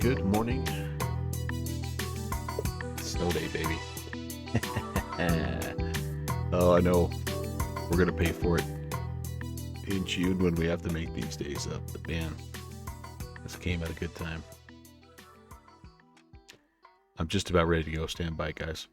Good morning. Snow day, baby. Oh, I know. We're going to pay for it in June when we have to make these days up. But man, this came at a good time. I'm just about ready to go. Stand by, guys.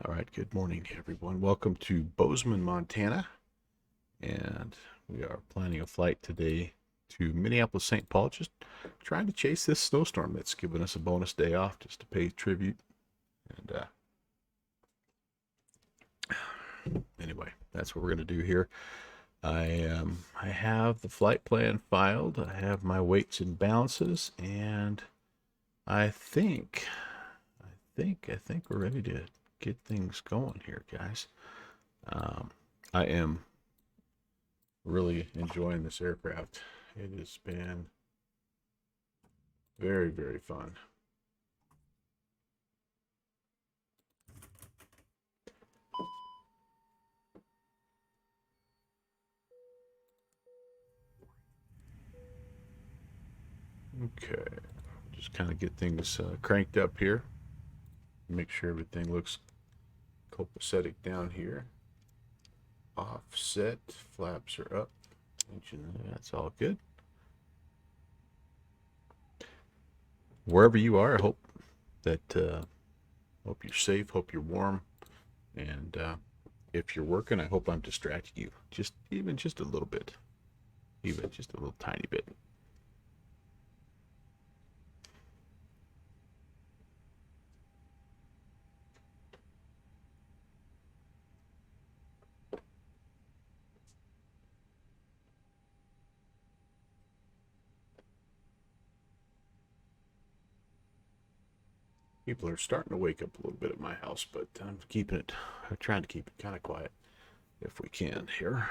All right. Good morning, everyone. Welcome to Bozeman, Montana. And we are planning a flight today to Minneapolis, St. Paul. Just trying to chase this snowstorm that's given us a bonus day off just to pay tribute. And anyway, that's what we're going to do here. I have the flight plan filed. I have my weights and balances, and I think we're ready to get things going here, guys. I am really enjoying this aircraft. It has been very, very fun. Okay, just kind of get things cranked up here. Make sure everything looks copacetic down here. Offset, flaps are up. That's all good. Wherever you are, I hope that hope you're safe, hope you're warm, and if you're working, I hope I'm distracting you just a little bit, even just a little tiny bit. People are starting to wake up a little bit at my house, but I'm trying to keep it kind of quiet if we can here.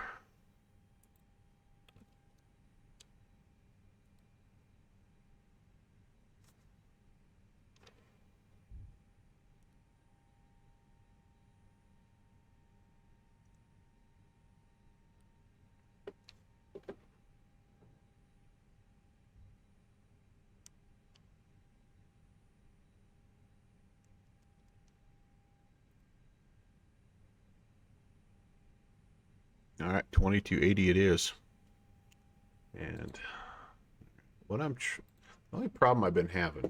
All right, 2280 it is. And the only problem I've been having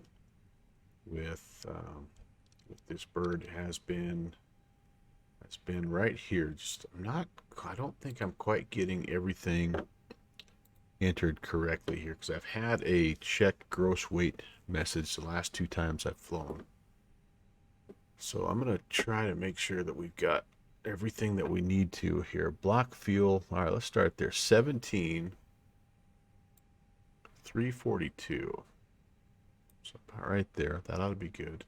with this bird has been right here. I don't think I'm quite getting everything entered correctly here because I've had a check gross weight message the last two times I've flown. So I'm going to try to make sure that we've got everything that we need to here. Block fuel. All right, let's start there. 17,342. So about right there. That ought to be good.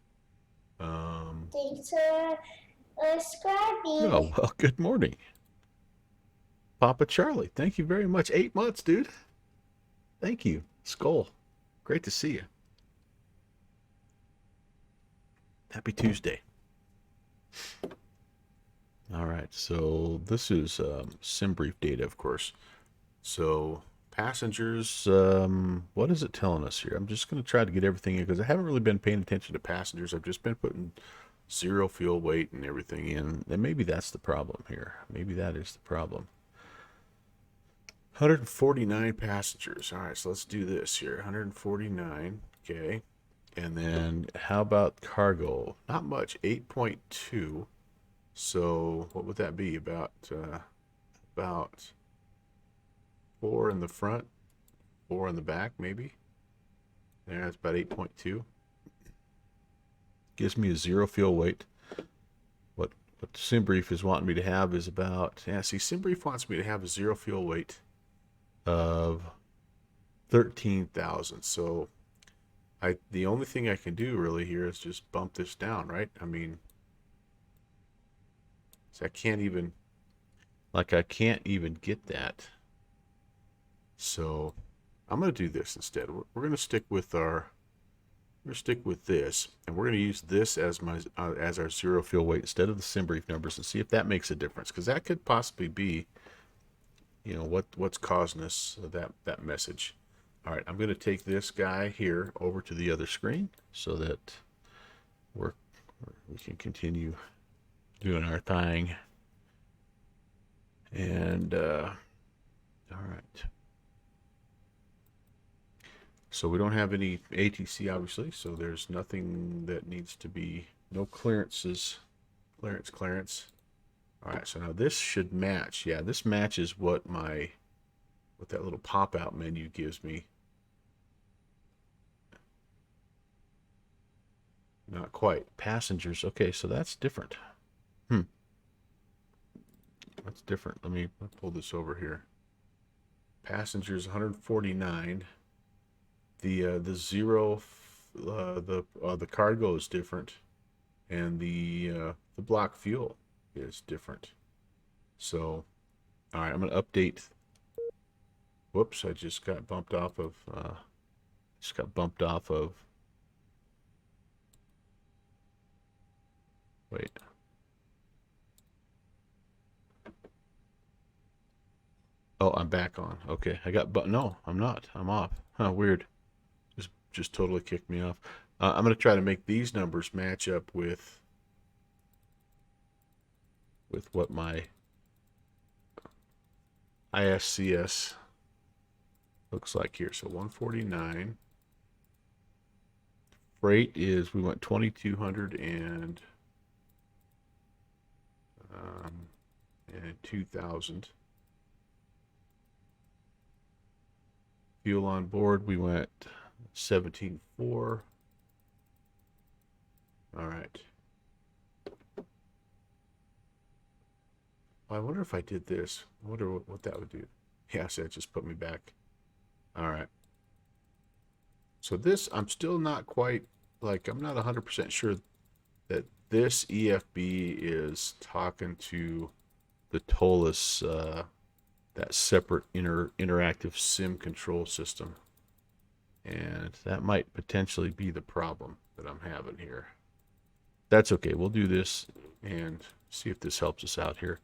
Thanks for subscribing. Oh, well, good morning. Papa Charlie, thank you very much. 8 months, dude. Thank you. Skull. Great to see you. Happy Tuesday. All right, so this is sim brief data, of course. So passengers, what is it telling us here? I'm just going to try to get everything in because I haven't really been paying attention to passengers. I've just been putting zero fuel weight and everything in, and maybe that's the problem here. Maybe that is the problem. 149 passengers. All right, so let's do this here. 149, okay. And then how about cargo? Not much, 8.2. So what would that be? About 4 in the front, 4 in the back, maybe. There, that's about 8.2. Gives me a zero fuel weight. What SimBrief is wanting me to have is about, SimBrief wants me to have a zero fuel weight of 13,000. So the only thing I can do really here is just bump this down, right? I mean, so I can't even, Like I can't even get that. So I'm going to do this instead. We're going to stick with this, and we're going to use this as my as our zero fuel weight instead of the sim brief numbers, and see if that makes a difference, because that could possibly be, you know, what's causing us that message. All right, I'm going to take this guy here over to the other screen so that we can continue doing our thing. And all right. So we don't have any ATC, obviously, so there's nothing that needs to be, no clearances, clearance. All right, so now this should match. Yeah, this matches what that little pop-out menu gives me. Not quite. Passengers. Okay, so that's different. That's different. Let me pull this over here. Passengers 149. The zero, the cargo is different, and the block fuel is different. So, all right, I'm gonna update. Whoops, I just got bumped off of. Wait. Oh, I'm back on. Okay, but no, I'm not. I'm off. Huh, weird. Just totally kicked me off. I'm gonna try to make these numbers match up with what my ISCS looks like here. So 149. Freight is, we went 2,200 and 2,000. Fuel on board, we went 17.4. All right. Well, I wonder if I did this. I wonder what that would do. Yeah, so it just put me back. All right. So this, I'm still not quite, like, I'm not 100% sure that this EFB is talking to the TOLUS, that separate interactive sim control system. And that might potentially be the problem that I'm having here. That's okay. We'll do this and see if this helps us out here.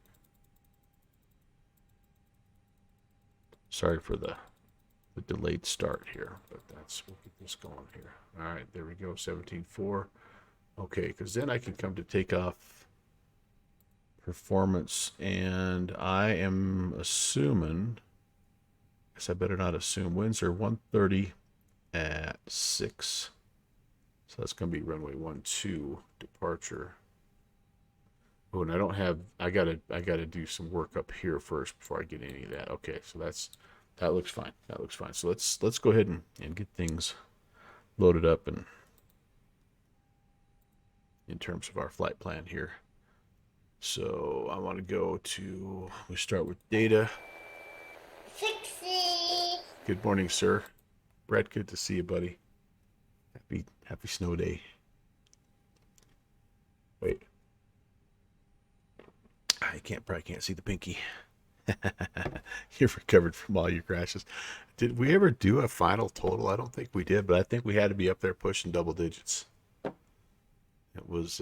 Sorry for the delayed start here, but we'll get this going here. All right, there we go, 17.4. Okay, because then I can come to take off performance, and I am assuming, I guess I better not assume, winds are 130 at 6. So that's going to be runway 12 departure. Oh, and I gotta do some work up here first before I get any of that. Okay, so that looks fine. That looks fine. So let's go ahead and get things loaded up and in terms of our flight plan here. So I want to we start with data. Fixie. Good morning, sir. Brett, good to see you, buddy. Happy snow day. Wait. I probably can't see the pinky. You've recovered from all your crashes. Did we ever do a final total? I don't think we did, but I think we had to be up there pushing double digits. It was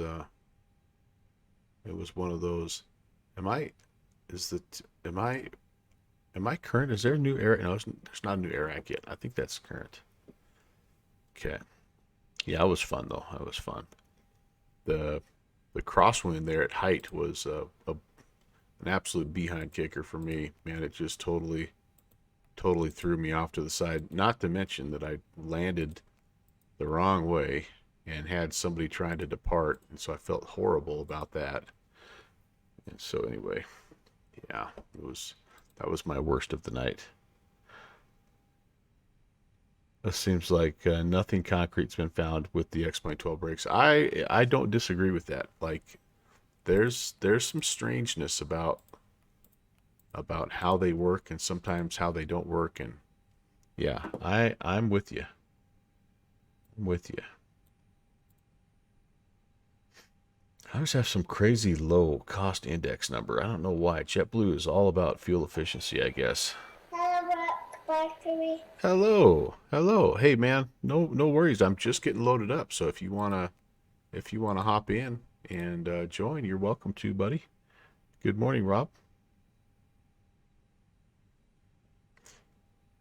one of those. Am I current? Is there a new air? No, there's not a new air act yet. I think that's current. Okay. Yeah, it was fun though. It was fun. The crosswind there at height was an absolute behind kicker for me. Man, it just totally threw me off to the side. Not to mention that I landed the wrong way and had somebody trying to depart, and so I felt horrible about that. And so anyway, yeah, that was my worst of the night. It seems like nothing concrete's been found with the X-12 brakes. I don't disagree with that. Like, there's some strangeness about how they work and sometimes how they don't work, and yeah, I'm with you. I'm with you. I just have some crazy low cost index number. I don't know why. JetBlue is all about fuel efficiency, I guess. Hello, Factory. Hello. Hey, man. No worries. I'm just getting loaded up. So if you wanna hop in and join, you're welcome to, buddy. Good morning, Rob.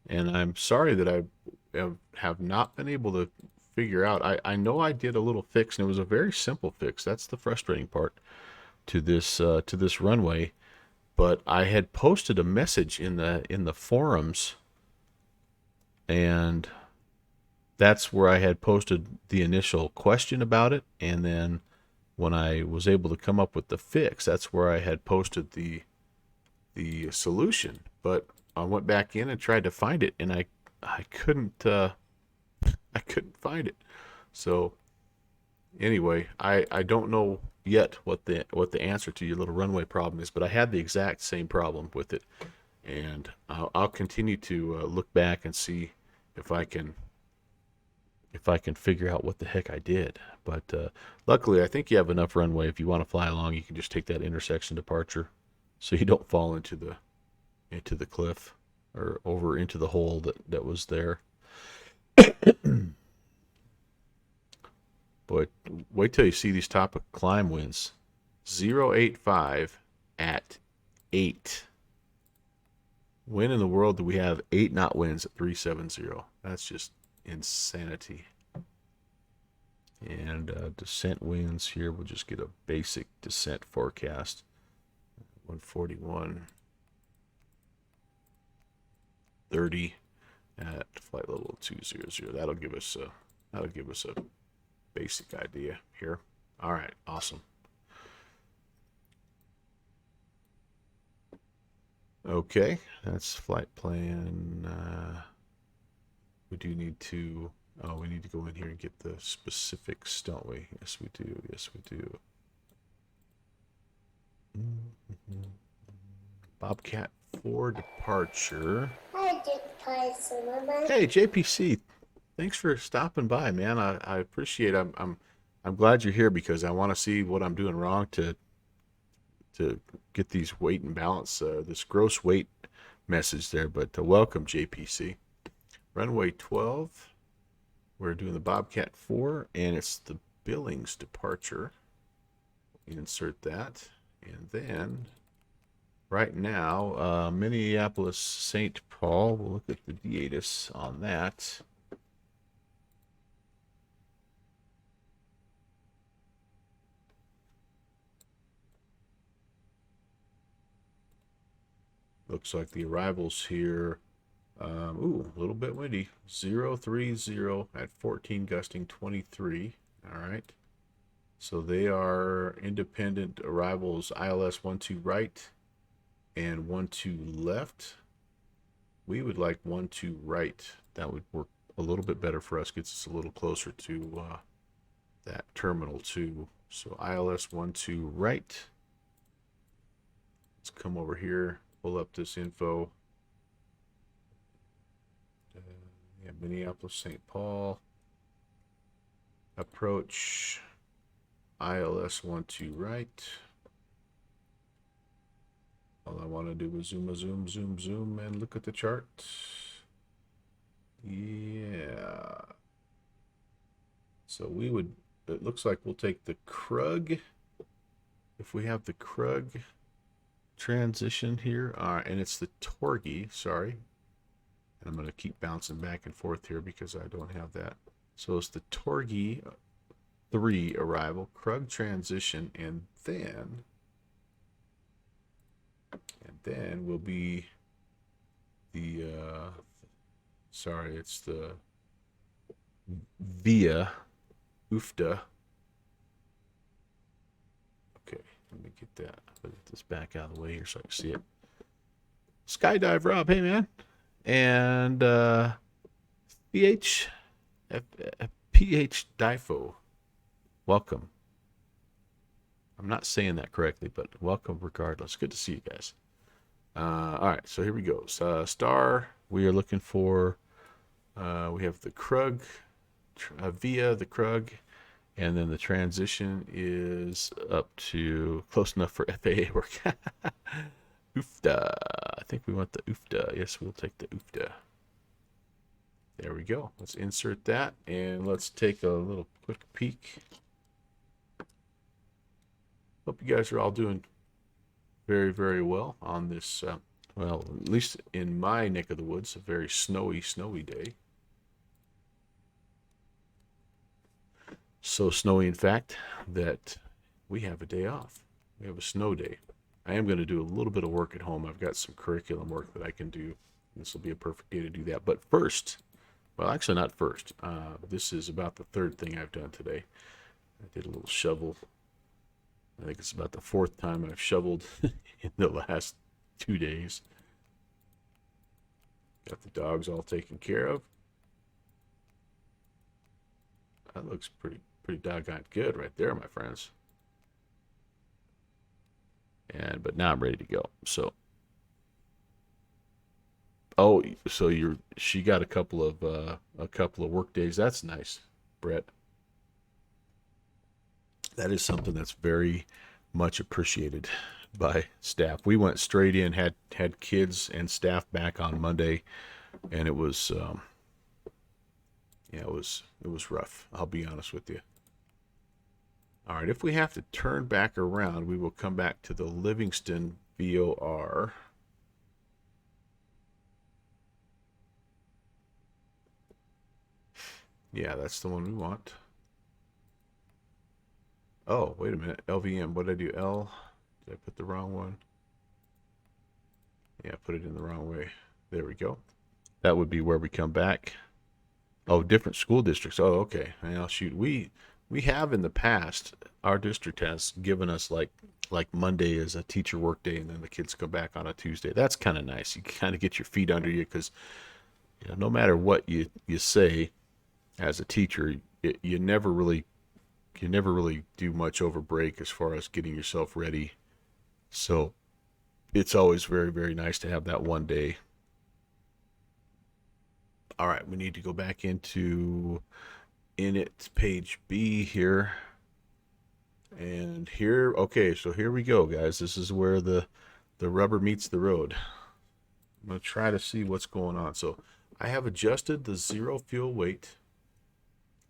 And I'm sorry that I have not been able to figure out. I know I did a little fix, and it was a very simple fix. That's the frustrating part to this runway. But I had posted a message in the forums, and that's where I had posted the initial question about it, and then when I was able to come up with the fix, that's where I had posted the solution. But I went back in and tried to find it, and I couldn't I couldn't find it. So anyway, I don't know yet what the answer to your little runway problem is, but I had the exact same problem with it, and I'll continue to look back and see if I can figure out what the heck I did. But luckily, I think you have enough runway. If you want to fly along, you can just take that intersection departure, so you don't fall into the cliff or over into the hole that was there. But wait till you see these top of climb winds. 085 at 8. When in the world do we have 8 knot winds at 370? That's just insanity. And descent winds here, we'll just get a basic descent forecast. 141, 30 at flight level 200. That'll give us a basic idea here. All right, awesome. Okay, that's flight plan. We do need to. Oh, we need to go in here and get the specifics, don't we? Yes, we do. Yes, we do. Bobcat 4 departure. Hi, Jason. Hey, JPC. Thanks for stopping by, man. I appreciate it. I'm glad you're here because I want to see what I'm doing wrong to get these weight and balance, this gross weight message there. But welcome, JPC. Runway 12. We're doing the Bobcat 4, and it's the Billings departure. Insert that, and then right now, Minneapolis St. Paul. We'll look at the DATIS on that. Looks like the arrivals here, a little bit windy. 030 at 14 gusting 23. All right. So they are independent arrivals, ILS 12 right and 12 left. We would like 12 right. That would work a little bit better for us, gets us a little closer to that terminal 2. So ILS 12 right. Let's come over here. Pull up this info. Yeah, Minneapolis, St. Paul. Approach ILS 12 right. All I want to do is zoom, and look at the chart. Yeah. So it looks like we'll take the Krug. If we have the Krug transition here, and it's the Torgy, sorry, and I'm going to keep bouncing back and forth here because I don't have that. So it's the Torgy 3 arrival, Krug transition, and then will be the sorry, it's the via UFTA. Okay, let me get that. Put this back out of the way here so I can see it. Skydive Rob, hey man. And PH Difo, welcome. I'm not saying that correctly, but welcome regardless. Good to see you guys. All right, so here we go. Star, we are looking for, we have the Krug, via the Krug, And then the transition is up to close enough for FAA work. UFTA. I think we want the UFTA. Yes, we'll take the UFTA. There we go. Let's insert that and let's take a little quick peek. Hope you guys are all doing very, very well on this, well, at least in my neck of the woods, a very snowy, snowy day. So snowy, in fact, that we have a day off. We have a snow day. I am going to do a little bit of work at home. I've got some curriculum work that I can do. This will be a perfect day to do that. But first, well, actually not first. This is about the third thing I've done today. I did a little shovel. I think it's about the fourth time I've shoveled in the last 2 days. Got the dogs all taken care of. That looks pretty doggone good right there, my friends. But now I'm ready to go. So, oh, so she got a couple of work days. That's nice, Brett. That is something that's very much appreciated by staff. We went straight in, had kids and staff back on Monday, and it was yeah, it was rough. I'll be honest with you. All right, if we have to turn back around, we will come back to the Livingston VOR. Yeah, that's the one we want. Oh, wait a minute. LVM. What did I do? L? Did I put the wrong one? Yeah, I put it in the wrong way. There we go. That would be where we come back. Oh, different school districts. Oh, okay. Well, shoot. We have in the past, our district has given us like Monday is a teacher work day, and then the kids come back on a Tuesday. That's kind of nice. You kind of get your feet under you because no matter what you say as a teacher, you never really do much over break as far as getting yourself ready. So it's always very, very nice to have that one day. All right, we need to go back into init page B here. And here, okay, so here we go, guys. This is where the rubber meets the road. I'm going to try to see what's going on. So I have adjusted the zero fuel weight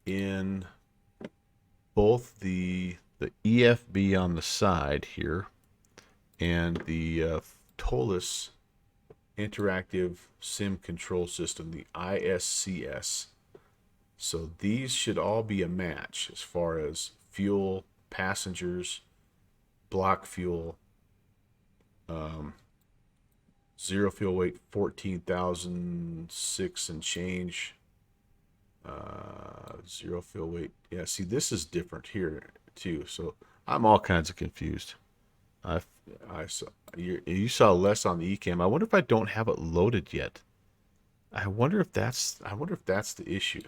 in both the EFB on the side here and the TOLUS Interactive Sim Control System, the ISCS. So these should all be a match as far as fuel, passengers, block fuel, zero fuel weight, 14,006 and change. Zero fuel weight. Yeah, see, this is different here too. So I'm all kinds of confused. I saw you saw less on the eCam. I wonder if I don't have it loaded yet. I wonder if that's the issue.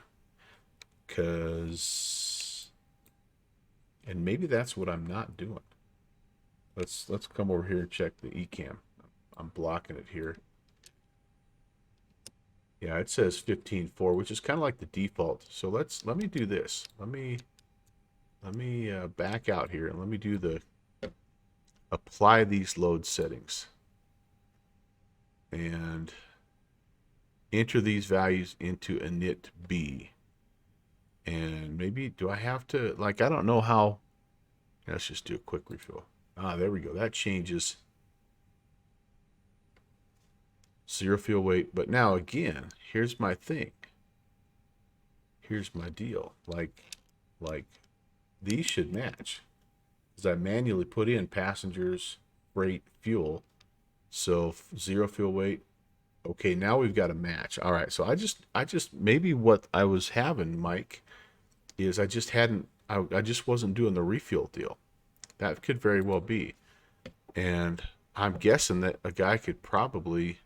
And maybe that's what I'm not doing. Let's come over here and check the eCam. I'm blocking it here. Yeah, it says 15.4, which is kind of like the default. So let me do this. Let me back out here and let me do the apply these load settings and enter these values into init B. And maybe do I have to, like, I don't know how. Let's just do a quick refill. There we go. That changes zero fuel weight. But now again, here's my thing. Here's my deal. Like these should match. Because I manually put in passengers, freight, fuel. So zero fuel weight. Okay, now we've got a match. All right, so I just maybe what I was having, Mike, is I just wasn't doing the refuel deal. That could very well be. And I'm guessing that a guy could probably,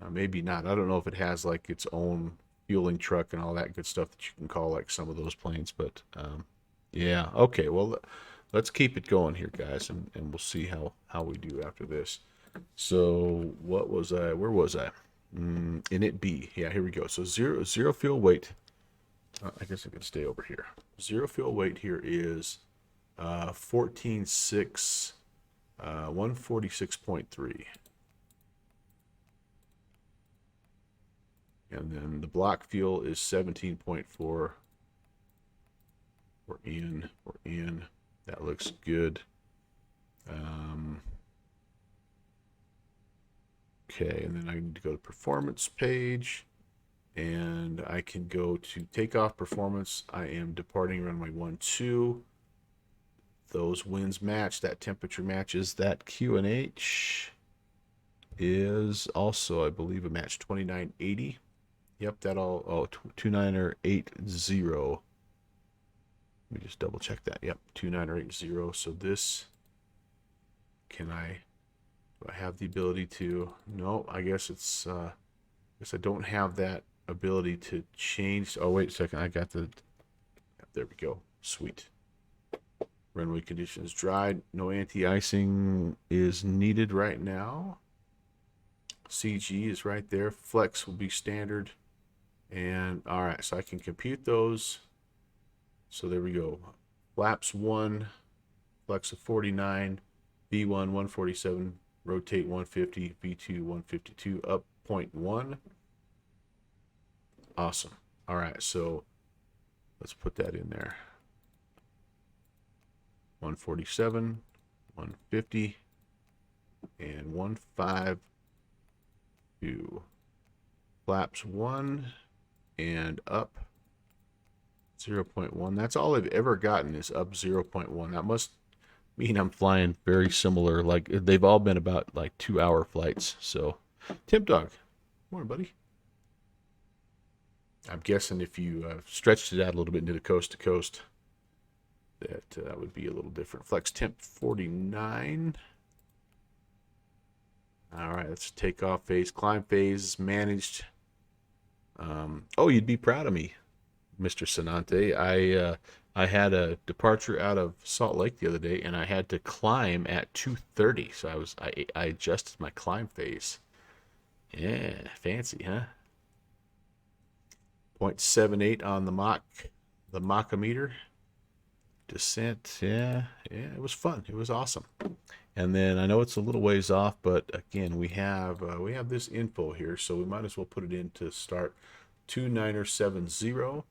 maybe not. I don't know if it has like its own fueling truck and all that good stuff that you can call like some of those planes, but yeah, okay, well, let's keep it going here, guys, and we'll see how we do after this. So what was I? Where was I? Init B. Yeah, here we go. So zero fuel weight I guess I can stay over here. Zero fuel weight here is 14.6, 146.3. And then the block fuel is 17.4. We're in. That looks good. Okay, and then I need to go to performance page, and I can go to takeoff performance. I am departing runway 12. Those winds match. That temperature matches. That QNH is also, I believe, a match 2980. Yep, that all. Oh, 2980. Let me just double check that. Yep, 2980. So this, do I have the ability to? No, I guess it's. I guess I don't have that ability to change. Oh, wait a second. I got the. There we go. Sweet. Runway conditions dried. No anti-icing is needed right now. CG is right there. Flex will be standard. And all right, so I can compute those. So there we go. Flaps 1, flex of 49, V1 147, rotate 150, V2 152, up 0.1. Awesome. All right, so let's put that in there. 147, 150, and 152. Flaps 1 and up 0.1. That's all I've ever gotten is up 0.1. That must mean I'm flying very similar. Like they've all been about like 2-hour flights. So, Timp Dog, morning, buddy. I'm guessing if you stretched it out a little bit into the coast to coast, that would be a little different. Flex temp 49. All right, let's take off phase. Climb phase managed. Oh, you'd be proud of me, Mr. Sanante. I had a departure out of Salt Lake the other day, and I had to climb at 2:30. So I adjusted my climb phase. Yeah, fancy, huh? 0.78 on the Machometer. Descent, yeah, it was fun. It was awesome. And then I know it's a little ways off, but again, we have this info here, so we might as well put it in to start. 2970,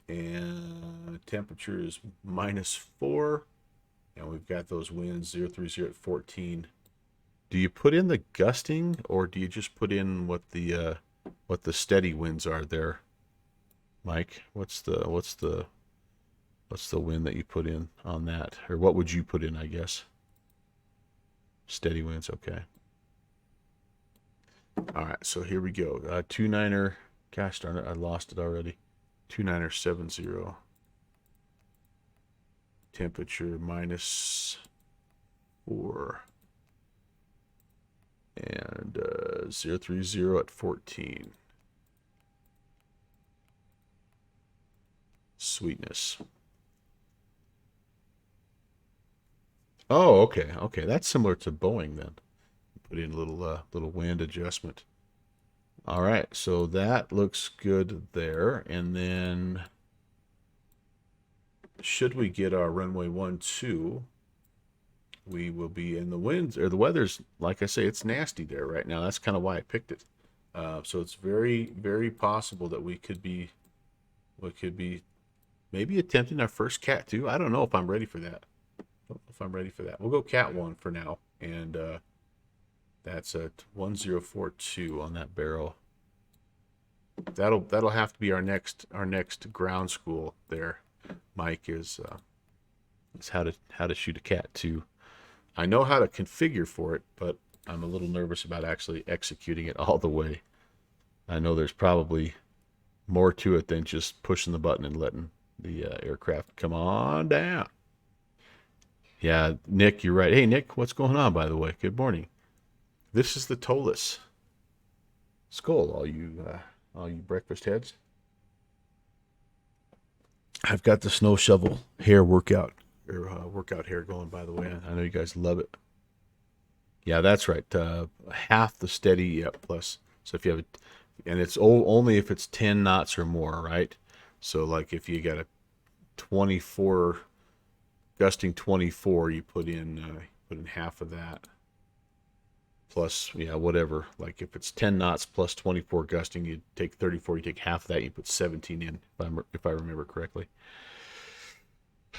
and temperature is -4, and we've got those winds 030 at 14. Do you put in the gusting, or do you just put in what the steady winds are there, Mike? What's the wind that you put in on that, or what would you put in? I guess steady winds. Okay. All right, so here we go. 29er. Gosh darn it, I lost it already. 2970. Temperature -4. And 030 at 14. Sweetness. Oh, okay, okay. That's similar to Boeing then. Put in a little wind adjustment. All right, so that looks good there. And then should we get our runway 12, we will be in the winds, or the weather's, like I say, it's nasty there right now. That's kind of why I picked it. So it's very, very possible that we could be maybe attempting our first Cat 2. I don't know if I'm ready for that. We'll go Cat 1 for now, and that's a 1042 on that barrel. That'll have to be our next ground school there. Mike is how to shoot a Cat 2. I know how to configure for it, but I'm a little nervous about actually executing it all the way. I know there's probably more to it than just pushing the button and letting the aircraft come on down. Yeah, Nick, you're right. Hey, Nick, what's going on, by the way? Good morning. This is the Tolus Skull, all you breakfast heads. I've got the snow shovel hair workout hair going, by the way. I know you guys love it. Yeah, that's right. Half the steady, yeah, plus. So if you have it, and it's only if it's 10 knots or more, right? So like if you got a 24 gusting 24, you put in half of that plus, yeah, whatever. Like if it's 10 knots plus 24 gusting, you take 34, you take half of that, you put 17 in, if I remember correctly.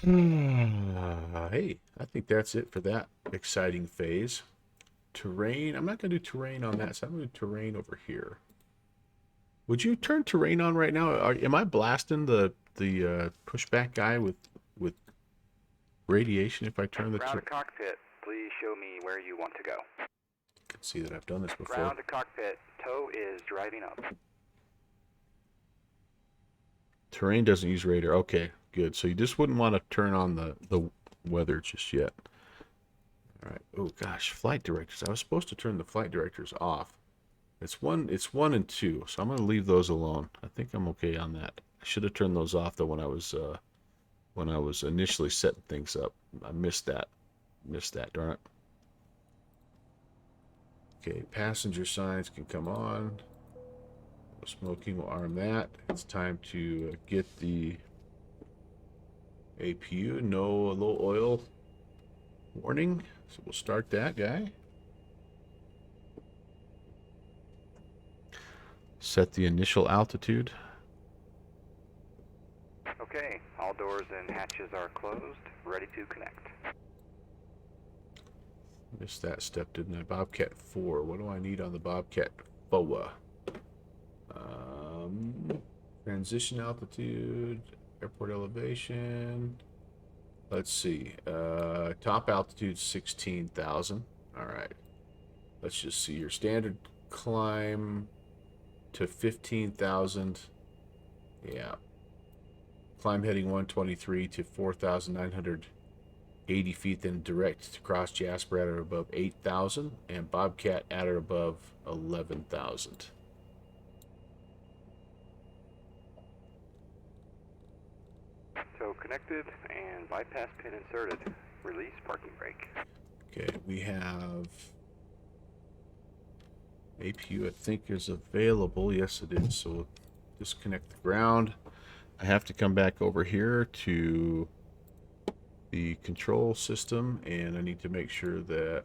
Hey, I think that's it for that exciting phase. Terrain, I'm not going to do terrain on that, so I'm going to do terrain over here. Would you turn terrain on right now? Am I blasting the pushback guy with radiation if I turn the Ground to cockpit, please show me where you want to go. can see that I've done this before. Ground to cockpit, tow is driving up. Terrain doesn't use radar. Okay, good. So you just wouldn't want to turn on the weather just yet. All right. Oh gosh, flight directors. I was supposed to turn the flight directors off. It's one and two, so I'm gonna leave those alone. I think I'm okay on that. I should have turned those off though when I was initially setting things up. I missed that. Darn it. Okay, passenger signs can come on. No smoking will arm that. It's time to get the APU. No low oil warning. So we'll start that guy. Set the initial altitude. Okay, all doors and hatches are closed, ready to connect. Missed that step, didn't I? Bobcat 4. What do I need on the Bobcat FOA? Transition altitude, airport elevation. Let's see. Top altitude 16,000. All right. Let's just see your standard climb to 15,000. Yeah. Climb heading 123 to 4,980 feet, then direct to cross Jasper at or above 8,000, and Bobcat at or above 11,000. So connected and bypass pin inserted. Release parking brake. Okay, we have APU, I think, is available. Yes, it is. So we'll disconnect the ground. I have to come back over here to the control system, and I need to make sure that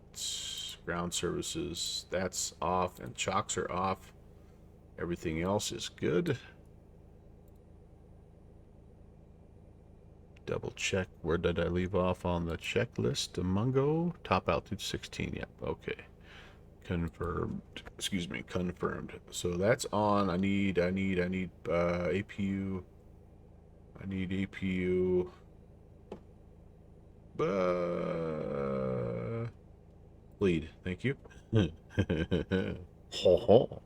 ground services, that's off, and chocks are off. Everything else is good. Double check. Where did I leave off on the checklist? Mungo, top altitude 16. Yep. Okay. Confirmed. Excuse me. Confirmed. So that's on. I need APU. I need APU. Lead. Thank you. Ho ho.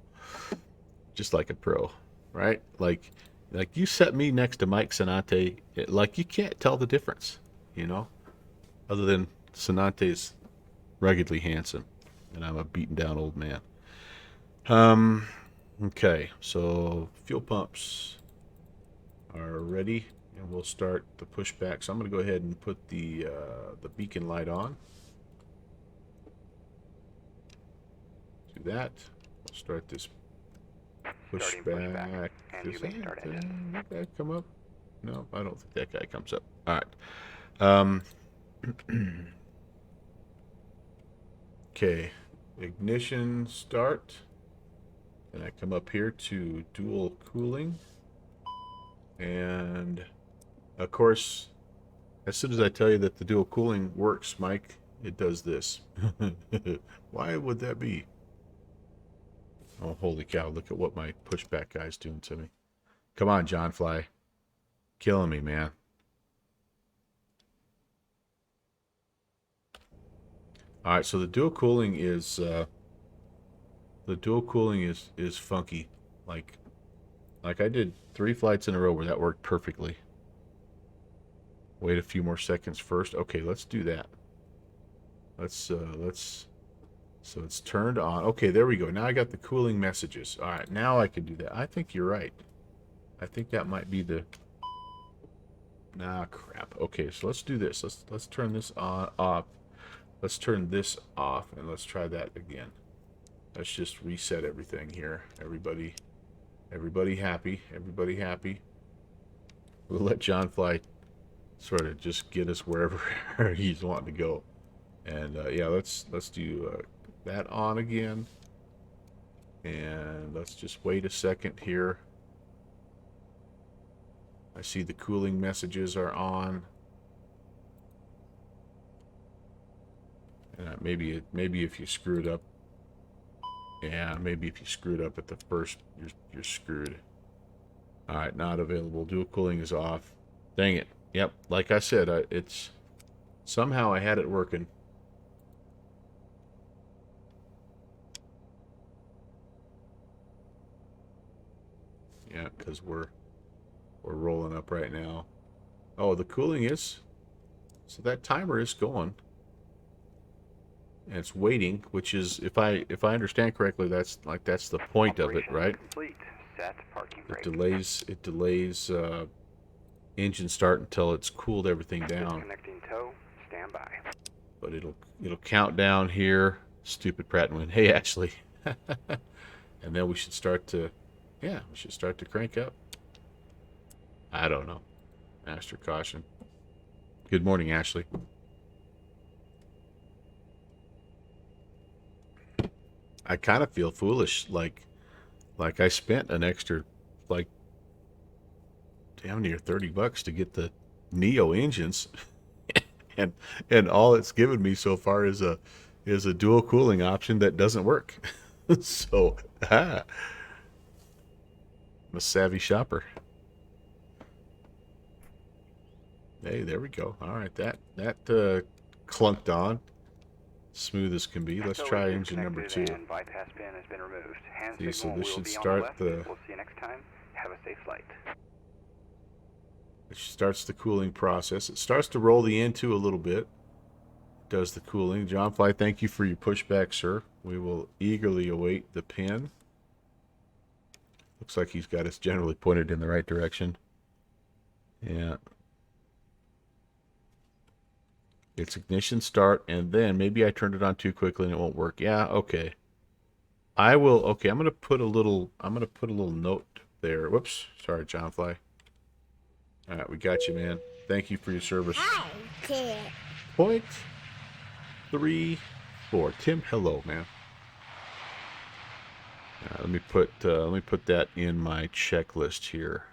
Just like a pro, right? Like you set me next to Mike Sonante, like you can't tell the difference, you know, other than Sonante's ruggedly handsome, and I'm a beaten down old man. Okay, so fuel pumps are ready, and we'll start the pushback. So I'm going to go ahead and put the beacon light on. Do that. We'll start this pushback. And you may start engine. Did that come up? No, I don't think that guy comes up. All right. Okay. Ignition start. And I come up here to dual cooling. And of course, as soon as I tell you that the dual cooling works, Mike, it does this. Why would that be? Oh, holy cow, look at what my pushback guy's doing to me. Come on, John Fly. Killing me, man. All right, so the dual cooling is funky. Like I did 3 flights in a row where that worked perfectly. Wait a few more seconds first. Okay, let's do that. So it's turned on. Okay, there we go. Now I got the cooling messages. All right, now I can do that. I think you're right. I think that might be the... Nah, crap. Okay, so let's do this. Let's turn this on off. Let's turn this off, and let's try that again. Let's just reset everything here. Everybody happy. Everybody happy. we'll let John Fly sort of just get us wherever he's wanting to go. And yeah, let's do that on again. And let's just wait a second here. I see the cooling messages are on. Maybe if you screwed up, yeah, maybe if you screwed up at the first, you're screwed. All right, not available. Dual cooling is off. Dang it. Yep, like I said, it's somehow I had it working. Yeah, because we're rolling up right now. Oh, the cooling is, so that timer is going. And it's waiting, which is, if I understand correctly, that's the point of it, right? Complete. Set parking brake. It delays engine start until it's cooled everything down. Disconnecting tow. Stand by. But it'll count down here. Stupid Pratt & Whitney. Hey, Ashley. And then we should start to, yeah, we should start to crank up. I don't know. Master caution. Good morning, Ashley. I kind of feel foolish, like I spent an extra, like, damn near $30 to get the Neo engines, and all it's given me so far is a dual cooling option that doesn't work. So, I'm a savvy shopper. Hey, there we go. All right, that clunked on. Smooth as can be. Let's try engine number 2. And bypass pin has been removed. Hand See, so signal this will should be on start left. the. We'll see you next time. Have a safe flight. It starts the cooling process. It starts to roll the N2 a little bit. Does the cooling. John Fly, thank you for your pushback, sir. We will eagerly await the pin. Looks like he's got us generally pointed in the right direction. Yeah. It's ignition start, and then maybe I turned it on too quickly and it won't work. Yeah, okay. I will. Okay, I'm gonna put a little note there. Whoops, sorry, John Fly. All right, we got you, man. Thank you for your service. I can't. 0.34. Tim, hello, man. Let me put that in my checklist here.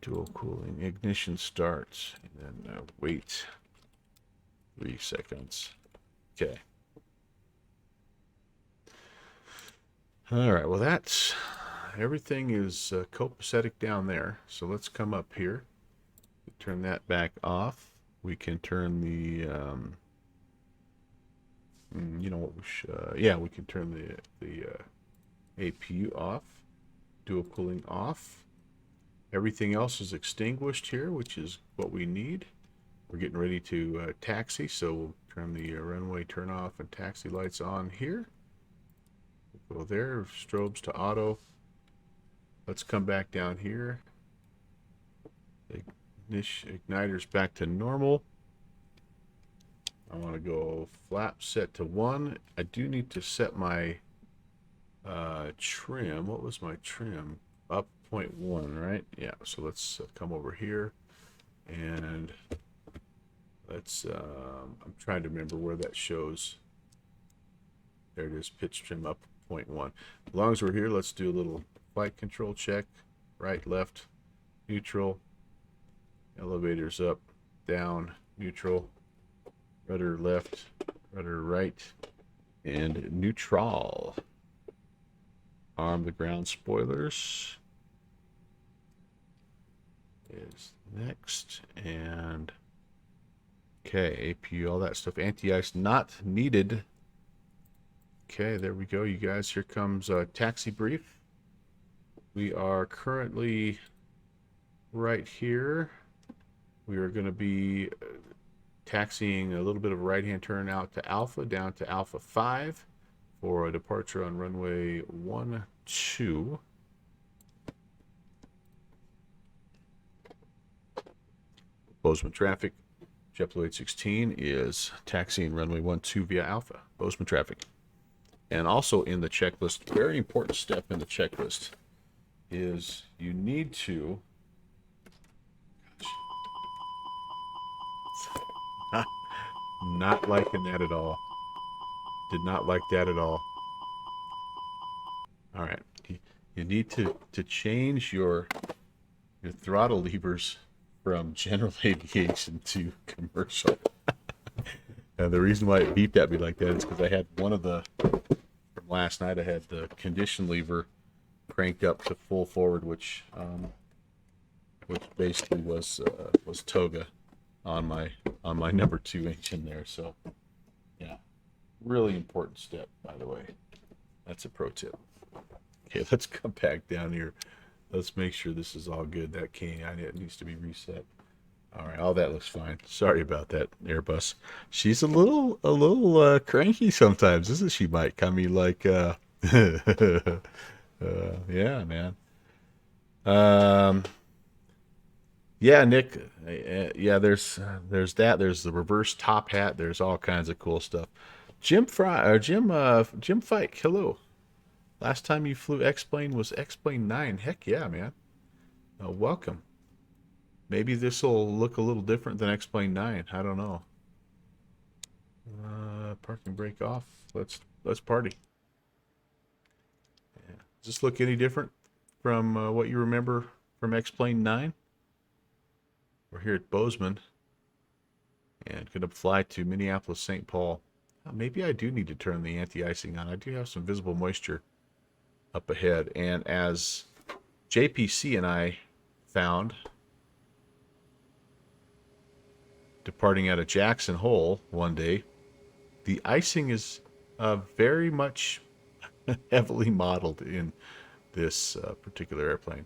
Dual cooling, ignition starts, and then wait 3 seconds. Okay. All right. Well, that's everything is copacetic down there. So let's come up here. Turn that back off. We can turn the you know what we should, yeah, we can turn the APU off. Dual cooling off. Everything else is extinguished here, which is what we need. We're getting ready to taxi, so we'll turn the runway turn off and taxi lights on here. We'll go there, strobes to auto. Let's come back down here. Igniter's back to normal. I want to go flap set to 1. I do need to set my trim. What was my trim? Up 0.1, right? Yeah, so let's come over here and let's I'm trying to remember where that shows. There it is, pitch trim up 0.1. As long as we're here, let's do a little flight control check. Right, left, neutral, elevators up, down, neutral, rudder left, rudder right, and neutral. Arm the ground spoilers is next, and okay, APU, all that stuff. Anti-ice not needed. Okay, there we go, you guys. Here comes taxi brief. We are currently right here. We are going to be taxiing a little bit of a right-hand turn out to Alpha, down to Alpha 5 for a departure on runway 12. Bozeman traffic. JetBlue 816 is taxiing runway 12 via Alpha. Bozeman traffic. And also in the checklist, very important step in the checklist is you need to Not liking that at all. Did not like that at all. All right. You need to change your throttle levers from general aviation to commercial. And the reason why it beeped at me like that is because I had one of the, from last night, I had the condition lever cranked up to full forward, which basically was toga on my number 2 engine there. So yeah, really important step, by the way. That's a pro tip. Okay, let's come back down here. Let's make sure this is all good. That K9 needs to be reset. All right, all that looks fine. Sorry about that, Airbus. She's a little cranky sometimes, isn't she, Mike? I mean, like, yeah, man. Yeah, Nick. Yeah, there's that. There's the reverse top hat. There's all kinds of cool stuff. Jim Fike. Hello. Last time you flew X-Plane was X-Plane 9. Heck yeah, man. Welcome. Maybe this will look a little different than X-Plane 9. I don't know. Parking brake off. Let's party. Yeah. Does this look any different from what you remember from X-Plane 9? We're here at Bozeman and going to fly to Minneapolis, St. Paul. Maybe I do need to turn the anti-icing on. I do have some visible moisture up ahead. And as JPC and I found, departing out of Jackson Hole one day, the icing is very much heavily modeled in this particular airplane.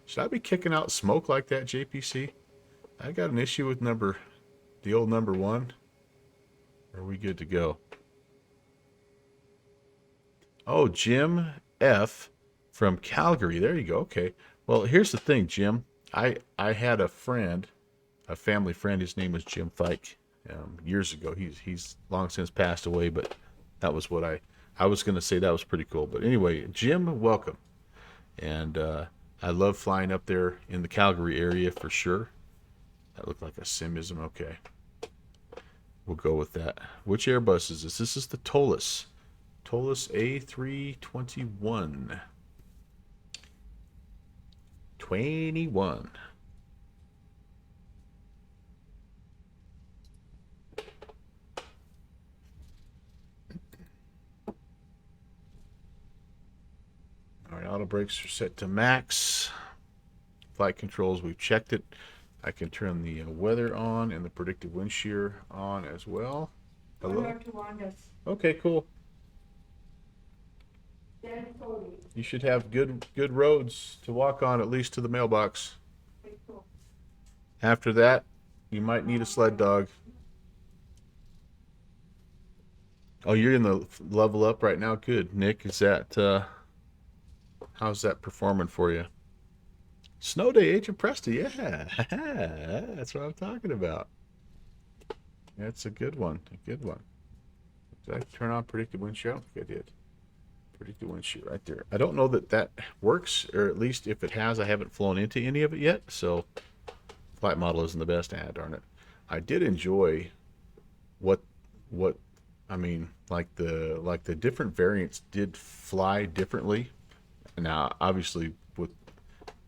Should I be kicking out smoke like that, JPC? I got an issue with the old number 1. Are we good to go? Oh, Jim F. from Calgary. There you go. Okay. Well, here's the thing, Jim. I had a friend, a family friend. His name was Jim Fike. Years ago. He's long since passed away, but that was what I was going to say. That was pretty cool. But anyway, Jim, welcome. And I love flying up there in the Calgary area for sure. That looked like a simism. Okay. We'll go with that. Which Airbus is this? This is the Tolus. Tolus A321. 21. All right, auto brakes are set to max. Flight controls, we've checked it. I can turn the weather on and the predictive wind shear on as well. Hello? Okay, cool. You should have good roads to walk on, at least to the mailbox. After that, you might need a sled dog. Oh, you're in the level up right now? Good. Nick, is that, how's that performing for you? Snow Day, Agent Presti, yeah. That's what I'm talking about. That's a good one, Did I turn on predictive wind shear? I don't think I did. Predictive wind shear right there. I don't know that works, or at least if it has, I haven't flown into any of it yet, so flight model isn't the best. Darn it. I did enjoy what I mean, like the different variants did fly differently. Now, obviously,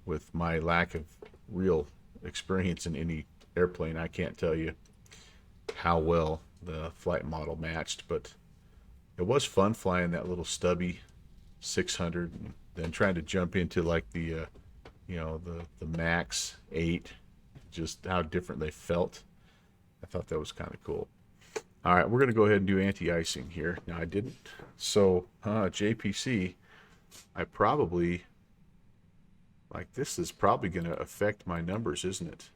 with my lack of real experience in any airplane, I can't tell you how well the flight model matched, but it was fun flying that little stubby 600 and then trying to jump into like the Max 8, just how different they felt. I thought that was kind of cool. All right, we're going to go ahead and do anti-icing here. Now, I didn't. So, JPC, I probably, like, this is probably going to affect my numbers, isn't it?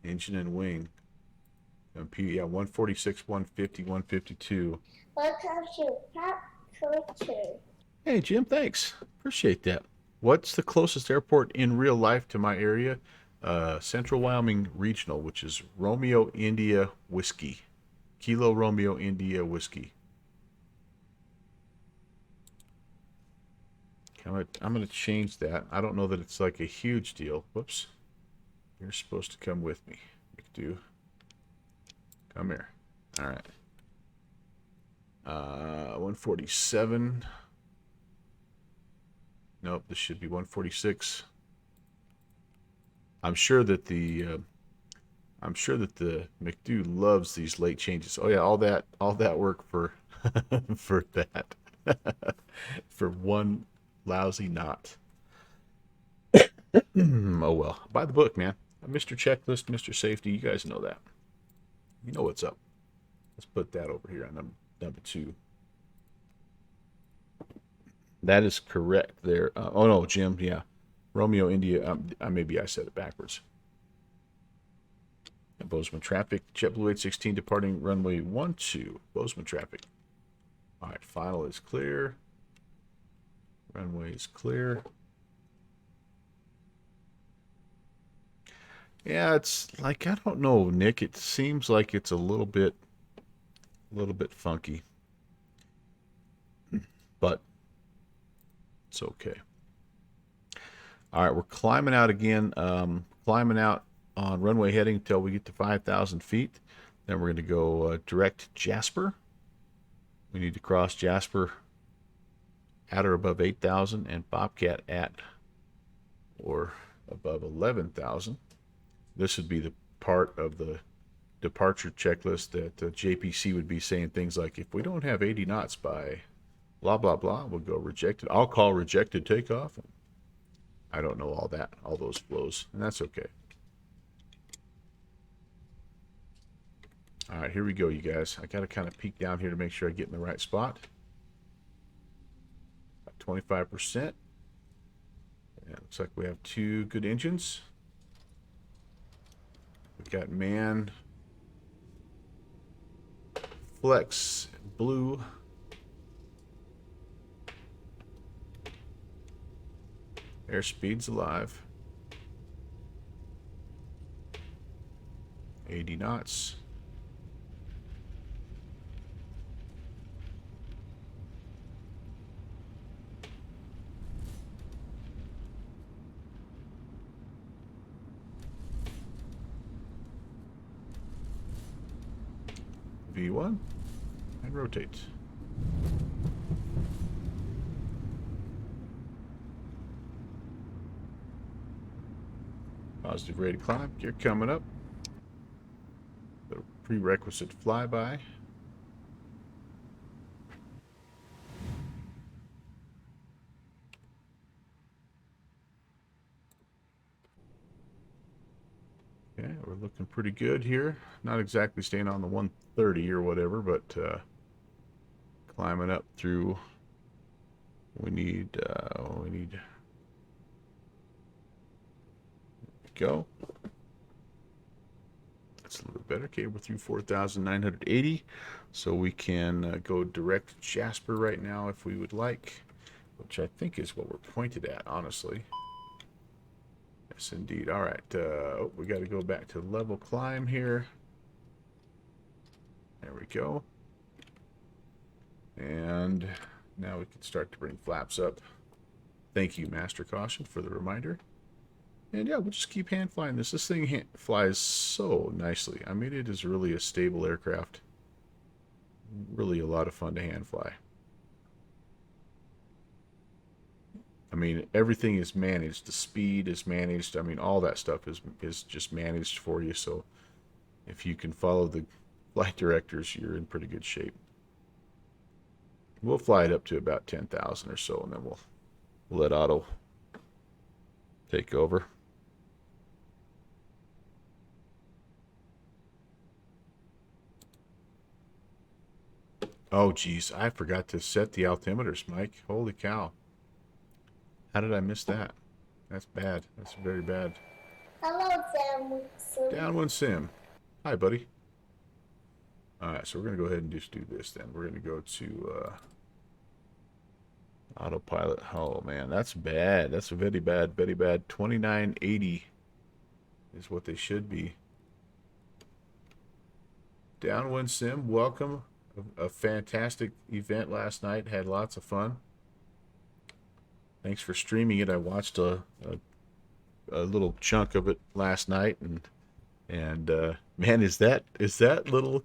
Engine and wing. Yeah, 146, 150, 152. Welcome to Pop Culture. Hey, Jim, thanks. Appreciate that. What's the closest airport in real life to my area? Central Wyoming Regional, which is Romeo India Whiskey. Kilo Romeo India Whiskey. I'm gonna change that. I don't know that it's like a huge deal. Whoops. You're supposed to come with me. Do. Come here. All right. 147. Nope, this should be 146. I'm sure that the McDo loves these late changes. Oh yeah, all that work for for that for one lousy knot. Oh well. By the book, man. Mr. Checklist, Mr. Safety, you guys know that. You know what's up. Let's put that over here on number 2. That is correct there. Oh no, Jim, yeah. Romeo India, maybe I said it backwards. Bozeman traffic, JetBlue 816 departing runway 12. Bozeman traffic. All right, final is clear. Runway is clear. Yeah, it's like, I don't know, Nick. It seems like it's a little bit funky, but it's okay. All right, we're climbing out again. Climbing out on runway heading until we get to 5,000 feet. Then we're going to go direct Jasper. We need to cross Jasper at or above 8,000 and Bobcat at or above 11,000. This would be the part of the departure checklist that JPC would be saying things like, if we don't have 80 knots by blah, blah, blah, we'll go rejected. I'll call rejected takeoff. I don't know all those flows, and that's okay. All right, here we go, you guys. I got to kind of peek down here to make sure I get in the right spot. 25%. Yeah, looks like we have 2 good engines. We've got man, flex, blue. Airspeed's alive. 80 knots. V1 and rotate. Positive rate of climb. Gear coming up. The prerequisite flyby. Okay, we're looking pretty good here. Not exactly staying on the 130 or whatever, but climbing up through. We need go. That's a little bit better. Okay, we're through 4,980, so we can go direct Jasper right now if we would like, which I think is what we're pointed at, honestly. Yes, indeed. All right, oh, we got to go back to level climb here. There we go. And now we can start to bring flaps up. Thank you, Master Caution, for the reminder. And yeah, we'll just keep hand flying this. This thing flies so nicely. I mean, it is really a stable aircraft. Really a lot of fun to hand fly. I mean, everything is managed. The speed is managed. I mean, all that stuff is just managed for you. So if you can follow the flight directors, you're in pretty good shape. We'll fly it up to about 10,000 or so, and then we'll let auto take over. Oh, geez, I forgot to set the altimeters, Mike. Holy cow. How did I miss that? That's bad. That's very bad. Hello, Sam. Downwind sim. Hi, buddy. All right, so we're going to go ahead and just do this then. We're going to go to autopilot. Oh, man, that's bad. That's very bad, very bad. 2980 is what they should be. Downwind sim, welcome. A fantastic event last night. Had lots of fun. Thanks for streaming it. I watched a little chunk of it last night, and And man, is that little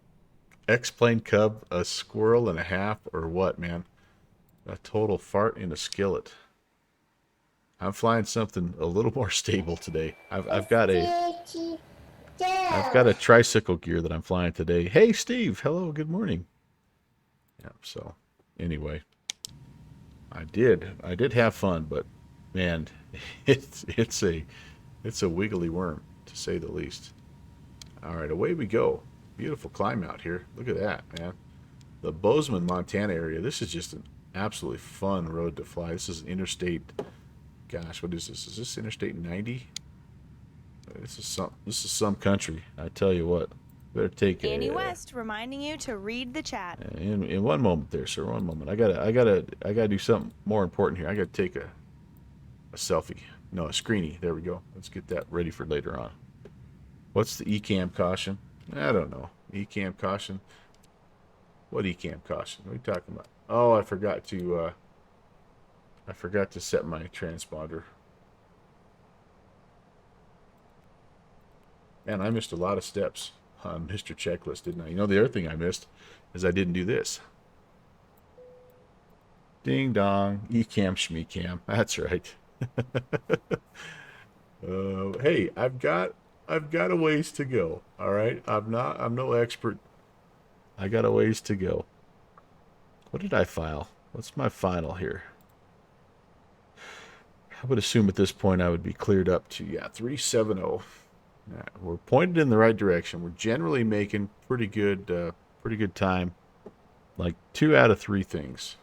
X-plane Cub a squirrel and a half or what, man? A total fart in a skillet. I'm flying something a little more stable today. I've got a tricycle gear that I'm flying today. Hey, Steve. Hello. Good morning. Yeah. So, anyway, I did have fun, but man, it's a wiggly worm to say the least. All right, away we go. Beautiful climb out here. Look at that, man. The Bozeman, Montana area. This is just an absolutely fun road to fly. This is interstate. Gosh, what is this? Is this Interstate 90? This is some country. I tell you what. Better take Annie a West reminding you to read the chat. in one moment there, sir. One moment. I gotta do something more important here. I gotta take a selfie. No, a screenie. There we go. Let's get that ready for later on. What's the ECAM caution? I don't know. ECAM caution. What ECAM caution? What are you talking about? Oh, I forgot to set my transponder. Man, I missed a lot of steps on Mr. Checklist, didn't I? You know, the other thing I missed is I didn't do this. Ding dong, ECAM schmeecam. That's right. Hey, I've got a ways to go. All right, I'm no expert. I got a ways to go. What did I file? What's my final here? I would assume at this point I would be cleared up to 370. Right, we're pointed in the right direction. We're generally making pretty good time. Like 2 out of 3 things.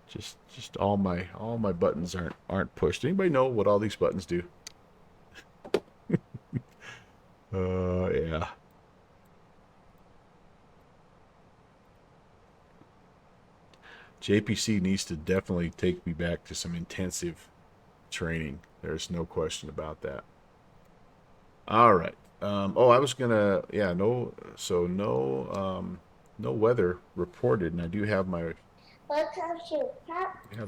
Just all my buttons aren't pushed. Anybody know what all these buttons do? Yeah. JPC needs to definitely take me back to some intensive training. There's no question about that. All right. I was gonna, no, so no weather reported, and I do have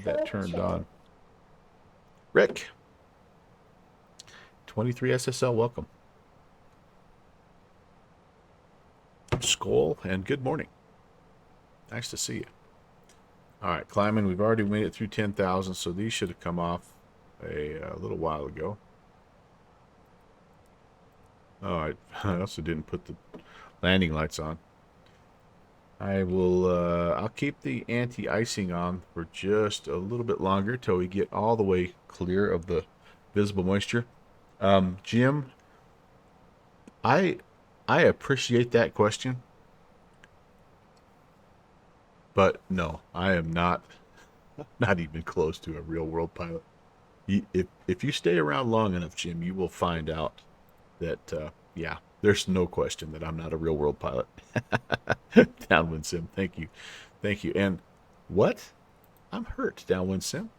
that turned on. Rick, 23 SSL, welcome. Skull, and good morning. Nice to see you. All right, climbing. We've already made it through 10,000, so these should have come off a little while ago. Oh, I also didn't put the landing lights on. I'll keep the anti-icing on for just a little bit longer till we get all the way clear of the visible moisture. Jim, I appreciate that question, but no, I am not even close to a real world pilot. If you stay around long enough, Jim, you will find out that there's no question that I'm not a real world pilot. Downwind Sim, thank you. And what? I'm hurt, Downwind Sim.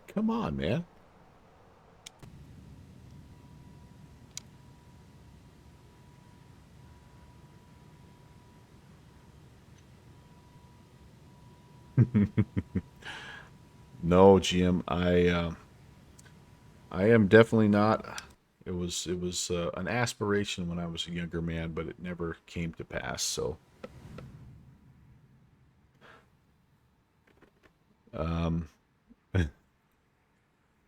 Come on, man. No, Jim, I am definitely not. It was an aspiration when I was a younger man, but it never came to pass. So,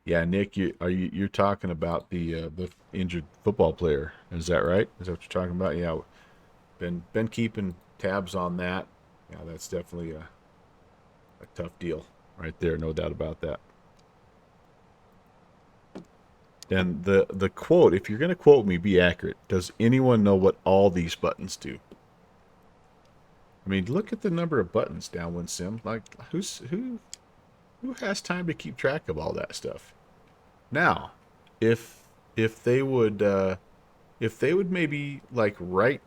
yeah, Nick, you're talking about the injured football player? Is that right? Is that what you're talking about? Yeah, been keeping tabs on that. Yeah, that's definitely a tough deal right there, no doubt about that. And the quote, if you're going to quote me, be accurate. Does anyone know what all these buttons do? I mean, look at the number of buttons, Downwind Sim. Like, who has time to keep track of all that stuff? Now, if they would maybe like write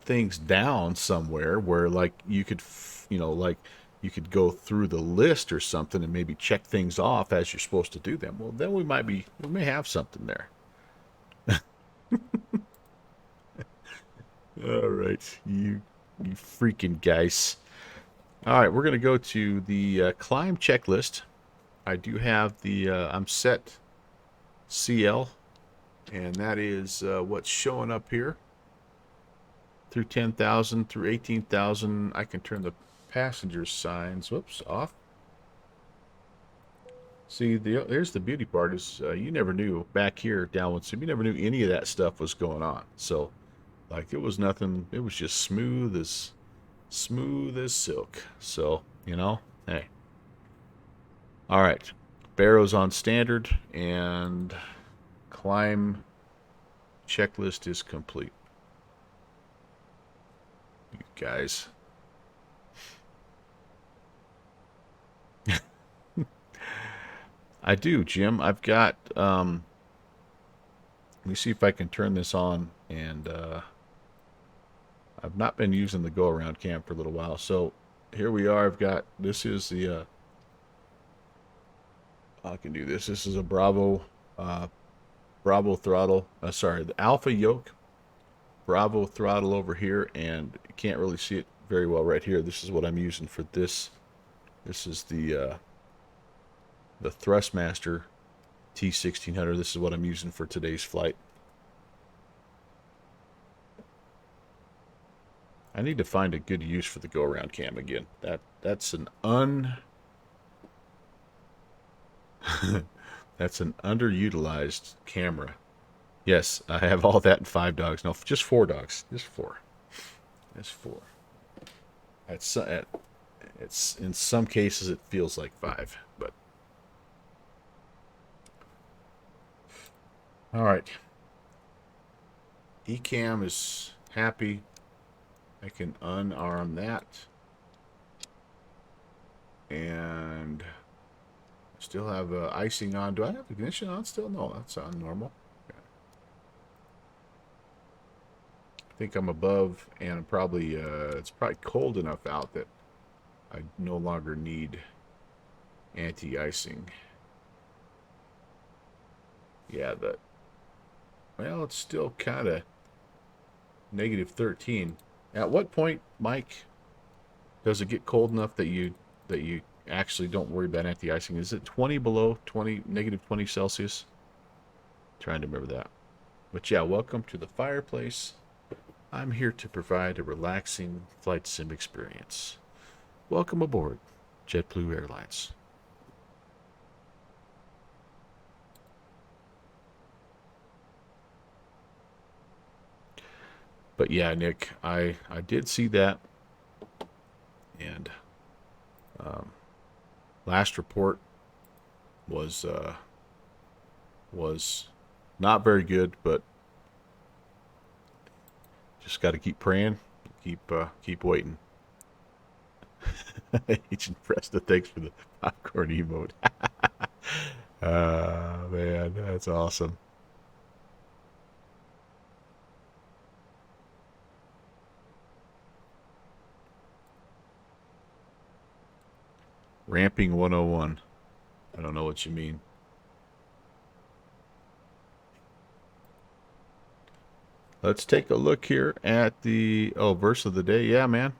things down somewhere where like you could like you could go through the list or something and maybe check things off as you're supposed to do them. Well, then we may have something there. All right, you freaking guys. All right, we're gonna go to the climb checklist. I do have the I'm set CL And that is what's showing up here. Through 10,000, through 18,000. I can turn the passenger signs, whoops, off. See, there's the beauty part is you never knew back here downwind stream, you never knew any of that stuff was going on. So, like, it was nothing. It was just smooth as silk. So, hey. All right, Barrow's on standard, and climb checklist is complete. You guys. I do, Jim. I've got, let me see if I can turn this on, and I've not been using the go-around cam for a little while. So here we are. This is the, I can do this. This is a Bravo throttle. Sorry, the Alpha yoke, Bravo throttle over here, and you can't really see it very well right here. This is what I'm using for this. This is the Thrustmaster T1600. This is what I'm using for today's flight. I need to find a good use for the go-around cam again. That's an that's an underutilized camera. Yes, I have all that in 5 dogs. No, just 4 dogs. Just 4. Just 4. It's in some cases it feels like 5, but all right. Ecam is happy. I can unarm that. And still have icing on. Do I have ignition on still? No, that's on normal. Okay. I think I'm above, and I'm probably it's probably cold enough out that I no longer need anti-icing. Yeah, well, it's still kind of -13. At what point, Mike, does it get cold enough that you actually don't worry about anti-icing? Is it 20 below, -20 Celsius? Trying to remember that. But yeah, welcome to the fireplace. I'm here to provide a relaxing flight sim experience. Welcome aboard JetBlue Airlines. But yeah, Nick, I did see that, and last report was not very good, but just got to keep praying, keep waiting. Agent Presta, thanks for the popcorn emote. Man, that's awesome. Ramping 101. I don't know what you mean. Let's take a look here at the verse of the day. Yeah, man.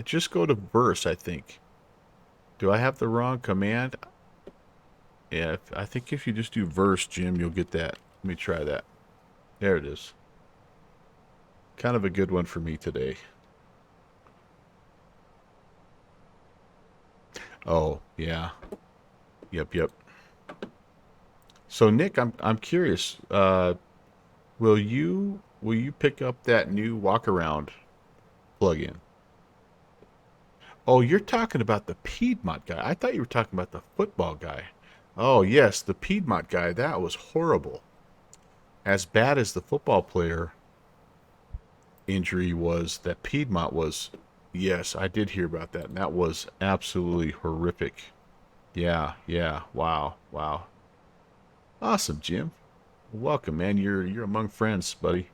Just go to verse, I think. Do I have the wrong command? Yeah, I think if you just do verse, Jim, you'll get that. Let me try that. There it is. Kind of a good one for me today. Oh, yeah. Yep. So Nick, I'm curious. Will you pick up that new walk around plugin? Oh, you're talking about the Piedmont guy. I thought you were talking about the football guy. Oh, yes, the Piedmont guy. That was horrible. As bad as the football player injury was, that Piedmont was. Yes, I did hear about that, and that was absolutely horrific. Yeah. Wow. Awesome, Jim. Welcome, man. You're among friends, buddy.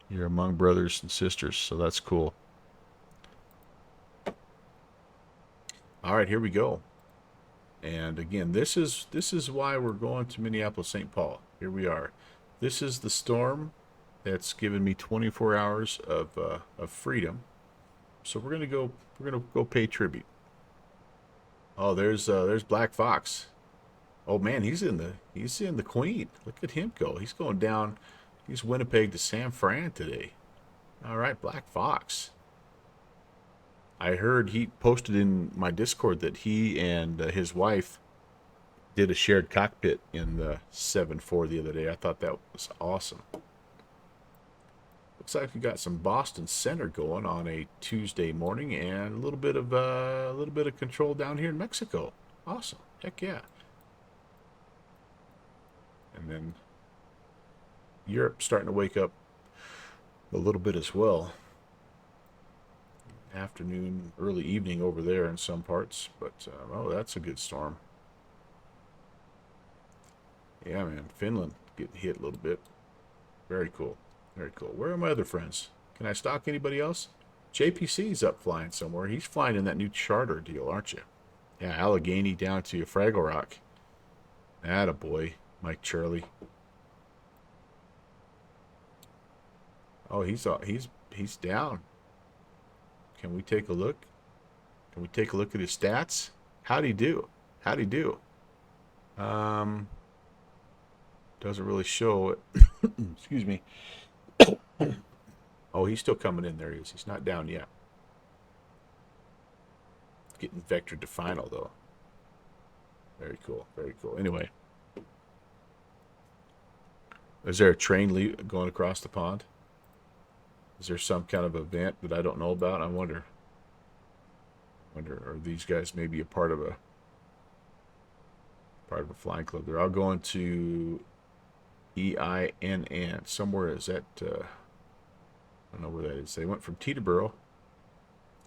You're among brothers and sisters, so that's cool. All right, here we go. And again, this is why we're going to Minneapolis, St. Paul. Here we are. This is the storm that's given me 24 hours of freedom. So we're gonna go pay tribute. Oh, there's Black Fox. Oh man, he's in the Queen. Look at him go. He's going down. He's Winnipeg to San Fran today. All right, Black Fox. I heard he posted in my Discord that he and his wife did a shared cockpit in the 7-4 the other day. I thought that was awesome. Looks like we got some Boston Center going on a Tuesday morning, and a little bit of control down here in Mexico. Awesome, heck yeah. And then Europe starting to wake up a little bit as well. Afternoon, early evening over there in some parts, but oh, that's a good storm. Yeah, man, Finland getting hit a little bit. Very cool. Very cool. Where are my other friends? Can I stalk anybody else? JPC's up flying somewhere. He's flying in that new charter deal, aren't you? Yeah, Allegheny down to Fraggle Rock. Attaboy, Mike Charlie. Oh, he's down. Can we take a look? Can we take a look at his stats? How'd he do? How'd he do? Doesn't really show it. Excuse me. Oh, he's still coming in. There he is. He's not down yet. Getting vectored to final, though. Very cool. Very cool. Anyway. Is there a train going across the pond? Is there some kind of event that I don't know about? I wonder, are these guys maybe a part of a flying club? They're all going to EINN. Somewhere is that? I don't know where that is. They went from Teterboro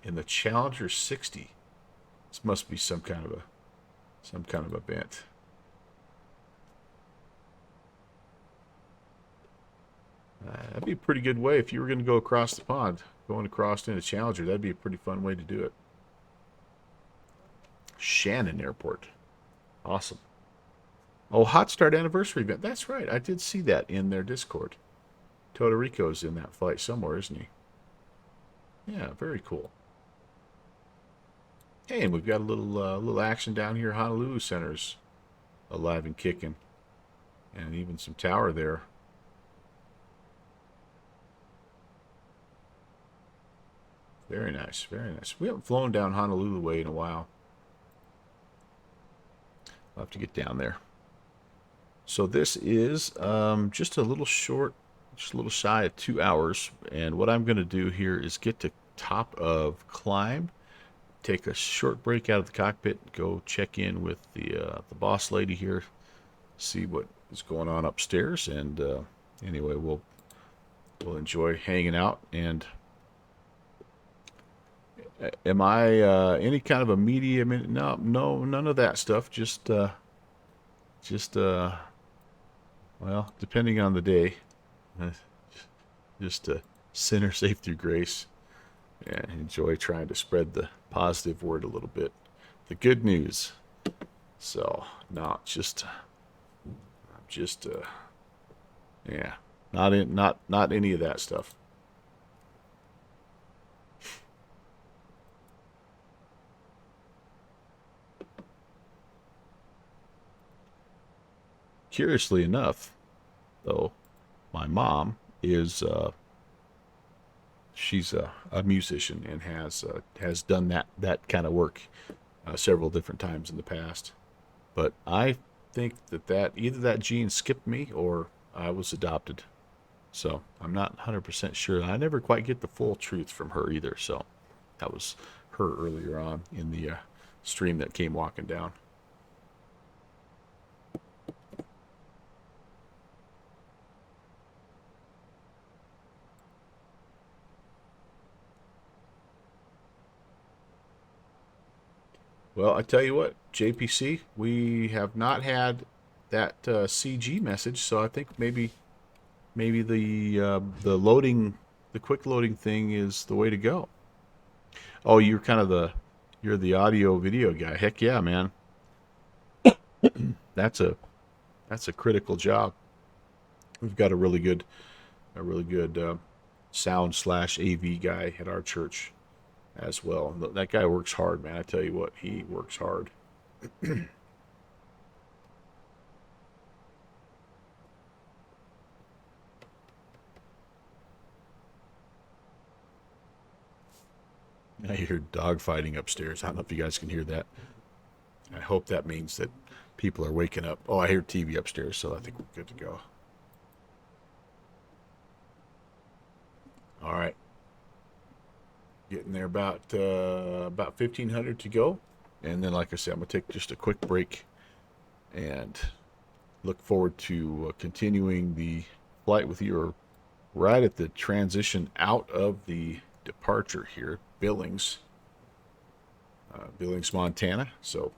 in the Challenger 60. This must be some kind of event. That'd be a pretty good way if you were going to go across the pond, going across into Challenger. That'd be a pretty fun way to do it. Shannon Airport. Awesome. Oh, Hot Start anniversary event. That's right. I did see that in their Discord. Todorico's in that flight somewhere, isn't he? Yeah, very cool. Hey, and we've got a little action down here. Honolulu Center's alive and kicking, and even some tower there. Very nice, very nice. We haven't flown down Honolulu way in a while. I'll have to get down there. So this is just a little short, just a little shy of 2 hours. And what I'm going to do here is get to top of climb, take a short break out of the cockpit, go check in with the boss lady here, see what is going on upstairs. And anyway, we'll enjoy hanging out. And am I any kind of a media? No, none of that stuff. Just well, depending on the day, just sinner safe through grace, and enjoy trying to spread the positive word a little bit, the good news. So no, yeah, not any of that stuff. Curiously enough, though, my mom is she's a musician and has done that kind of work several different times in the past. But I think that either that gene skipped me or I was adopted. So I'm not 100% sure. I never quite get the full truth from her either. So that was her earlier on in the stream that came walking down. Well, I tell you what, JPC, we have not had that CG message, so I think maybe the loading, the quick loading thing is the way to go. Oh, you're the audio video guy. Heck yeah, man. That's a critical job. We've got a really good sound / AV guy at our church as well. That guy works hard, man. I tell you what, he works hard. I hear dog fighting upstairs. I don't know if you guys can hear that. I hope that means that people are waking up. Oh, I hear TV upstairs, so I think we're good to go. All right. Getting there about 1,500 to go. And then, like I said, I'm going to take just a quick break and look forward to continuing the flight with you, or right at the transition out of the departure here, Billings, Montana. So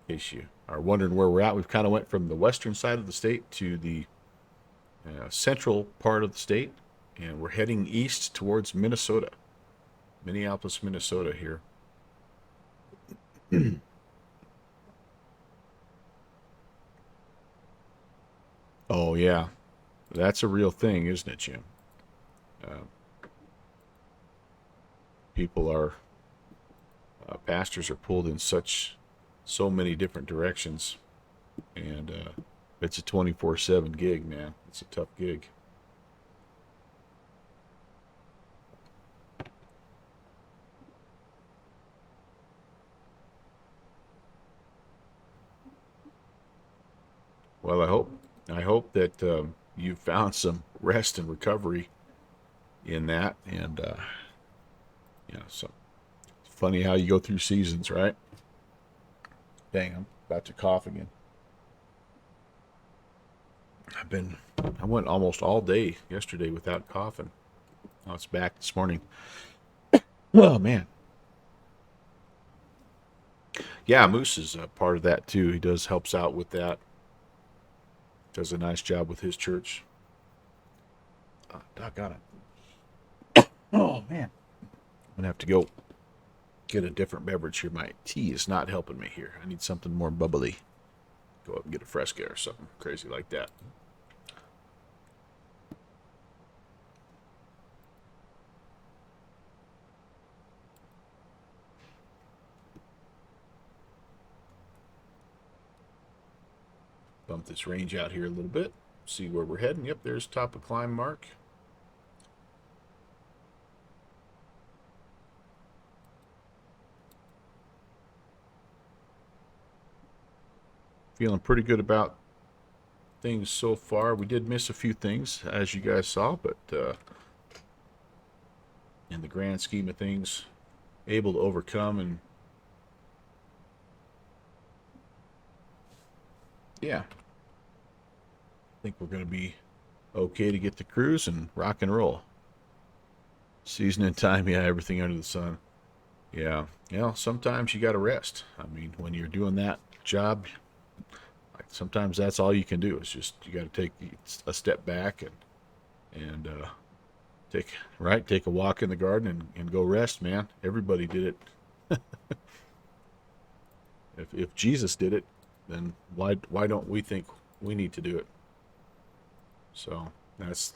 in case you are wondering where we're at, we've kind of went from the western side of the state to the central part of the state, and we're heading east towards Minnesota, Minneapolis, Minnesota here. Oh yeah, that's a real thing, isn't it, Jim? Uh, people are pastors are pulled in so many different directions, and it's a 24/7 gig, man. It's a tough gig. Well, I hope that you found some rest and recovery in that, and so it's funny how you go through seasons, right? Dang, I'm about to cough again. I went almost all day yesterday without coughing. Oh, it's back this morning. Oh man, yeah, Moose is a part of that too. He helps out with that. Does a nice job with his church. Doggone it. Oh man, I'm gonna have to go get a different beverage here. My tea is not helping me here. I need something more bubbly. Go up and get a Fresca or something crazy like that. Bump this range out here a little bit. See where we're heading. Yep, there's top of climb mark. Feeling pretty good about things so far. We did miss a few things, as you guys saw, but in the grand scheme of things, able to overcome, and yeah, I think we're going to be okay to get the cruise and rock and roll. Season and time, yeah, everything under the sun. Yeah, sometimes you got to rest. I mean, when you're doing that job, like sometimes that's all you can do. It's just you got to take a step back and take a walk in the garden and go rest, man. Everybody did it. If Jesus did it, then why don't we think we need to do it? So that's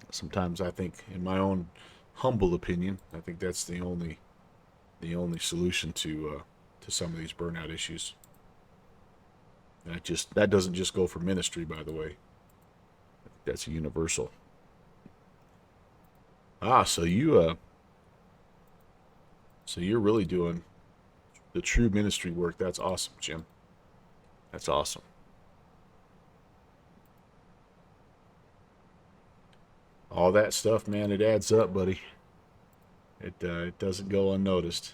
sometimes I think, in my own humble opinion, I think that's the only solution to some of these burnout issues. That doesn't just go for ministry, by the way. That's a universal. So you're really doing the true ministry work. That's awesome, Jim. That's awesome. All that stuff, man, it adds up, buddy. It doesn't go unnoticed.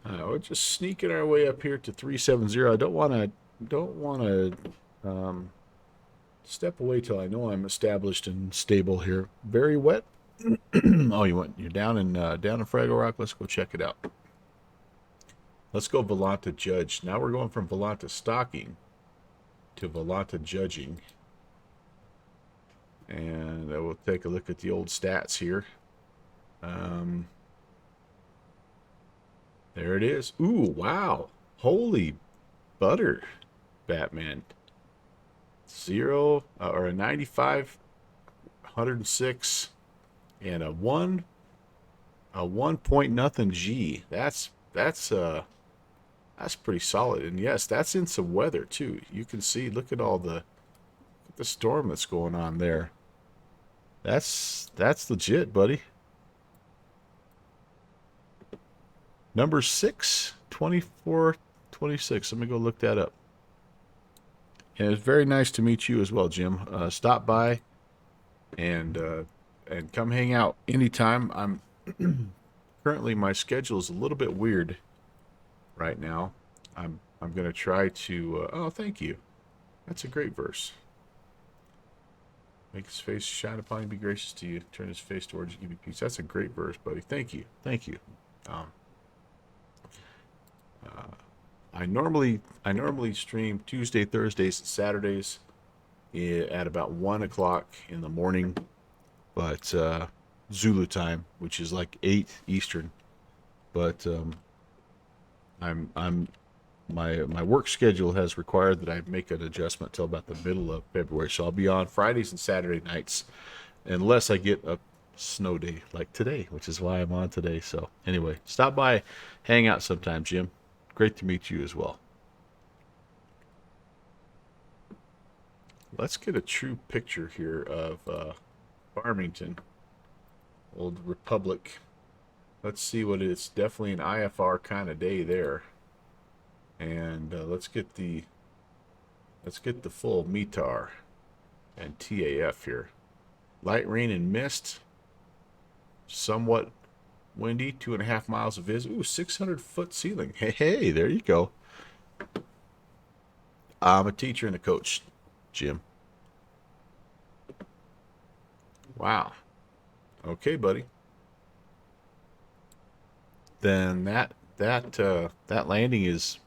We're just sneaking our way up here to 370. I don't want to step away till I know I'm established and stable here. Very wet. Oh, you're down in Fraggle Rock. Let's go check it out. Let's go Volanta Judge. Now we're going from Volanta Stocking to Volanta Judging. And we'll take a look at the old stats here. There it is. Ooh, wow. Holy butter, Batman. 0 or a 95, 106, and a 1 point nothing G. That's pretty solid. And yes, that's in some weather too. You can see, look at the storm that's going on there. That's legit, buddy. Number 6, 24, 26. Let me go look that up. And it's very nice to meet you as well, Jim. Stop by and come hang out anytime. I'm currently, my schedule is a little bit weird right now. I'm gonna try to. Oh, thank you. That's a great verse. Make his face shine upon you, be gracious to you. Turn his face towards you, give you peace. That's a great verse, buddy. Thank you. Thank you. I normally stream Tuesday, Thursdays, and Saturdays at about 1 o'clock in the morning, but Zulu time, which is like 8 Eastern. But my work schedule has required that I make an adjustment till about the middle of February. So I'll be on Fridays and Saturday nights, unless I get a snow day like today, which is why I'm on today. So anyway, stop by, hang out sometime, Jim. Great to meet you as well. Let's get a true picture here of Farmington, Old Republic. Let's see what it is. Definitely an IFR kind of day there. And let's get the full METAR and TAF here. Light rain and mist. Somewhat windy. 2.5 miles of viz. Ooh, 600-foot ceiling. Hey, there you go. I'm a teacher and a coach, Jim. Wow. Okay, buddy. Then that landing is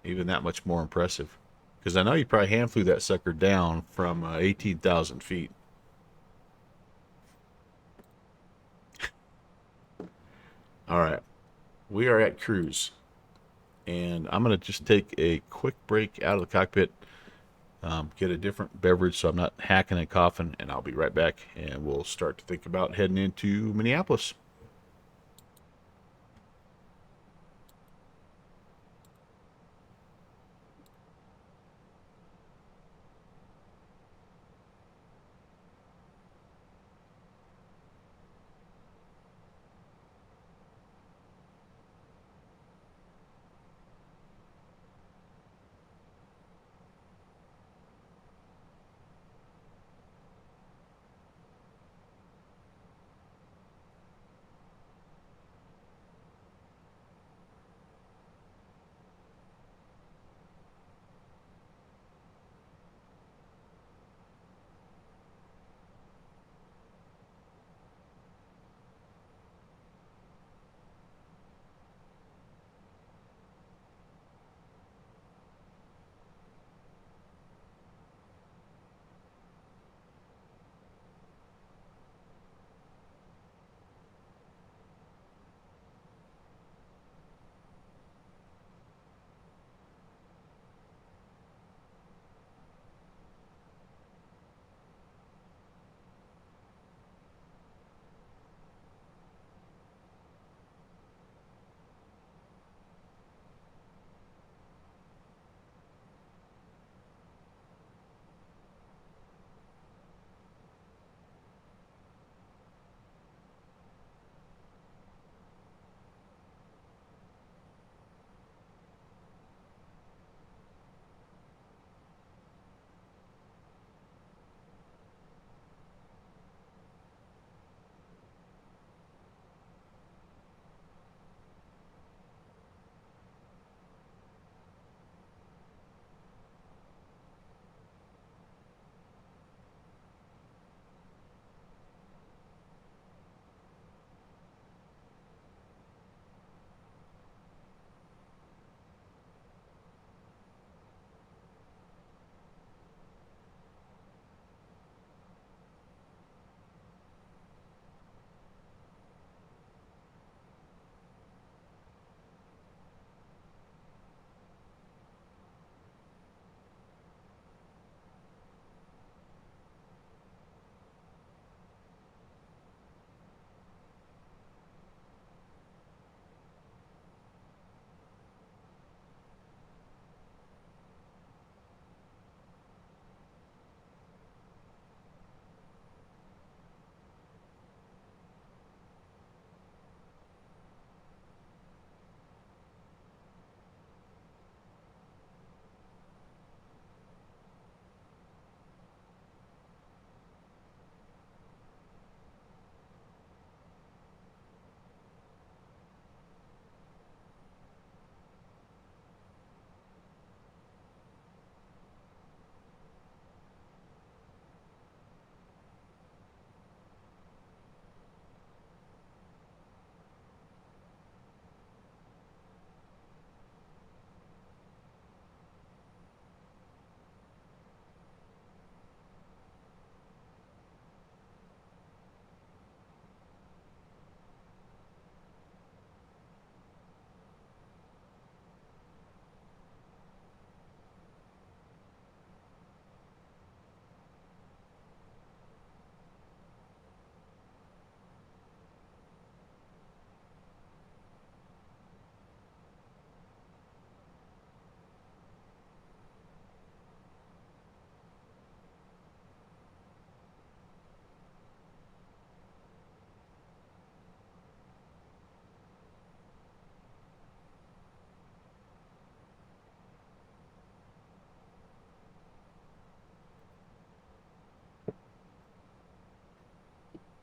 even that much more impressive, because I know you probably hand flew that sucker down from 18,000 feet. All right, we are at cruise, and I'm gonna just take a quick break out of the cockpit, get a different beverage so I'm not hacking and coughing, and I'll be right back, and we'll start to think about heading into Minneapolis.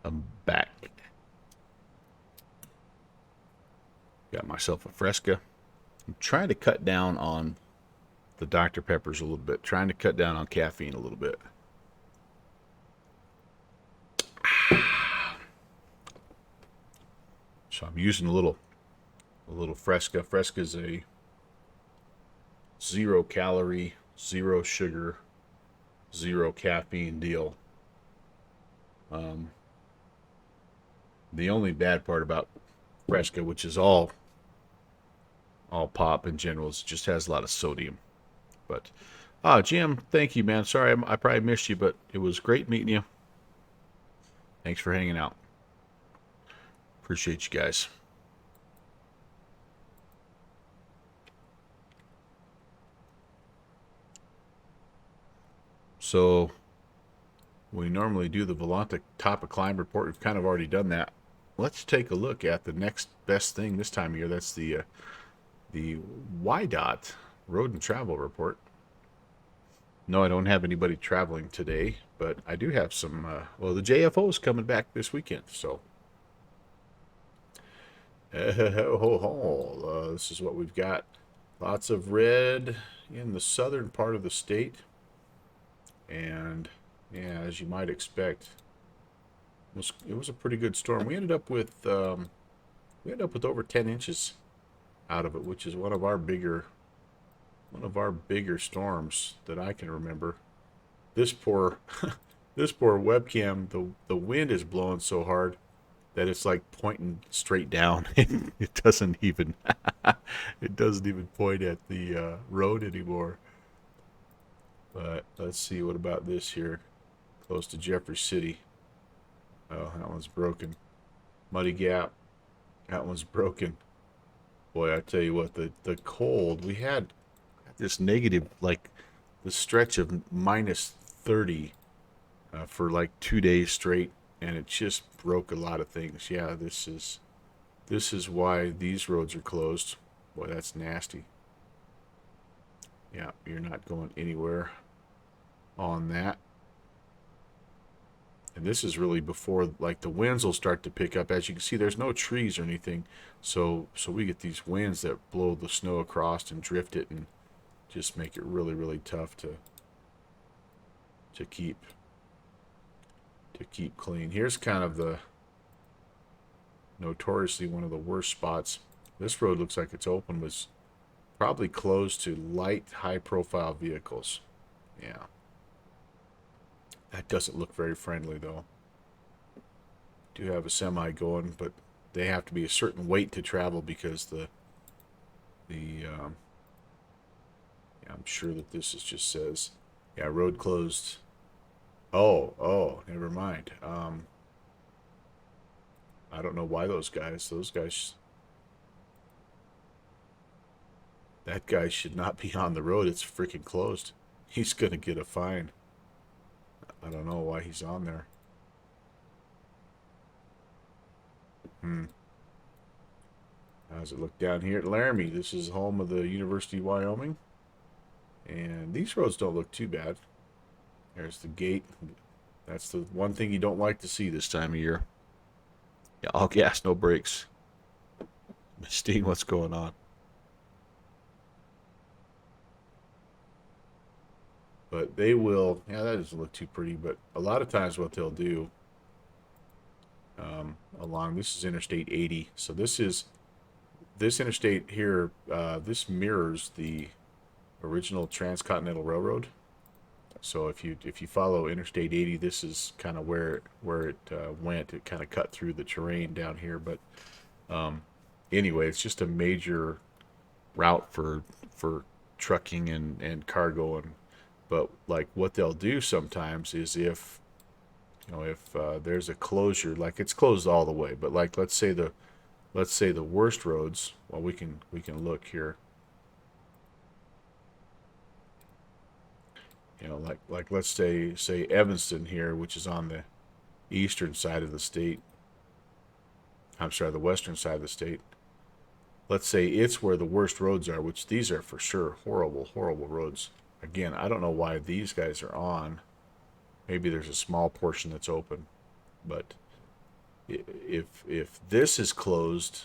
I'm back. Got myself a Fresca. I'm trying to cut down on the Dr. Peppers a little bit. Trying to cut down on caffeine a little bit. So I'm using a little Fresca. Fresca is a 0 calorie, 0 sugar, 0 caffeine deal. The only bad part about Fresca, which is all pop in general, is it just has a lot of sodium. But Jim, thank you, man. Sorry I probably missed you, but it was great meeting you. Thanks for hanging out. Appreciate you guys. So we normally do the Volanta top of climb report. We've kind of already done that. Let's take a look at the next best thing this time of year. That's the YDOT road and travel report. No, I don't have anybody traveling today, but I do have some. Well, the JFO is coming back this weekend, so this is what we've got. Lots of red in the southern part of the state, and yeah, as you might expect, it was a pretty good storm. We ended up with over 10 inches out of it, which is one of our bigger storms that I can remember. This poor this poor webcam, the wind is blowing so hard that it's like pointing straight down. It doesn't even point at the road anymore. But let's see, what about this here? Close to Jeffrey City. Oh, that one's broken. Muddy Gap. That one's broken. Boy, I tell you what, the cold, we had this negative, like the stretch of minus 30 for like 2 days straight, and it just broke a lot of things. Yeah, this is why these roads are closed. Boy, that's nasty. Yeah, you're not going anywhere on that. And this is really before, like, the winds will start to pick up. As you can see, there's no trees or anything, so we get these winds that blow the snow across and drift it and just make it really, really tough to keep clean. Here's kind of the notoriously one of the worst spots. This road looks like it's open, was probably closed to light, high-profile vehicles. Yeah. That doesn't look very friendly, though. Do have a semi going, but they have to be a certain weight to travel because yeah, I'm sure that this just says, yeah, road closed. Oh, never mind. I don't know why those guys, that guy should not be on the road. It's freaking closed. He's gonna get a fine. I don't know why he's on there. How does it look down here at Laramie? This is home of the University of Wyoming. And these roads don't look too bad. There's the gate. That's the one thing you don't like to see this time of year. Yeah, all gas, no brakes. Miss Steen, what's going on? But they will, yeah, that doesn't look too pretty, but a lot of times what they'll do this is Interstate 80. So this interstate here, this mirrors the original Transcontinental Railroad. So if you follow Interstate 80, this is kind of where it went. It kind of cut through the terrain down here, but anyway, it's just a major route for trucking and cargo. But like what they'll do sometimes is if there's a closure, like it's closed all the way, but like let's say the worst roads. Well, we can look here. Like let's say Evanston here, which is on the eastern side of the state. I'm sorry, the western side of the state. Let's say it's where the worst roads are, which these are for sure horrible, horrible roads. Again, I don't know why these guys are on. Maybe there's a small portion that's open, but if this is closed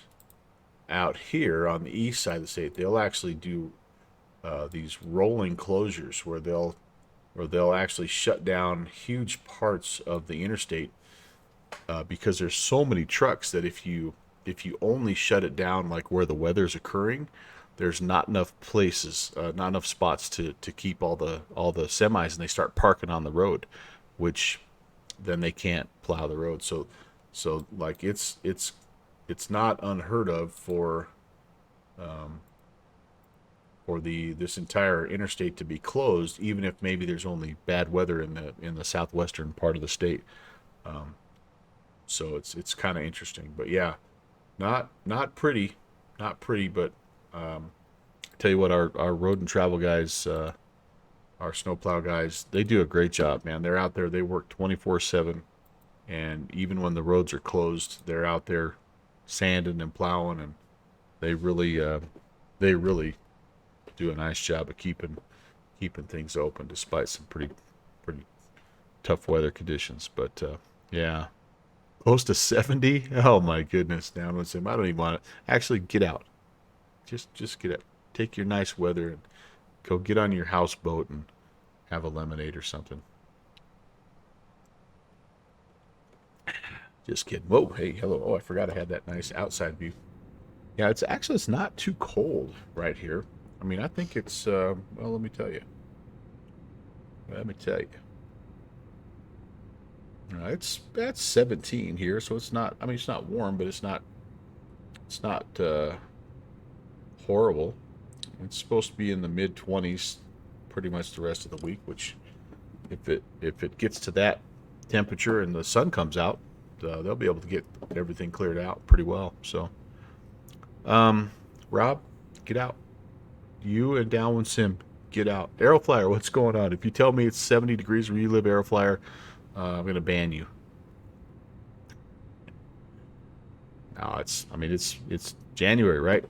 out here on the east side of the state, they'll actually do these rolling closures where they'll actually shut down huge parts of the interstate because there's so many trucks that if you only shut it down like where the weather's occurring, there's not enough places, not enough spots to keep all the semis, and they start parking on the road, which then they can't plow the road. So like it's not unheard of for this entire interstate to be closed, even if maybe there's only bad weather in the southwestern part of the state. So it's kind of interesting, but yeah, not pretty, but tell you what, our road and travel guys, our snowplow guys, they do a great job, man. They're out there, they work 24/7, and even when the roads are closed, they're out there sanding and plowing, and they really do a nice job of keeping things open despite some pretty tough weather conditions. But yeah, close to 70. Oh my goodness, down with him. I don't even want to actually get out. Just get out. Take your nice weather and go get on your houseboat and have a lemonade or something. Just kidding. Whoa, hey, hello. Oh, I forgot I had that nice outside view. Yeah, it's not too cold right here. I mean, I think it's well, let me tell you. That's 17 here, so it's not. I mean, it's not warm, but it's not horrible. It's supposed to be in the mid 20s pretty much the rest of the week, which if it gets to that temperature and the sun comes out, they'll be able to get everything cleared out pretty well. So, Rob, get out. You and Downwind Sim, get out. Aeroflyer, what's going on? If you tell me it's 70 degrees where you live, Aeroflyer, I'm going to ban you. No, it's January, right?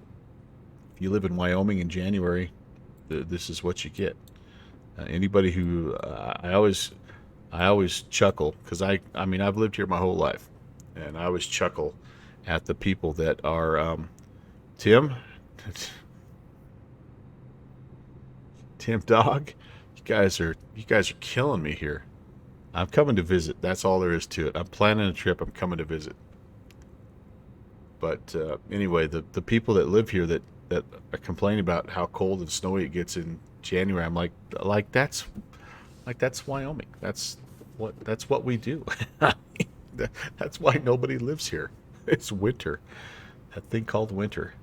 If you live in Wyoming in January, this is what you get. Anybody who I always chuckle because I've lived here my whole life, and I always chuckle at the people that are Tim Dog. You guys are killing me here. I'm coming to visit. That's all there is to it. I'm planning a trip. I'm coming to visit. But anyway, the people that live here that are complaining about how cold and snowy it gets in January, I'm like that's Wyoming. That's what we do. That's why nobody lives here. It's winter. That thing called winter.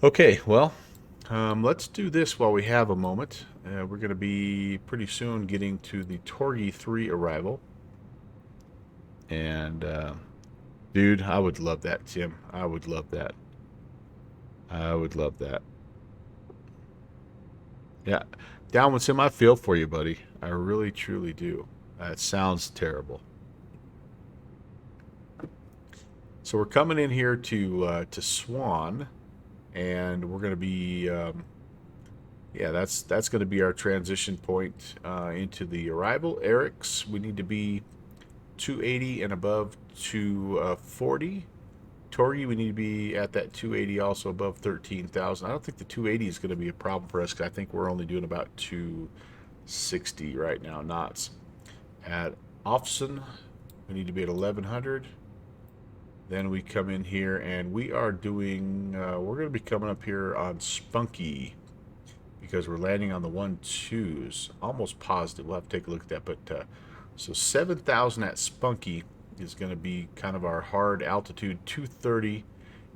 Okay, well, let's do this while we have a moment. We're going to be pretty soon getting to the Torgy 3 arrival. And, dude, I would love that, Tim. I would love that. Yeah, down with Tim, I feel for you, buddy. I really, truly do. That sounds terrible. So we're coming in here to Swan, and we're going to be, yeah, that's going to be our transition point into the arrival. Eric's, we need to be 280 and above 240. Torgy, we need to be at that 280, also above 13,000. I don't think the 280 is going to be a problem for us because I think we're only doing about 260 right now knots. At Offson, we need to be at 1100. Then we come in here and we are doing, we're going to be coming up here on Spunky because we're landing on the 1-2s. Almost positive. We'll have to take a look at that. But so 7,000 at Spunky is going to be kind of our hard altitude, 230.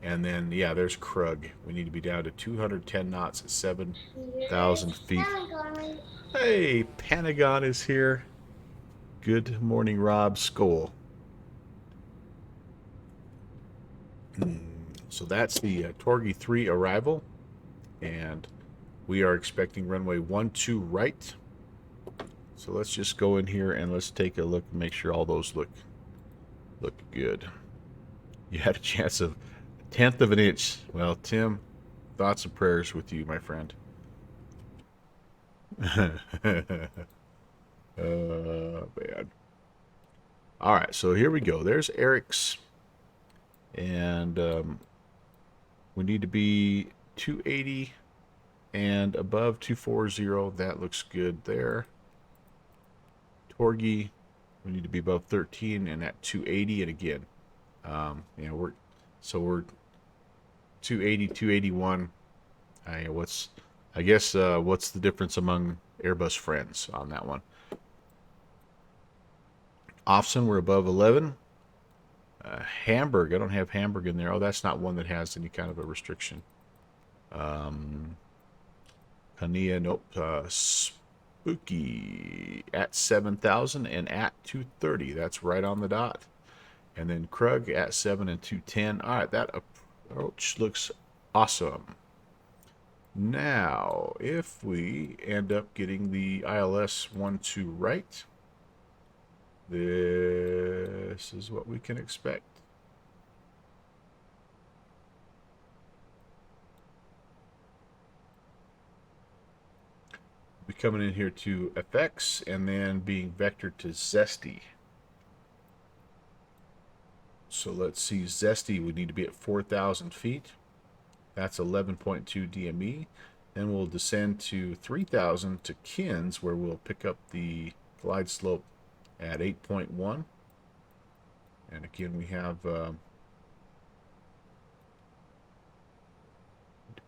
And then, yeah, there's Krug. We need to be down to 210 knots at 7,000 feet. Hey, Panagon is here. Good morning, Rob Skoll. So that's the Torgy 3 arrival, and we are expecting runway 12 right. So let's just go in here and let's take a look and make sure all those look good. You had a chance of 1/10 of an inch. Well, Tim, thoughts and prayers with you, my friend. Man. All right, so here we go. There's Eric's, and we need to be 280 and above 240. That looks good there. Torgy, we need to be above 13 and at 280. And again, we're 280, 281. What's the difference among Airbus friends on that one? Ofsen, we're above 11. Hamburg, I don't have Hamburg in there. Oh, that's not one that has any kind of a restriction. Kania, nope. Spooky at 7,000 and at 230. That's right on the dot. And then Krug at 7 and 210. All right, that approach looks awesome. Now, if we end up getting the ILS 12 right, this is what we can expect. Be coming in here to FX and then being vectored to Zesty. So let's see, Zesty would need to be at 4,000 feet. That's 11.2 DME. Then we'll descend to 3,000 to Kins, where we'll pick up the glide slope at 8.1. And again, we have to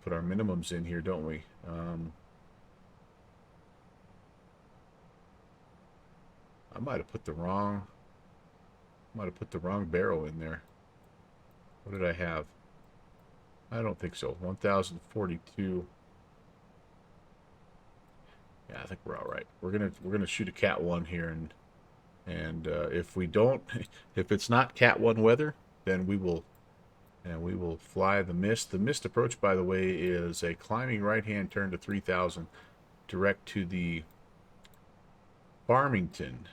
put our minimums in here, don't we? I might have put the wrong barrel in there. What did I have? I don't think so. 1,042. Yeah, I think we're all right. We're gonna shoot a Cat 1 here, and if we don't, if it's not Cat 1 weather, then we will fly the mist. The mist approach, by the way, is a climbing right-hand turn to 3,000, direct to the Farmington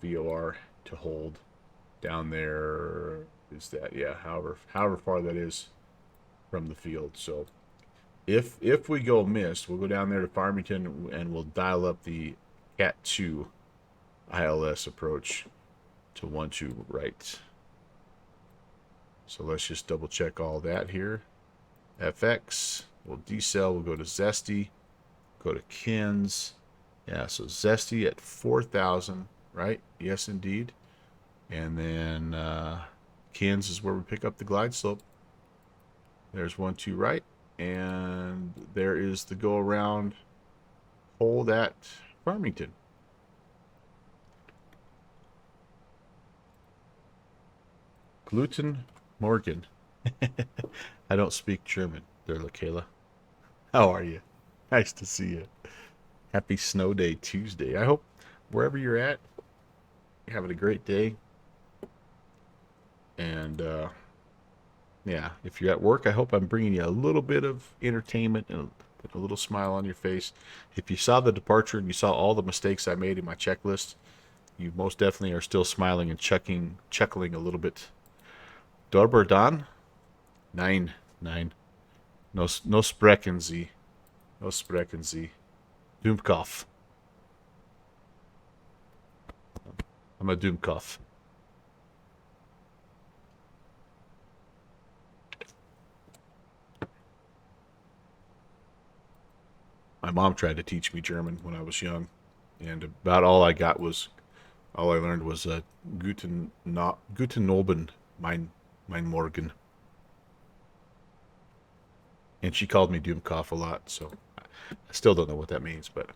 VOR to hold down there. Is that, yeah, however far that is from the field. So if we go mist, we'll go down there to Farmington and we'll dial up the Cat 2 ILS approach to 12 right. So let's just double check all that here. FX, we'll decel, we'll go to Zesty, go to Kins. Yeah, so Zesty at 4,000, right? Yes, indeed. And then Kins is where we pick up the glide slope. There's 12 right. And there is the go around hold at Farmington. Gluten Morgan. I don't speak German there, LaKayla. How are you? Nice to see you. Happy Snow Day Tuesday. I hope wherever you're at, you're having a great day. And yeah, if you're at work, I hope I'm bringing you a little bit of entertainment and a little smile on your face. If you saw the departure and you saw all the mistakes I made in my checklist, you most definitely are still smiling and chuckling a little bit. Dorberdan? 9. No sprechen Sie. No sprechen Sie. Dummkopf. I'm a Dummkopf. My mom tried to teach me German when I was young, and about all I learned was Guten Abend, mein Morgen. And she called me Dummkopf a lot, so I still don't know what that means, but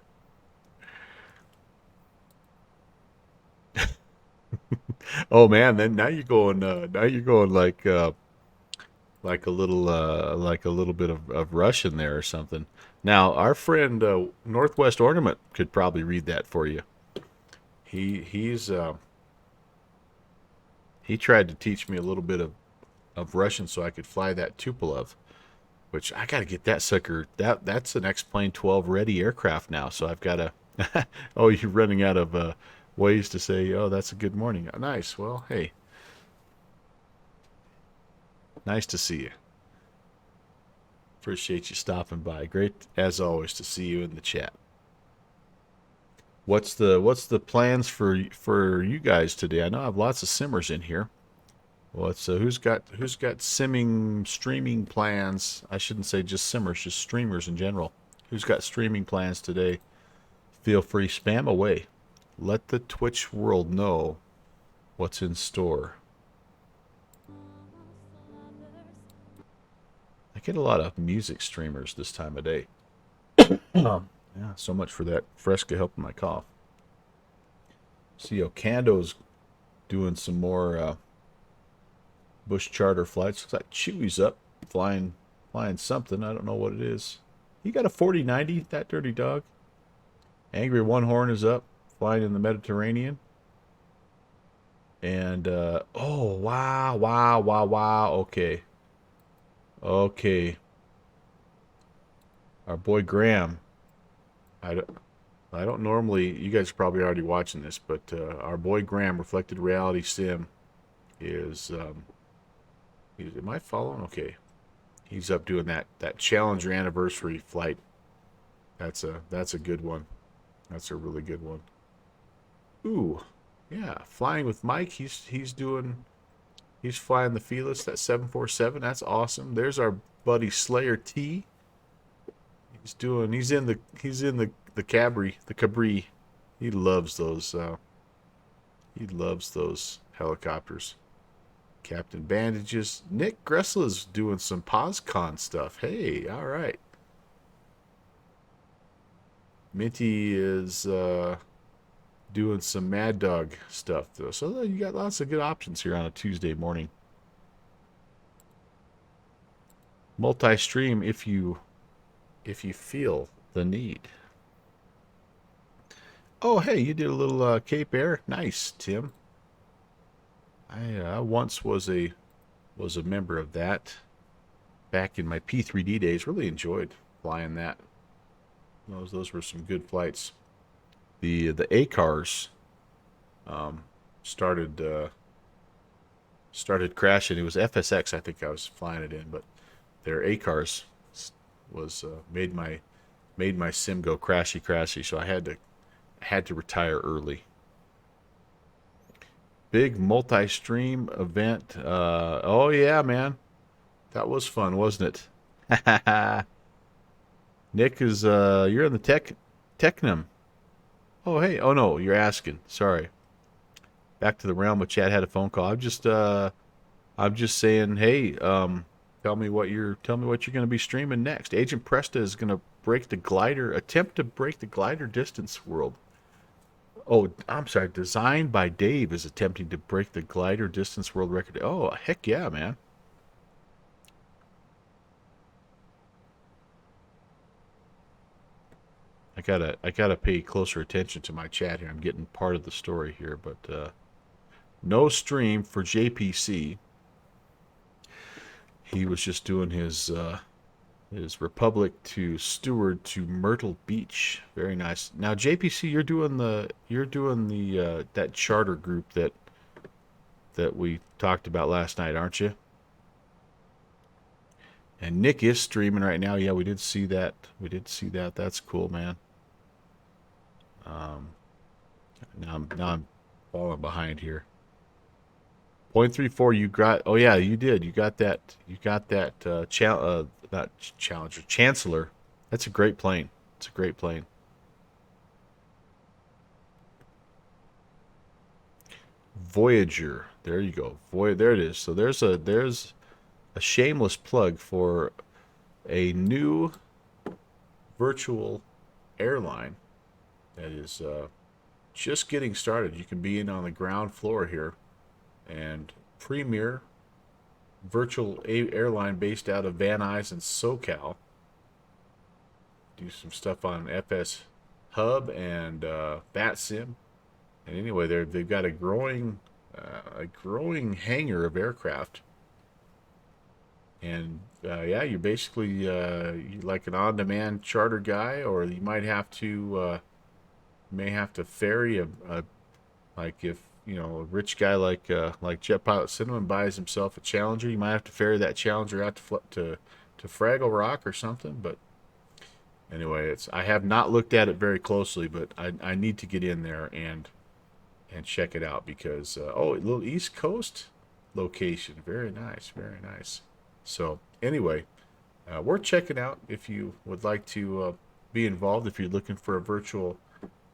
oh man, then now you're going like a little bit of Russian there or something. Now our friend Northwest Ornament could probably read that for you. He tried to teach me a little bit of Russian so I could fly that Tupolev, which I got to get that sucker. That's an X-Plane 12 ready aircraft now, so I've got to. Oh, you're running out of ways to say, oh, that's a good morning. Nice. Well, hey, nice to see you. Appreciate you stopping by. Great, as always, to see you in the chat. What's the plans for you guys today? I know I have lots of simmers in here. What's who's got streaming plans? I shouldn't say just simmers, just streamers in general. Who's got streaming plans today? Feel free, spam away. Let the Twitch world know what's in store. I get a lot of music streamers this time of day. Yeah, so much for that Fresca helping my cough. See, Ocando's doing some more Bush charter flights. Looks like Chewy's up, flying something. I don't know what it is. He got a 4090, that dirty dog. Angry One Horn is up, flying in the Mediterranean. And oh wow. Okay. Our boy Graham. I don't normally. You guys are probably already watching this, but our boy Graham, Reflected Reality Sim, is. Am I following? Okay. He's up doing that Challenger anniversary flight. That's a good one. That's a really good one. Ooh, yeah, flying with Mike. He's flying the Felis, that 747. That's awesome. There's our buddy Slayer T. He's in the Cabri. He loves those helicopters. Captain Bandages. Nick Gressler's doing some PosCon stuff. Hey, all right. Minty is doing some Mad Dog stuff though. So you got lots of good options here on a Tuesday morning. Multi-stream if you feel the need. Oh, hey, you did a little Cape Air. Nice, Tim. I once was a member of that back in my P3D days. Really enjoyed flying that. Those were some good flights. The ACARs started crashing. It was FSX, I think I was flying it in, but their ACARs was made my sim go crashy. So I had to retire early. Big multi-stream event. Oh yeah, man, that was fun, wasn't it? Nick is you're in the Technum. Oh hey, oh no, you're asking. Sorry. Back to the realm of chat. Had a phone call. I'm just saying, hey, tell me what you're going to be streaming next. Agent Presta is going to attempt to break the glider distance world. Oh, I'm sorry. Designed by Dave is attempting to break the glider distance world record. Oh, heck yeah, man. I gotta pay closer attention to my chat here. I'm getting part of the story here, but no stream for JPC. He was just doing his Republic to Steward to Myrtle Beach. Very nice. Now JPC, you're doing the that charter group that we talked about last night, aren't you? And Nick is streaming right now. Yeah, we did see that. That's cool, man. Now I'm falling behind here. 0.34 you got. Oh yeah, you did. You got that not Challenger, Chancellor. That's a great plane. It's a great plane. Voyager. There you go. There it is. So there's a shameless plug for a new virtual airline that is just getting started. You can be in on the ground floor here, and premier virtual airline based out of Van Nuys and SoCal. Do some stuff on FS Hub and BatSim. And anyway, they've got a growing hangar of aircraft. And yeah, you're basically you're like an on-demand charter guy, or you might have to ferry a like if a rich guy like Jet Pilot Cinnamon buys himself a Challenger, you might have to ferry that Challenger out to Fraggle Rock or something. But anyway, I have not looked at it very closely, but I need to get in there and check it out because oh, a little East Coast location, very nice, very nice. So anyway, worth checking out if you would like to be involved if you're looking for a virtual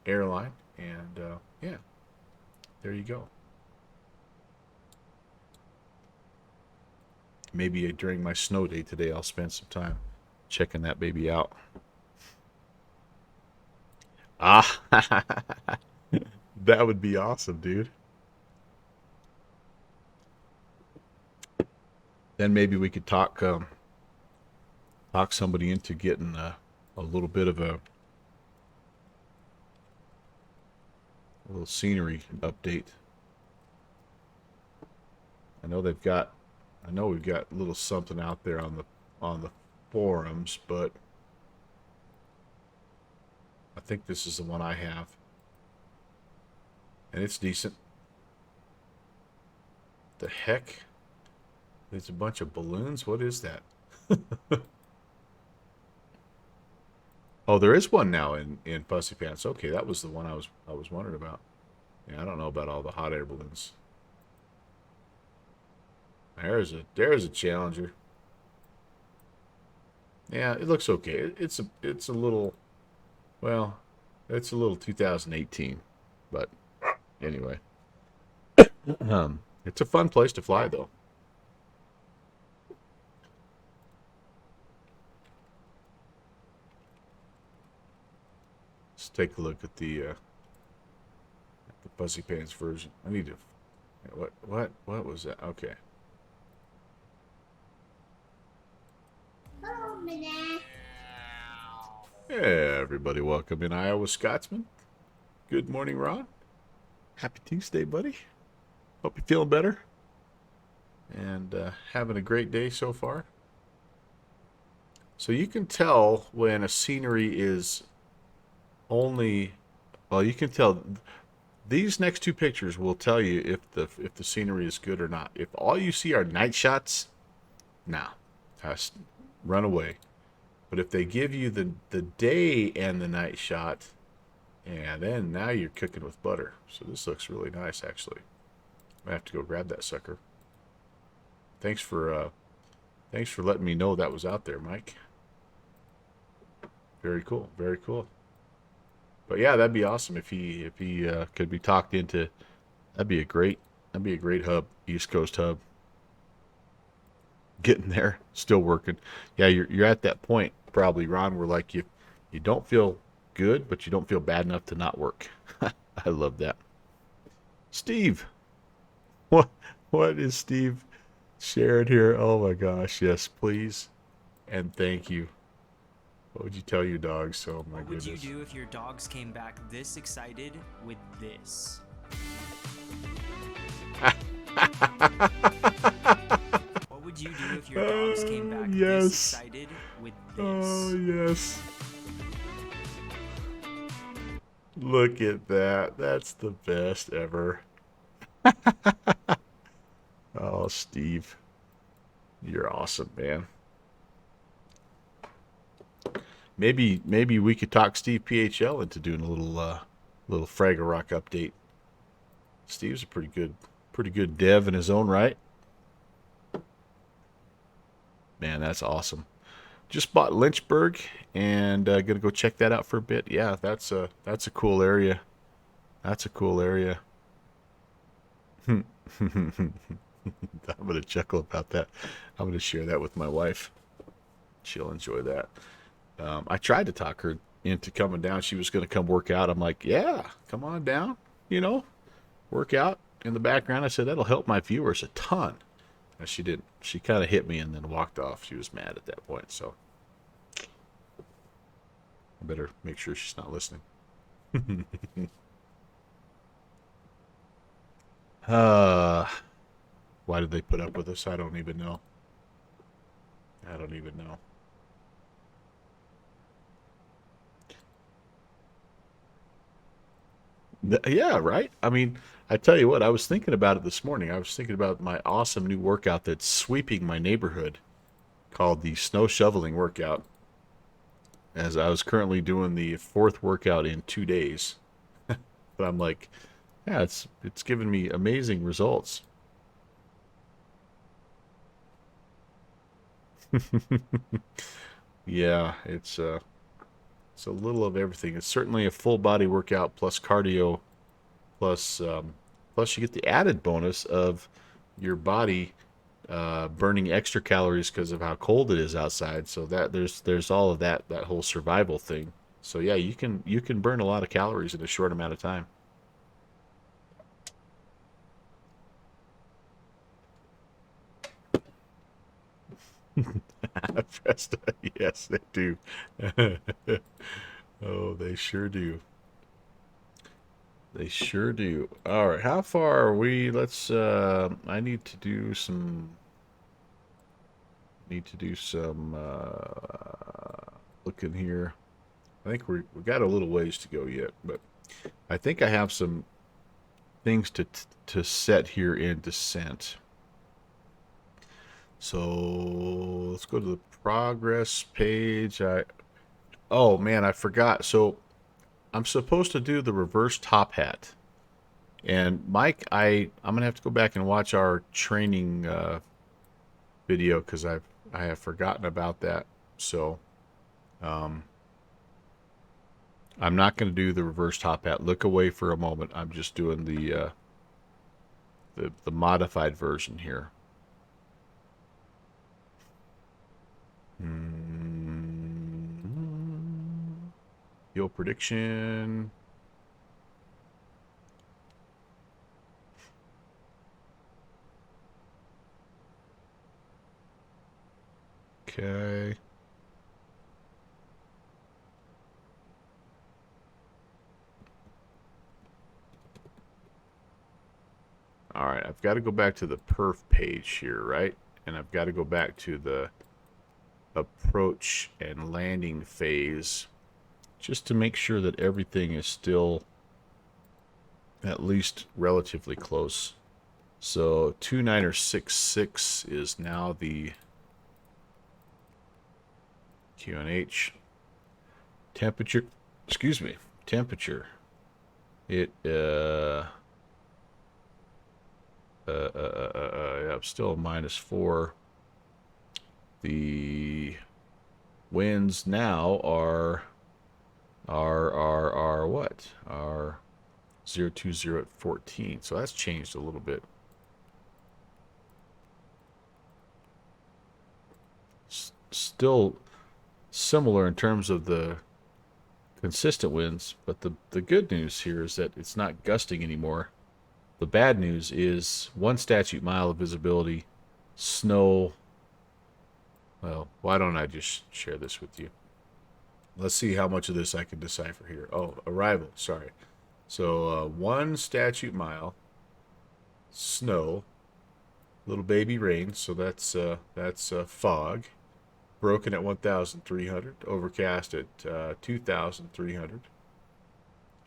airline, and yeah, there you go. Maybe during my snow day today, I'll spend some time checking that baby out. Ah, that would be awesome, dude. Then maybe we could talk somebody into getting a little bit of a little scenery update. I know we've got a little something out there on the forums, but I think this is the one I have, and it's decent. The heck? There's a bunch of balloons. What is that? Oh, there is one now in Fussy Pants. Okay, that was the one I was wondering about. Yeah, I don't know about all the hot air balloons. There's a Challenger. Yeah, it looks okay. It's a little, well, it's a little 2018, but anyway, it's a fun place to fly though. Let's take a look at the Fuzzy Pants version. I need to. What was that? Okay. Hello, Minette. Hey, everybody, welcome in Iowa Scotsman. Good morning, Ron. Happy Tuesday, buddy. Hope you're feeling better and having a great day so far. So you can tell when a scenery is only, well, you can tell. These next two pictures will tell you if the scenery is good or not. If all you see are night shots, nah, run away. But if they give you the day and the night shot, and then now you're cooking with butter. So this looks really nice, actually. I have to go grab that sucker. Thanks for letting me know that was out there, Mike. Very cool, very cool. But yeah, that'd be awesome if he could be talked into. That'd be a great hub, East Coast hub. Getting there, still working. Yeah, you're at that point probably, Ron, where like you don't feel good, but you don't feel bad enough to not work. I love that. Steve, what is Steve sharing here? Oh my gosh, yes, please and thank you. What would you tell your dogs? Oh my goodness. What would you do if your dogs came back this excited with this? What would you do if your dogs came back this excited with this? Oh yes. Look at that. That's the best ever. Oh, Steve. You're awesome, man. Maybe we could talk Steve PHL into doing a little Fraggle Rock update. Steve's a pretty good dev in his own right. Man, that's awesome. Just bought Lynchburg and gonna go check that out for a bit. Yeah, that's a cool area. That's a cool area. I'm gonna chuckle about that. I'm gonna share that with my wife. She'll enjoy that. I tried to talk her into coming down. She was gonna come work out. I'm like, yeah, come on down. Work out in the background. I said that'll help my viewers a ton. And she didn't. She kind of hit me and then walked off. She was mad at that point. So I better make sure she's not listening. Why did they put up with us? I don't even know. I don't even know. Yeah, right? I mean, I tell you what, I was thinking about it this morning. I was thinking about my awesome new workout that's sweeping my neighborhood called the snow shoveling workout. as I was currently doing the 4th workout in 2 days. But I'm like, yeah, it's given me amazing results. Yeah, it's a little of everything. It's certainly a full body workout plus cardio plus plus you get the added bonus of your body burning extra calories because of how cold it is outside. So that there's all of that whole survival thing. So yeah, you can burn a lot of calories in a short amount of time. Presta, yes, they do. Oh, they sure do. They sure do. All right, how far are we? Let's. I need to do some. Looking here. I think we got a little ways to go yet, but I think I have some things to set here in descent. So let's go to the progress page. Oh man, I forgot. So I'm supposed to do the reverse top hat. And Mike, I'm gonna have to go back and watch our training video because I have forgotten about that. So I'm not gonna do the reverse top hat. Look away for a moment. I'm just doing the modified version here. Fuel prediction. Okay. All right, I've got to go back to the perf page here, right? And I've got to go back to the approach and landing phase just to make sure that everything is still at least relatively close. So 2966 is now the QNH temperature. Excuse me, temperature. It yeah, still -4. The winds now are what? Are 020 at 14. So that's changed a little bit. Still similar in terms of the consistent winds, but the good news here is that it's not gusting anymore. The bad news is 1 statute mile of visibility, snow. Well, why don't I just share this with you? Let's see how much of this I can decipher here. Oh, arrival, sorry. So 1 statute mile, snow, little baby rain, so that's fog. Broken at 1,300, overcast at 2,300.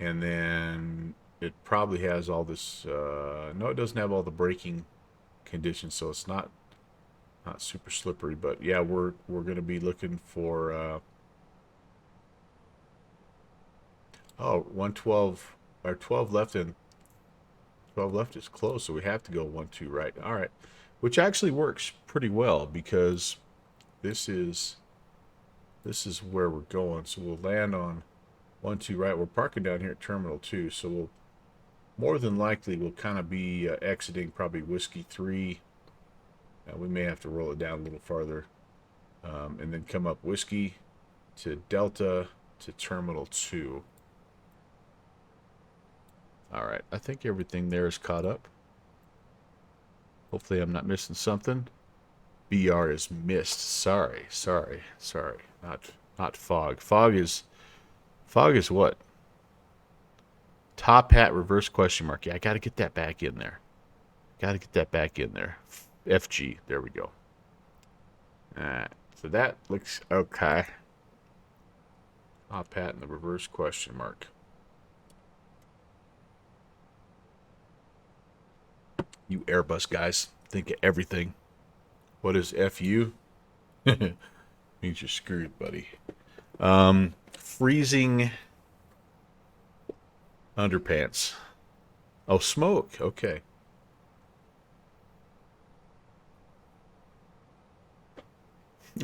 And then it probably has all this, no, it doesn't have all the braking conditions, so it's not super slippery, but yeah, we're going to be looking for, 112, or 12 left, and 12 left is close, so we have to go 1-2 right. All right, which actually works pretty well because this is where we're going. So we'll land on 1-2 right. We're parking down here at Terminal 2, so we'll more than likely we'll kind of be exiting probably Whiskey 3. We may have to roll it down a little farther, and then come up Whiskey to Delta to Terminal 2. All right, I think everything there is caught up. Hopefully I'm not missing something. BR is mist. Sorry. Not fog. Fog is what? Top hat reverse question mark. Yeah, I got to get that back in there. FG. There we go. Alright, so that looks okay. Top hat and the reverse question mark. You Airbus guys think of everything. What is FU? Means you're screwed, buddy. Freezing underpants. Oh, smoke. Okay.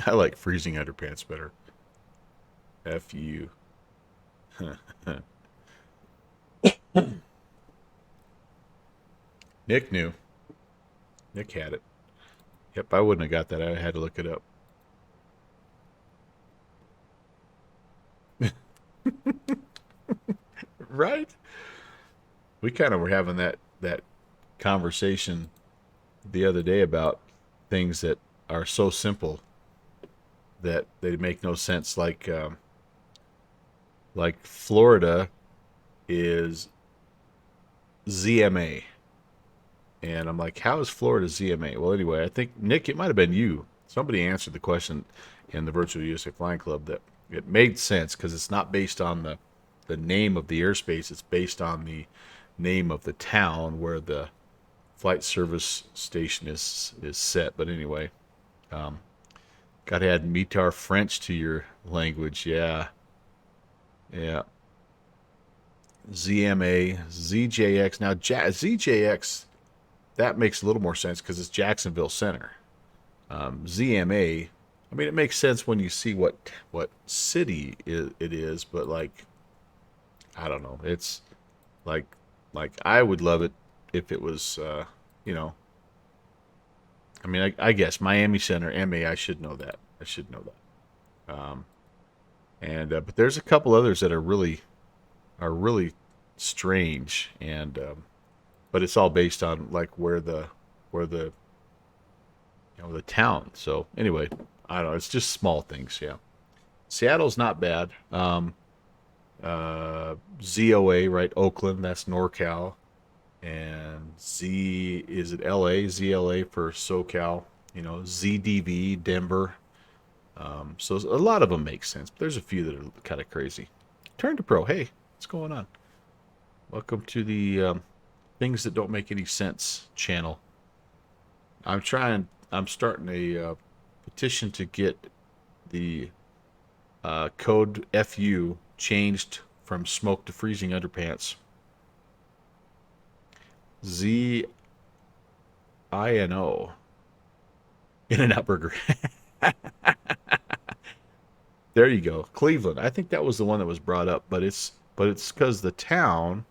I like freezing underpants better. F you. Nick knew. Nick had it. Yep, I wouldn't have got that. I had to look it up. Right? We kind of were having that conversation the other day about things that are so simple that they make no sense. Like Florida is ZMA, and I'm like, how is Florida ZMA? Well, anyway, I think Nick, it might have been you. Somebody answered the question in the Virtual USA Flying Club that it made sense because it's not based on the name of the airspace. It's based on the name of the town where the flight service station is set. But anyway, gotta add Mitar French to your language. Yeah. ZMA, ZJX. Now, ZJX, that makes a little more sense because it's Jacksonville Center. ZMA, I mean, it makes sense when you see what city it is, but like, I don't know. It's like I would love it if it was, you know. I mean, I guess Miami Center, MA. I should know that. But there's a couple others that are really strange, and but it's all based on like where the the town. So anyway, I don't know. It's just small things. Yeah, Seattle's not bad. ZOA, right? Oakland, that's NorCal, and is it LA? ZLA for SoCal. ZDV, Denver. So a lot of them make sense, but there's a few that are kind of crazy. Turn to Pro. Hey, what's going on? Welcome to the Things That Don't Make Any Sense channel. I'm starting a petition to get the code FU changed from smoke to freezing underpants. ZINO. In-N-Out Burger. There you go. Cleveland. I think that was the one that was brought up, but it's because the town,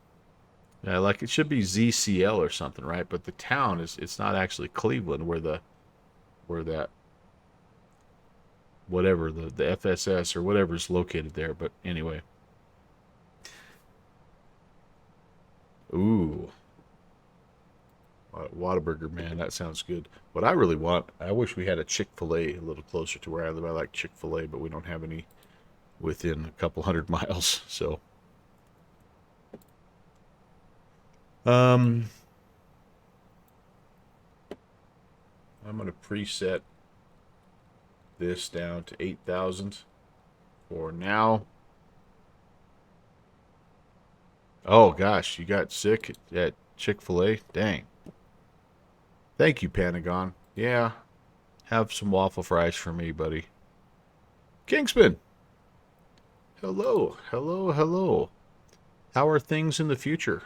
like it should be ZCL or something, right? But the town it's not actually Cleveland where that whatever the FSS or whatever is located there. But anyway. Ooh. Whataburger, man, that sounds good. What I really want, I wish we had a Chick-fil-A a little closer to where I live. I like Chick-fil-A, but we don't have any within a couple 100 miles. So, I'm going to preset this down to 8,000 for now. Oh gosh, you got sick at Chick-fil-A? Dang. Thank you, Pentagon. Yeah. Have some waffle fries for me, buddy. Kingsman. Hello. How are things in the future?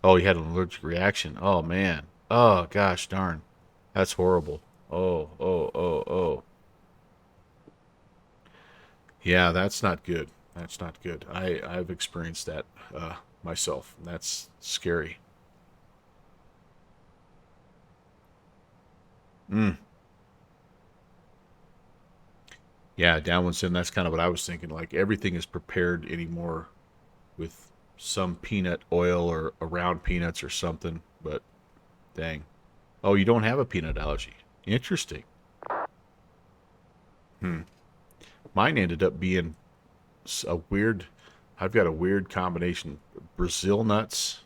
Oh, you had an allergic reaction. Oh, man. Oh, gosh darn. That's horrible. Oh. Yeah, that's not good. I've experienced that myself. That's scary. Yeah, downwind sim, that's kind of what I was thinking. Like everything is prepared anymore with some peanut oil or around peanuts or something. But dang. Oh, you don't have a peanut allergy. Interesting. Mine ended up being I've got a weird combination. Brazil nuts.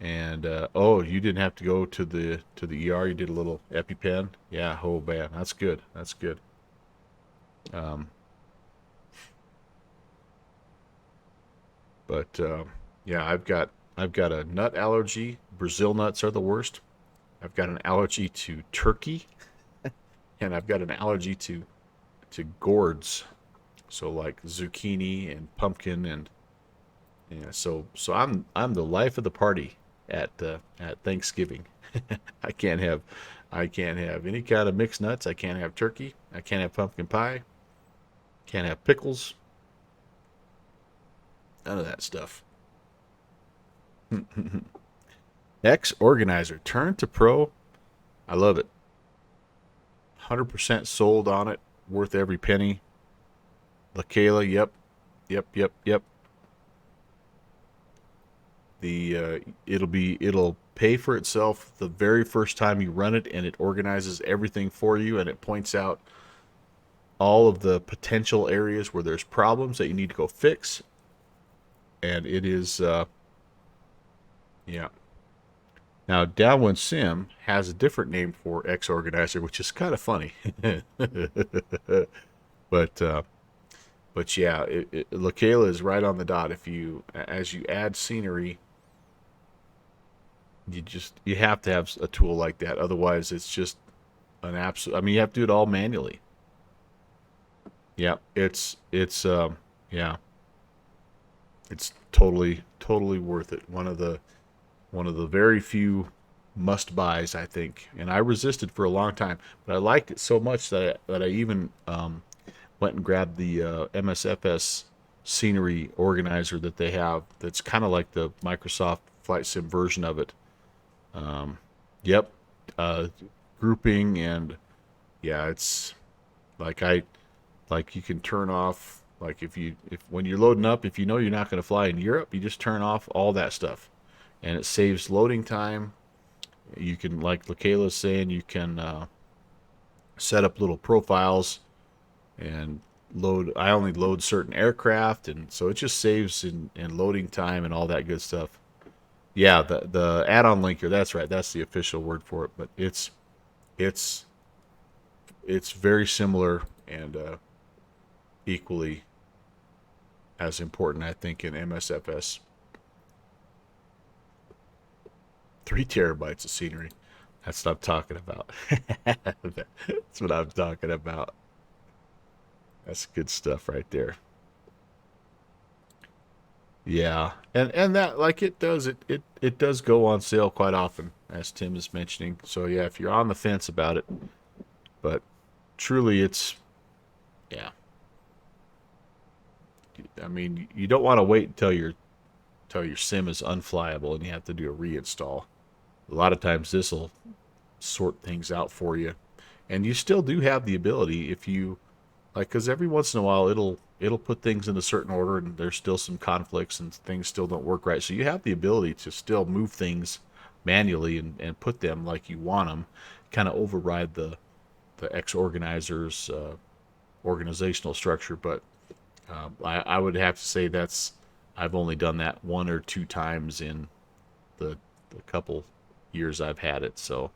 And you didn't have to go to the ER. You did a little EpiPen. Yeah, oh man, that's good. Yeah, I've got a nut allergy. Brazil nuts are the worst. I've got an allergy to turkey, and I've got an allergy to to gourds, so like zucchini and pumpkin and yeah. So I'm the life of the party at Thanksgiving. I can't have any kind of mixed nuts. I can't have turkey. I can't have pumpkin pie. Can't have pickles. None of that stuff. X organizer turned to pro. I love it. 100% sold on it. Worth every penny. LaKayla, yep. It'll pay for itself the very first time you run it, and it organizes everything for you, and it points out all of the potential areas where there's problems that you need to go fix. And it is, yeah. Now, Downwind Sim has a different name for X Organizer, which is kind of funny. but yeah, LaKayla is right on the dot. As you add scenery, you have to have a tool like that. Otherwise, it's just an absolute. I mean, you have to do it all manually. Yeah, yeah, it's totally worth it. One of the very few must buys, I think. And I resisted for a long time, but I liked it so much that I even went and grabbed the MSFS scenery organizer that they have. That's kind of like the Microsoft Flight Sim version of it. Yep, grouping and yeah, it's like you can turn off like if when you're loading up, if you know you're not going to fly in Europe, you just turn off all that stuff, and it saves loading time. You can, like LaKayla's saying, you can set up little profiles and load. I only load certain aircraft, and so it just saves in loading time and all that good stuff. Yeah, the add-on linker. That's right. That's the official word for it. But it's very similar and equally as important, I think, in MSFS. 3 terabytes of scenery. That's what I'm talking about. That's what I'm talking about. That's good stuff right there. Yeah, and that like it does go on sale quite often, as Tim is mentioning. So yeah, if you're on the fence about it, but truly it's yeah. I mean, you don't want to wait until your sim is unflyable and you have to do a reinstall. A lot of times this will sort things out for you, and you still do have the ability if you like, because every once in a while it'll put things in a certain order and there's still some conflicts and things still don't work right. So you have the ability to still move things manually and put them like you want them, kind of override the X organizer's organizational structure. But I would have to say I've only done that 1 or 2 times in the couple years I've had it. So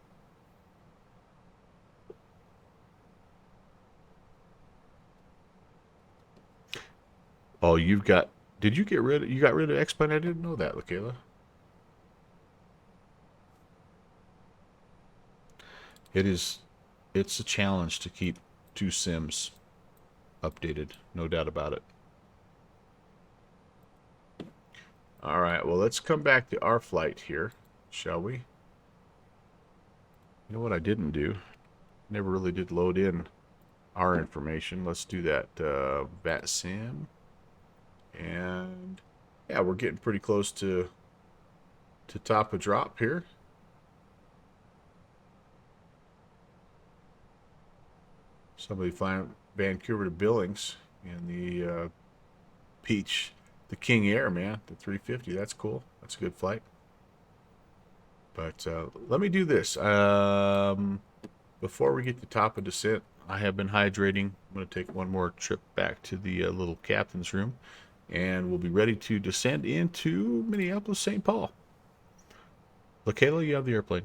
oh, did you got rid of X-Plane? I didn't know that, LaKayla. It's a challenge to keep 2 sims updated, no doubt about it. All right, well, let's come back to our flight here, shall we? You know what I didn't do? Never really did load in our information. Let's do that. VATSIM. And yeah, we're getting pretty close to top of drop here. Somebody flying Vancouver to Billings in the Peach, the King Air, man, the 350. That's cool. That's a good flight. But let me do this. Before we get to top of descent, I have been hydrating. I'm going to take one more trip back to the little captain's room, and we'll be ready to descend into Minneapolis, St. Paul. LaKayla, you have the airplane.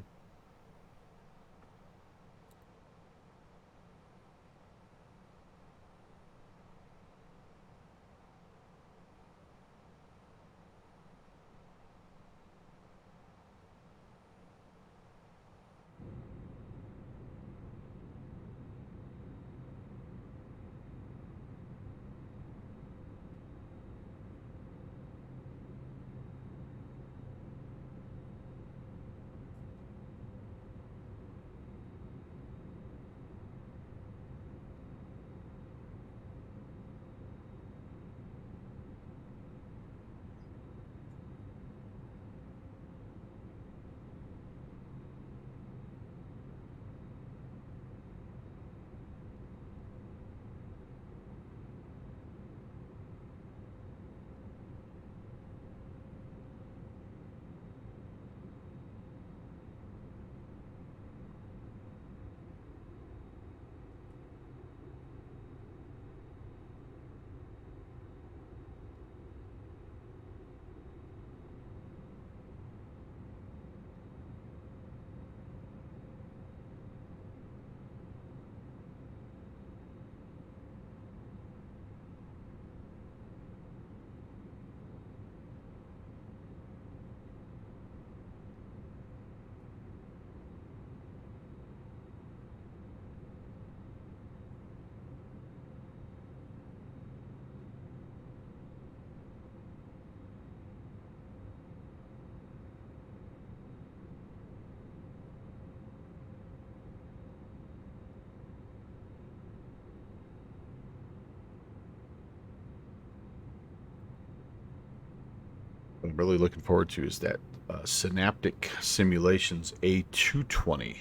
I'm really looking forward to is that Synaptic Simulations A321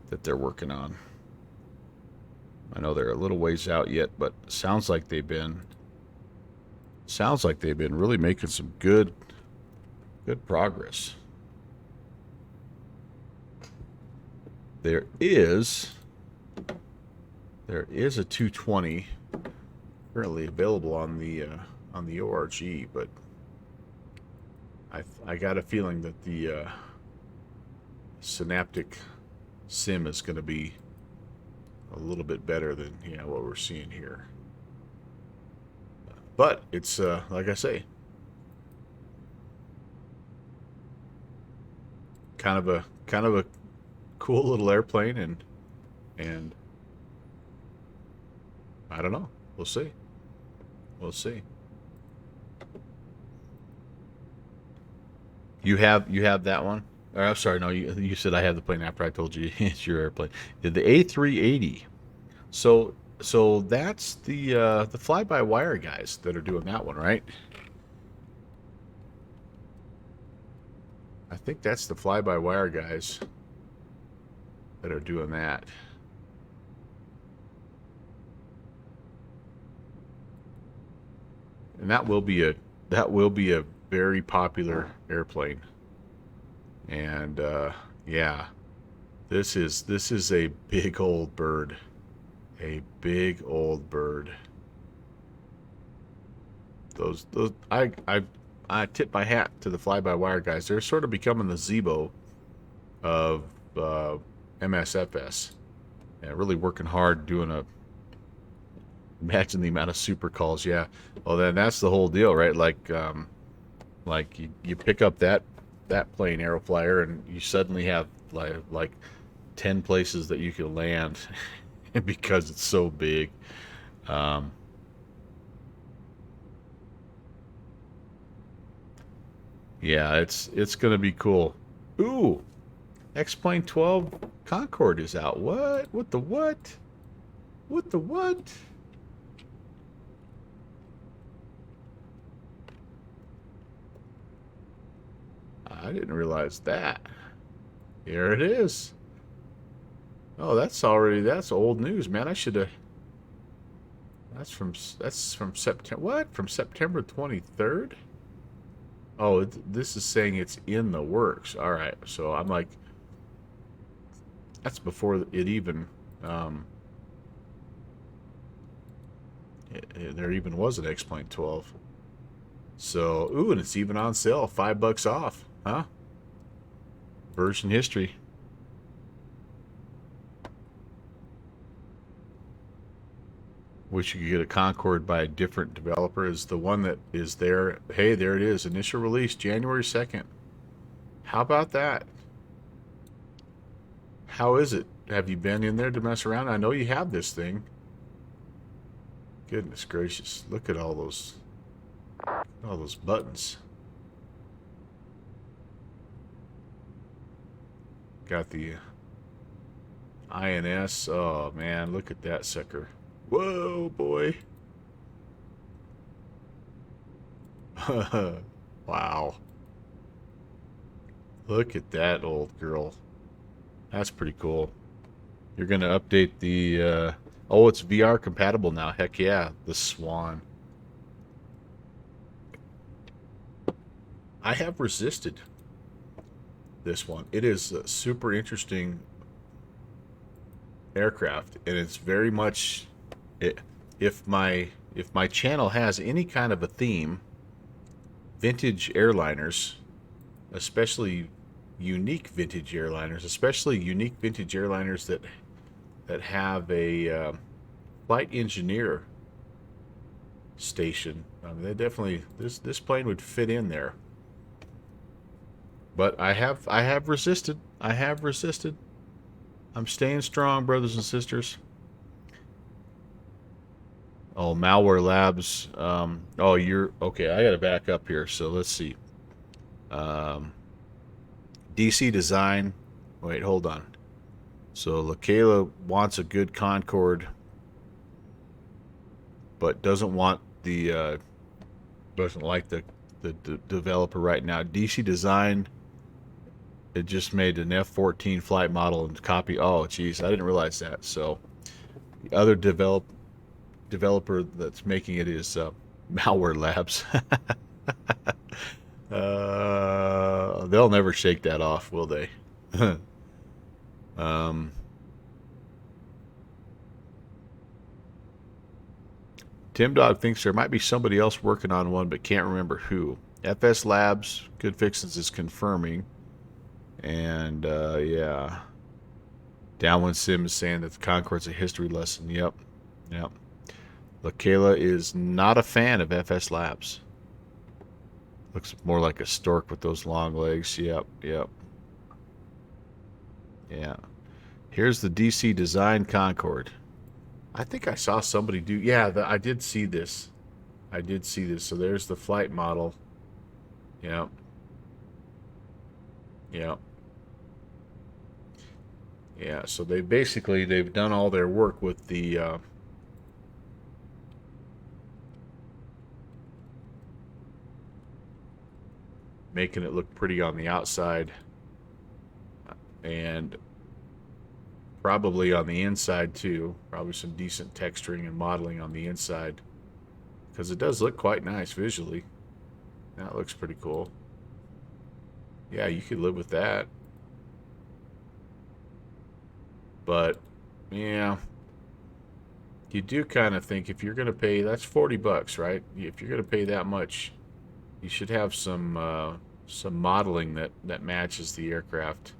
that they're working on. I know they're a little ways out yet, but sounds like they've been really making some good progress. There is a 220 currently available on the ORG, but I got a feeling that the Synaptic Sim is going to be a little bit better than what we're seeing here. But it's like I say, kind of a cool little airplane, and I don't know. We'll see. We'll see. You have that one? Or, I'm sorry, no. You said I have the plane after I told you it's your airplane. The A380. So that's the fly-by-wire guys that are doing that one, right? I think that's the fly-by-wire guys that are doing that. And that will be a very popular airplane. And yeah, this is a big old bird. A big old bird. Those I tip my hat to the fly-by-wire guys. They're sort of becoming the Zebo of MSFS. Yeah, really working hard doing imagine the amount of super calls. Yeah. Well, then that's the whole deal, right? Like you pick up that plane, Aeroflyer, and you suddenly have like 10 places that you can land because it's so big. Yeah, it's gonna be cool. Ooh, X-Plane 12 Concorde is out. What? What the what? What the what? I didn't realize that. Here it is. Oh, that's old news, man. I should have. That's from September. What? From September 23rd? Oh, this is saying it's in the works. All right. So I'm like, that's before it even there even was an X-Plane 12. So, ooh, and it's even on sale, $5 off, huh? Version history. Wish you could get a Concorde by a different developer. Is the one that is there. Hey, there it is. Initial release, January 2nd. How about that? How is it? Have you been in there to mess around? I know you have this thing. Goodness gracious. Look at all those buttons. Got the INS. Oh, man. Look at that sucker. Whoa, boy. Wow. Look at that old girl. That's pretty cool. You're going to update the... oh, it's VR compatible now. Heck yeah. The Swan. I have resisted this one. It is a super interesting aircraft, and it's very much... If my channel has any kind of a theme, vintage airliners, especially unique vintage airliners, that have a flight engineer station. I mean, they definitely this plane would fit in there. But I have resisted. I'm staying strong, brothers and sisters. Oh, Malware Labs. Oh, you're okay. I got to back up here. So let's see. DC Design. Wait, hold on. So LaKayla wants a good Concorde, but doesn't want the doesn't like the the developer right now. DC Design, it just made an F-14 flight model and copy. Oh, geez, I didn't realize that. So the other developer that's making it is Malware Labs. They'll never shake that off, will they? um, Tim Dog thinks there might be somebody else working on one, but can't remember who. FS Labs, Good Fixins is confirming. And, yeah. Downwind Sim is saying that the Concorde's a history lesson. Yep. Yep. LaKayla is not a fan of FS Labs. Looks more like a stork with those long legs. Yep. Yep. Yeah. Here's the DC Design Concorde. I think I saw somebody do... Yeah, I did see this. I did see this. So there's the flight model. Yep. Yep. Yeah, so they've done all their work with the... making it look pretty on the outside. And... probably on the inside too. Probably some decent texturing and modeling on the inside. Because it does look quite nice visually. That looks pretty cool. Yeah, you could live with that. But, yeah. You do kind of think if you're going to pay, that's $40, right? If you're going to pay that much, you should have some modeling that matches the aircraft.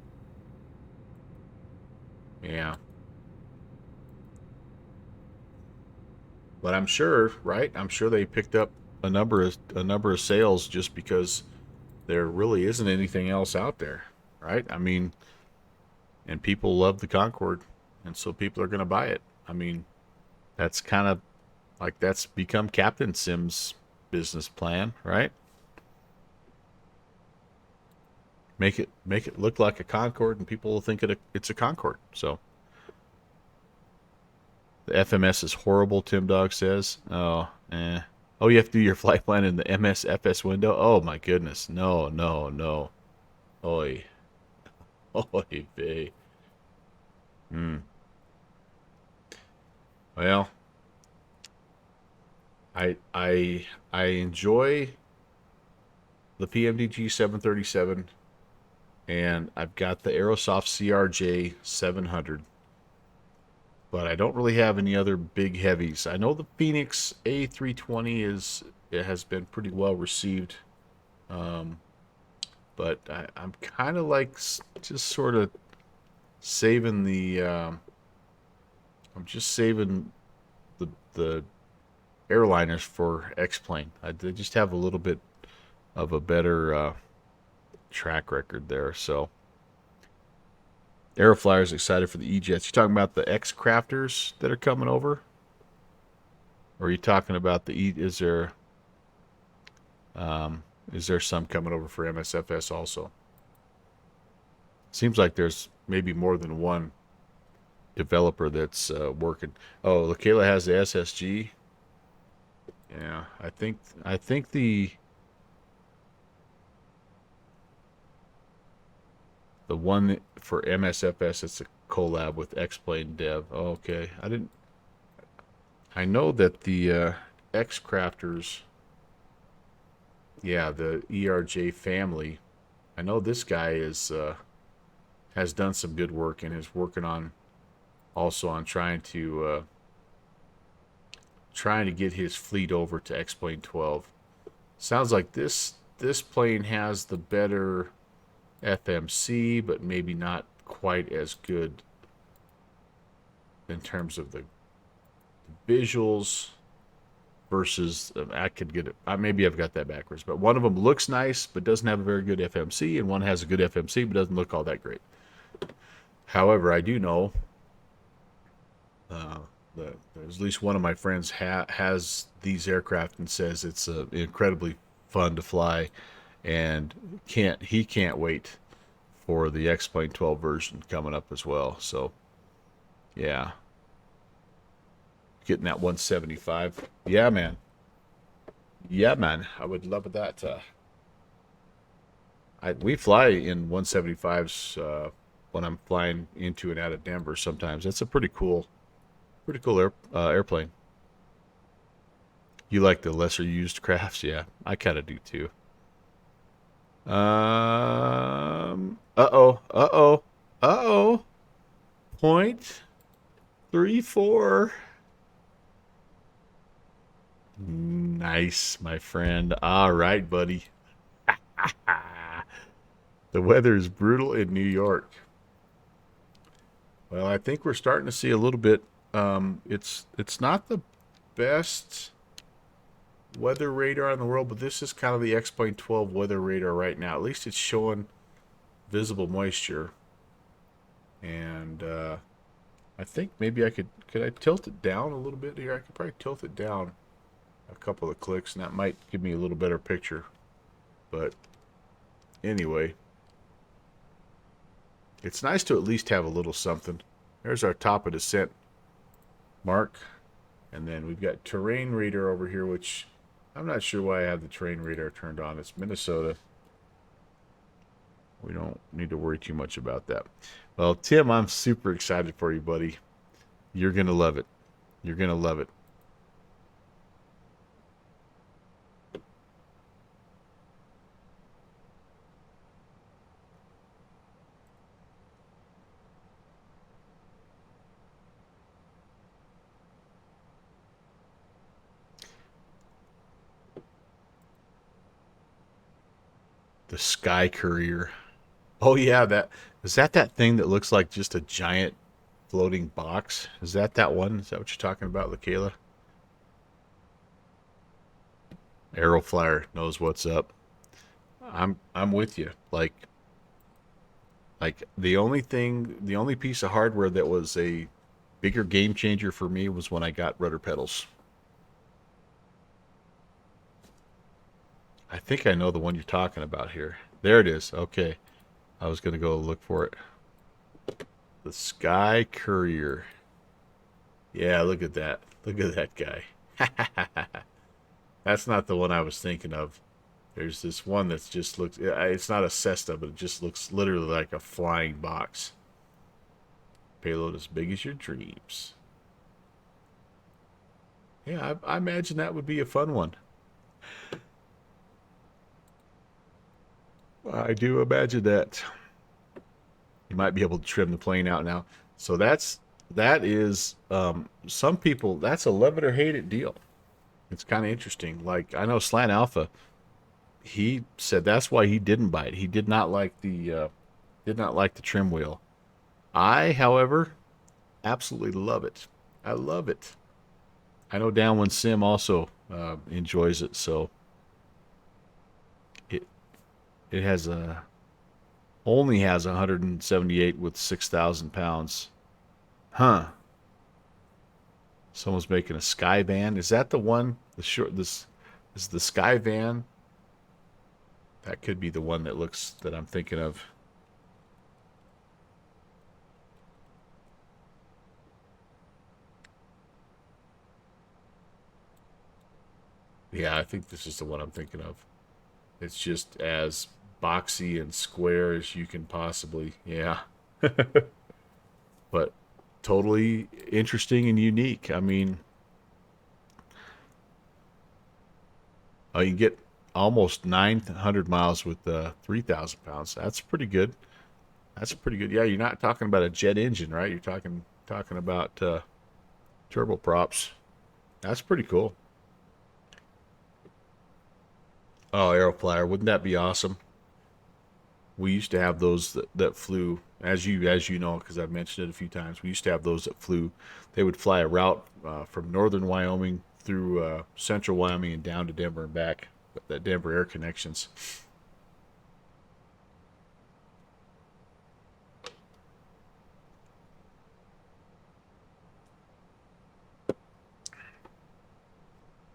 Yeah. But I'm sure, right? I'm sure they picked up a number of sales just because there really isn't anything else out there, right? I mean, and people love the Concorde, and so people are going to buy it. I mean, that's kind of like that's become Captain Sim's business plan, right? Make it look like a Concorde, and people will think it's a Concorde. So the FMS is horrible, Tim Dog says. Oh, eh. Oh, you have to do your flight plan in the MSFS window? Oh, my goodness. No, no, no. Oy. Oy vey. Well, I enjoy the PMDG 737, and I've got the Aerosoft CRJ 700. But I don't really have any other big heavies. I know the Phoenix A320 has been pretty well received, but I'm kind of like just sort of saving the. I'm just saving the airliners for X-Plane. They just have a little bit of a better track record there, so. Aeroflyer's excited for the E-Jets. You talking about the X-Crafters that are coming over? Or are you talking about the E... Is there some coming over for MSFS also? Seems like there's maybe more than one developer that's working. Oh, LaKayla has the SSG. Yeah, I think the one for MSFS, it's a collab with X-Plane Dev. Oh, okay. I know that the X-Crafters, yeah, the ERJ family, I know this guy has done some good work and is working on trying to get his fleet over to X-Plane 12. Sounds like this plane has the better FMC, but maybe not quite as good in terms of the visuals versus I could get it. Maybe I've got that backwards, but one of them looks nice but doesn't have a very good FMC, and one has a good FMC but doesn't look all that great. However, I do know there's at least one of my friends has these aircraft and says it's incredibly fun to fly, and he can't wait for the X-Plane 12 version coming up as well. So, yeah. Getting that 175. Yeah, man. Yeah, man. I would love that. we fly in 175s when I'm flying into and out of Denver sometimes. That's a pretty cool airplane. You like the lesser used crafts? Yeah, I kind of do too. Uh-oh. Uh-oh. Uh-oh. 0.34. Nice, my friend. All right, buddy. The weather is brutal in New York. Well, I think we're starting to see a little bit. It's not the best weather radar in the world, but this is kind of the X-Plane 12 weather radar right now. At least it's showing visible moisture. And I think maybe could I tilt it down a little bit here? I could probably tilt it down a couple of clicks, and that might give me a little better picture. But anyway, it's nice to at least have a little something. There's our top of descent mark. And then we've got terrain radar over here, which I'm not sure why I have the terrain radar turned on. It's Minnesota. We don't need to worry too much about that. Well, Tim, I'm super excited for you, buddy. You're going to love it. You're going to love it. The Sky Courier. Oh yeah, that thing that looks like just a giant floating box? Is that one? Is that what you're talking about, LaKayla? Aeroflyer knows what's up. I'm with you. Like the only piece of hardware that was a bigger game changer for me was when I got rudder pedals. I think I know the one you're talking about here. There it is. Okay. I was going to go look for it. The Sky Courier. Yeah, look at that. Look at that guy. That's not the one I was thinking of. There's this one that just looks... It's not a Cessna, but it just looks literally like a flying box. Payload as big as your dreams. Yeah, I imagine that would be a fun one. I do imagine that. You might be able to trim the plane out now. So that is some people, that's a love it or hate it deal. It's kind of interesting. Like I know Slant Alpha, he said that's why he didn't buy it. He did not like the trim wheel. I, however, absolutely love it. I love it. I know Downwind Sim also enjoys it. So it has only has 178 with 6,000 pounds. Huh. Someone's making a Sky Van. Is that the one? This is the Sky Van. That could be the one that I'm thinking of. Yeah, I think this is the one I'm thinking of. It's just as boxy and square as you can possibly. Yeah. But totally interesting and unique. I mean, you can get almost 900 miles with 3,000 pounds. That's pretty good. That's pretty good. Yeah, you're not talking about a jet engine, right? You're talking about turboprops. That's pretty cool. Oh, Aeroflyer, wouldn't that be awesome? We used to have those that flew, as you know, because I've mentioned it a few times. We used to have those that flew. They would fly a route from northern Wyoming through central Wyoming and down to Denver and back. That Denver Air Connections.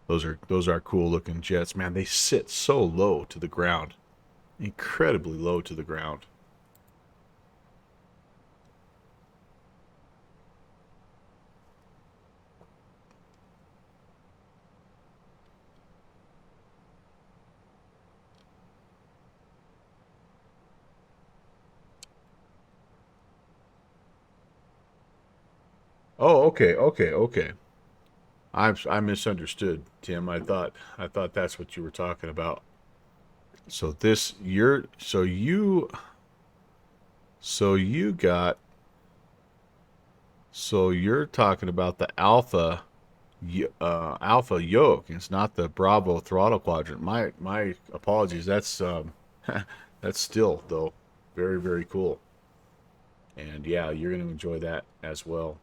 Those are cool looking jets, man. They sit so low to the ground, incredibly low to the ground. Oh, okay. I misunderstood, Tim. I thought that's what you were talking about. So this you're so you got so you're talking about the alpha yoke. It's not the Bravo throttle quadrant. My apologies. That's that's still though very very cool. And yeah, you're going to enjoy that as well.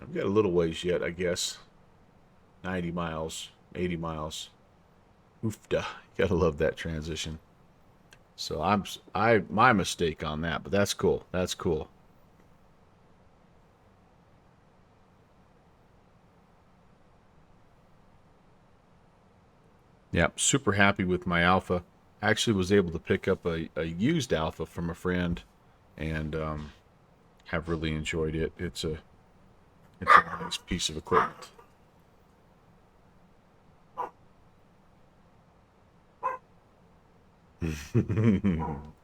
I've got a little ways yet, I guess. 90 miles, 80 miles. Oofda. Gotta love that transition. So my mistake on that, but that's cool. That's cool. Yep, super happy with my Alpha. Actually was able to pick up a used Alpha from a friend and have really enjoyed it. It's a nice piece of equipment.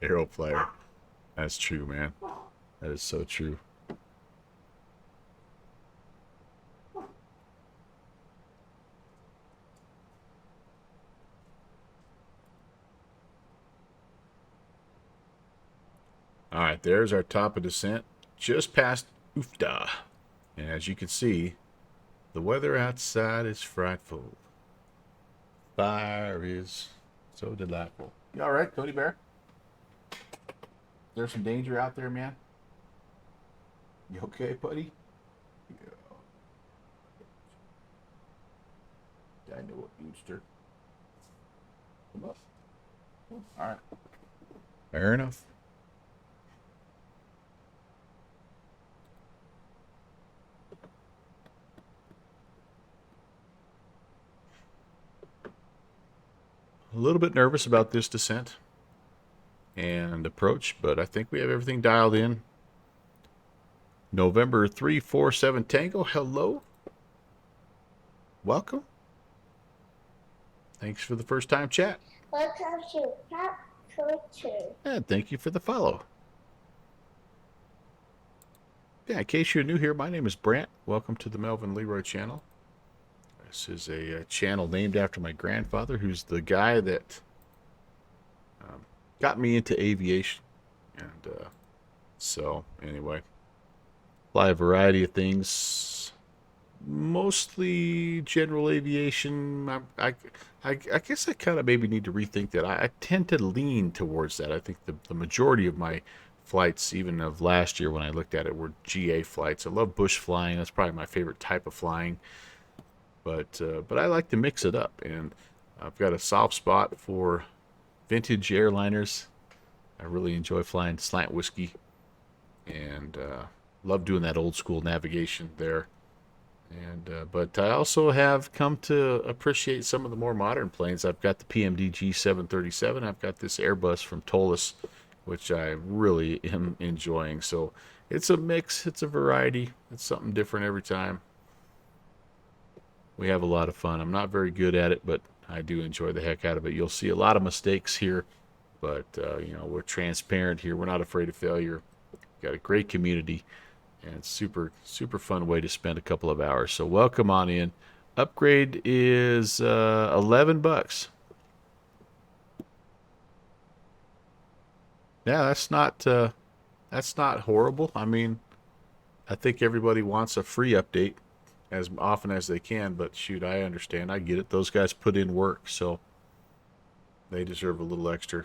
Arrow flyer. That's true, man. That is so true. All right, there's our top of descent, just past Oofda. And as you can see, the weather outside is frightful. Fire is so delightful. You all right, Cody Bear? There's some danger out there, man. You okay, buddy? Yeah. I know what you stir. Come up. All right. Fair enough. A little bit nervous about this descent and approach, but I think we have everything dialed in. November 347 Tango, hello. Welcome. Thanks for the first time chat. Welcome to Pop Culture. And thank you for the follow. Yeah, in case you're new here, my name is Brant. Welcome to the Melvin Leroy channel. This is a channel named after my grandfather, who's the guy that got me into aviation. And so, anyway, fly a variety of things, mostly general aviation. I guess I kind of maybe need to rethink that. I tend to lean towards that. I think the majority of my flights, even of last year when I looked at it, were GA flights. I love bush flying. That's probably my favorite type of flying. But I like to mix it up, and I've got a soft spot for vintage airliners. I really enjoy flying slant whiskey, and love doing that old school navigation there. And but I also have come to appreciate some of the more modern planes. I've got the PMD G737. I've got this Airbus from Tolis, which I really am enjoying. So it's a mix. It's a variety. It's something different every time. We have a lot of fun. I'm not very good at it, but I do enjoy the heck out of it. You'll see a lot of mistakes here, but we're transparent here. We're not afraid of failure. Got a great community, and it's super fun way to spend a couple of hours. So welcome on in. Upgrade is $11. Yeah, that's not horrible. I mean, I think everybody wants a free update as often as they can, but shoot, I understand. I get it. Those guys put in work, so they deserve a little extra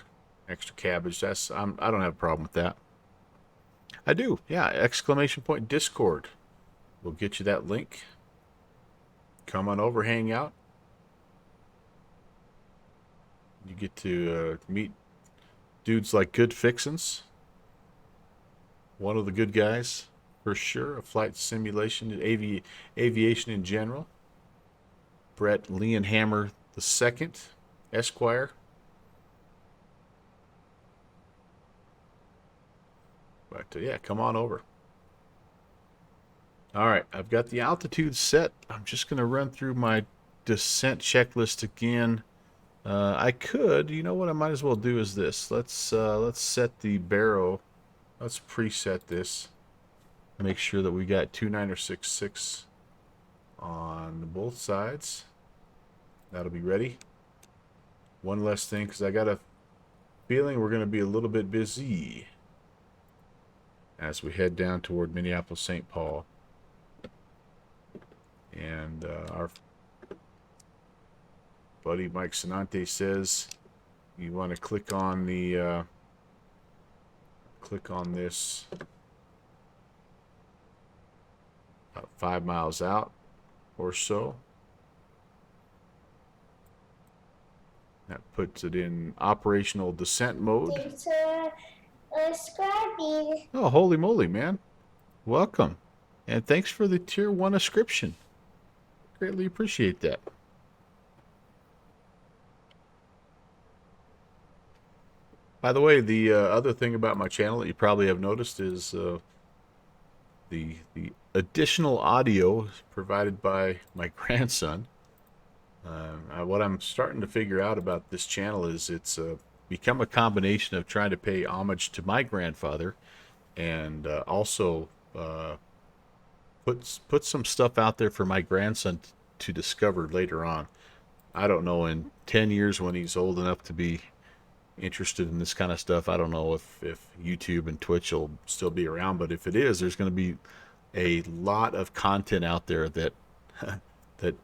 cabbage. I don't have a problem with that. I do. Yeah, exclamation point Discord. We'll get you that link. Come on over, hang out. You get to meet dudes like Good Fixins. One of the good guys. For sure, a flight simulation and aviation in general. Brett Leonhammer II, Esquire. But yeah, come on over. All right, I've got the altitude set. I'm just going to run through my descent checklist again. I could, you know what I might as well do is this. Let's set the barrow. Let's preset this. Make sure that we got 2.966 on both sides. That'll be ready. One less thing, because I got a feeling we're going to be a little bit busy as we head down toward Minneapolis, St. Paul. And our buddy Mike Sinante says you want to click on the click on this about 5 miles out or so. That puts it in operational descent mode. Thanks for subscribing. Oh, holy moly, man. Welcome. And thanks for the tier 1 ascription. Greatly appreciate that. By the way, the other thing about my channel that you probably have noticed is the additional audio provided by my grandson. What I'm starting to figure out about this channel is it's become a combination of trying to pay homage to my grandfather and also put some stuff out there for my grandson to discover later on. I don't know, in 10 years when he's old enough to be interested in this kind of stuff, I don't know if YouTube and Twitch will still be around, but if it is, there's going to be a lot of content out there that that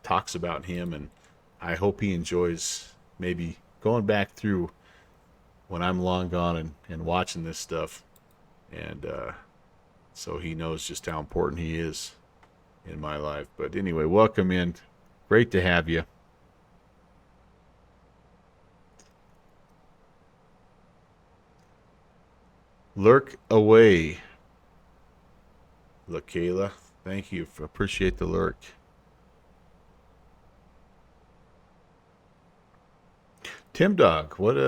talks about him, and I hope he enjoys maybe going back through when I'm long gone and watching this stuff, and so he knows just how important he is in my life. But anyway, welcome in. Great to have you. Lurk away, LaKayla. Thank you. Appreciate the lurk. Tim Dog, what do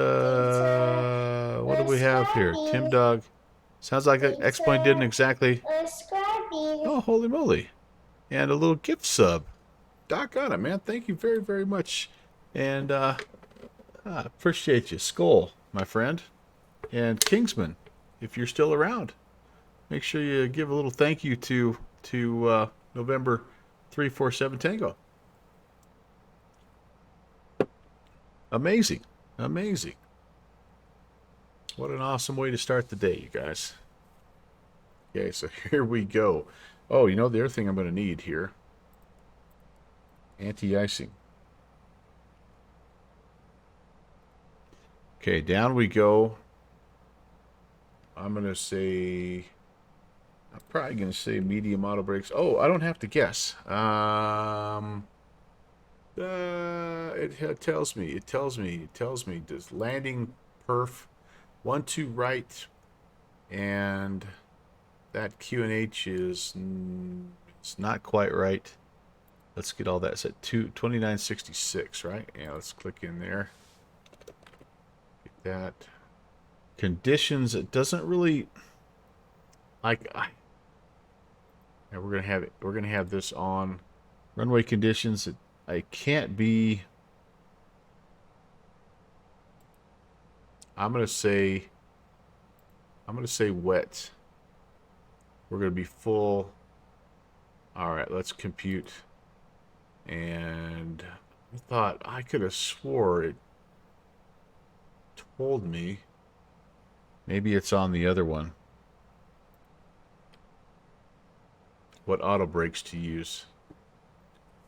we have here? Tim Dog, sounds like X-Plane didn't exactly. Subscribing. Oh, holy moly! And a little gift sub. Doc on it, man. Thank you very, very much, and appreciate you, Skull, my friend, and Kingsman. If you're still around, make sure you give a little thank you to November 347 Tango. Amazing. Amazing. What an awesome way to start the day, you guys. Okay, so here we go. Oh, you know the other thing I'm going to need here? Anti-icing. Okay, down we go. I'm going to say... I'm probably going to say medium auto brakes. Oh, I don't have to guess. It tells me. Does landing perf 1-2 right, and that Q&H is it's not quite right. Let's get all that. It's at 2966, right? Yeah, let's click in there. Get that. Conditions. It doesn't really like. Yeah, we're gonna have this on runway conditions. I can't be. I'm gonna say wet. We're gonna be full. All right, let's compute. And I thought I could have swore it told me. Maybe it's on the other one. What auto brakes to use?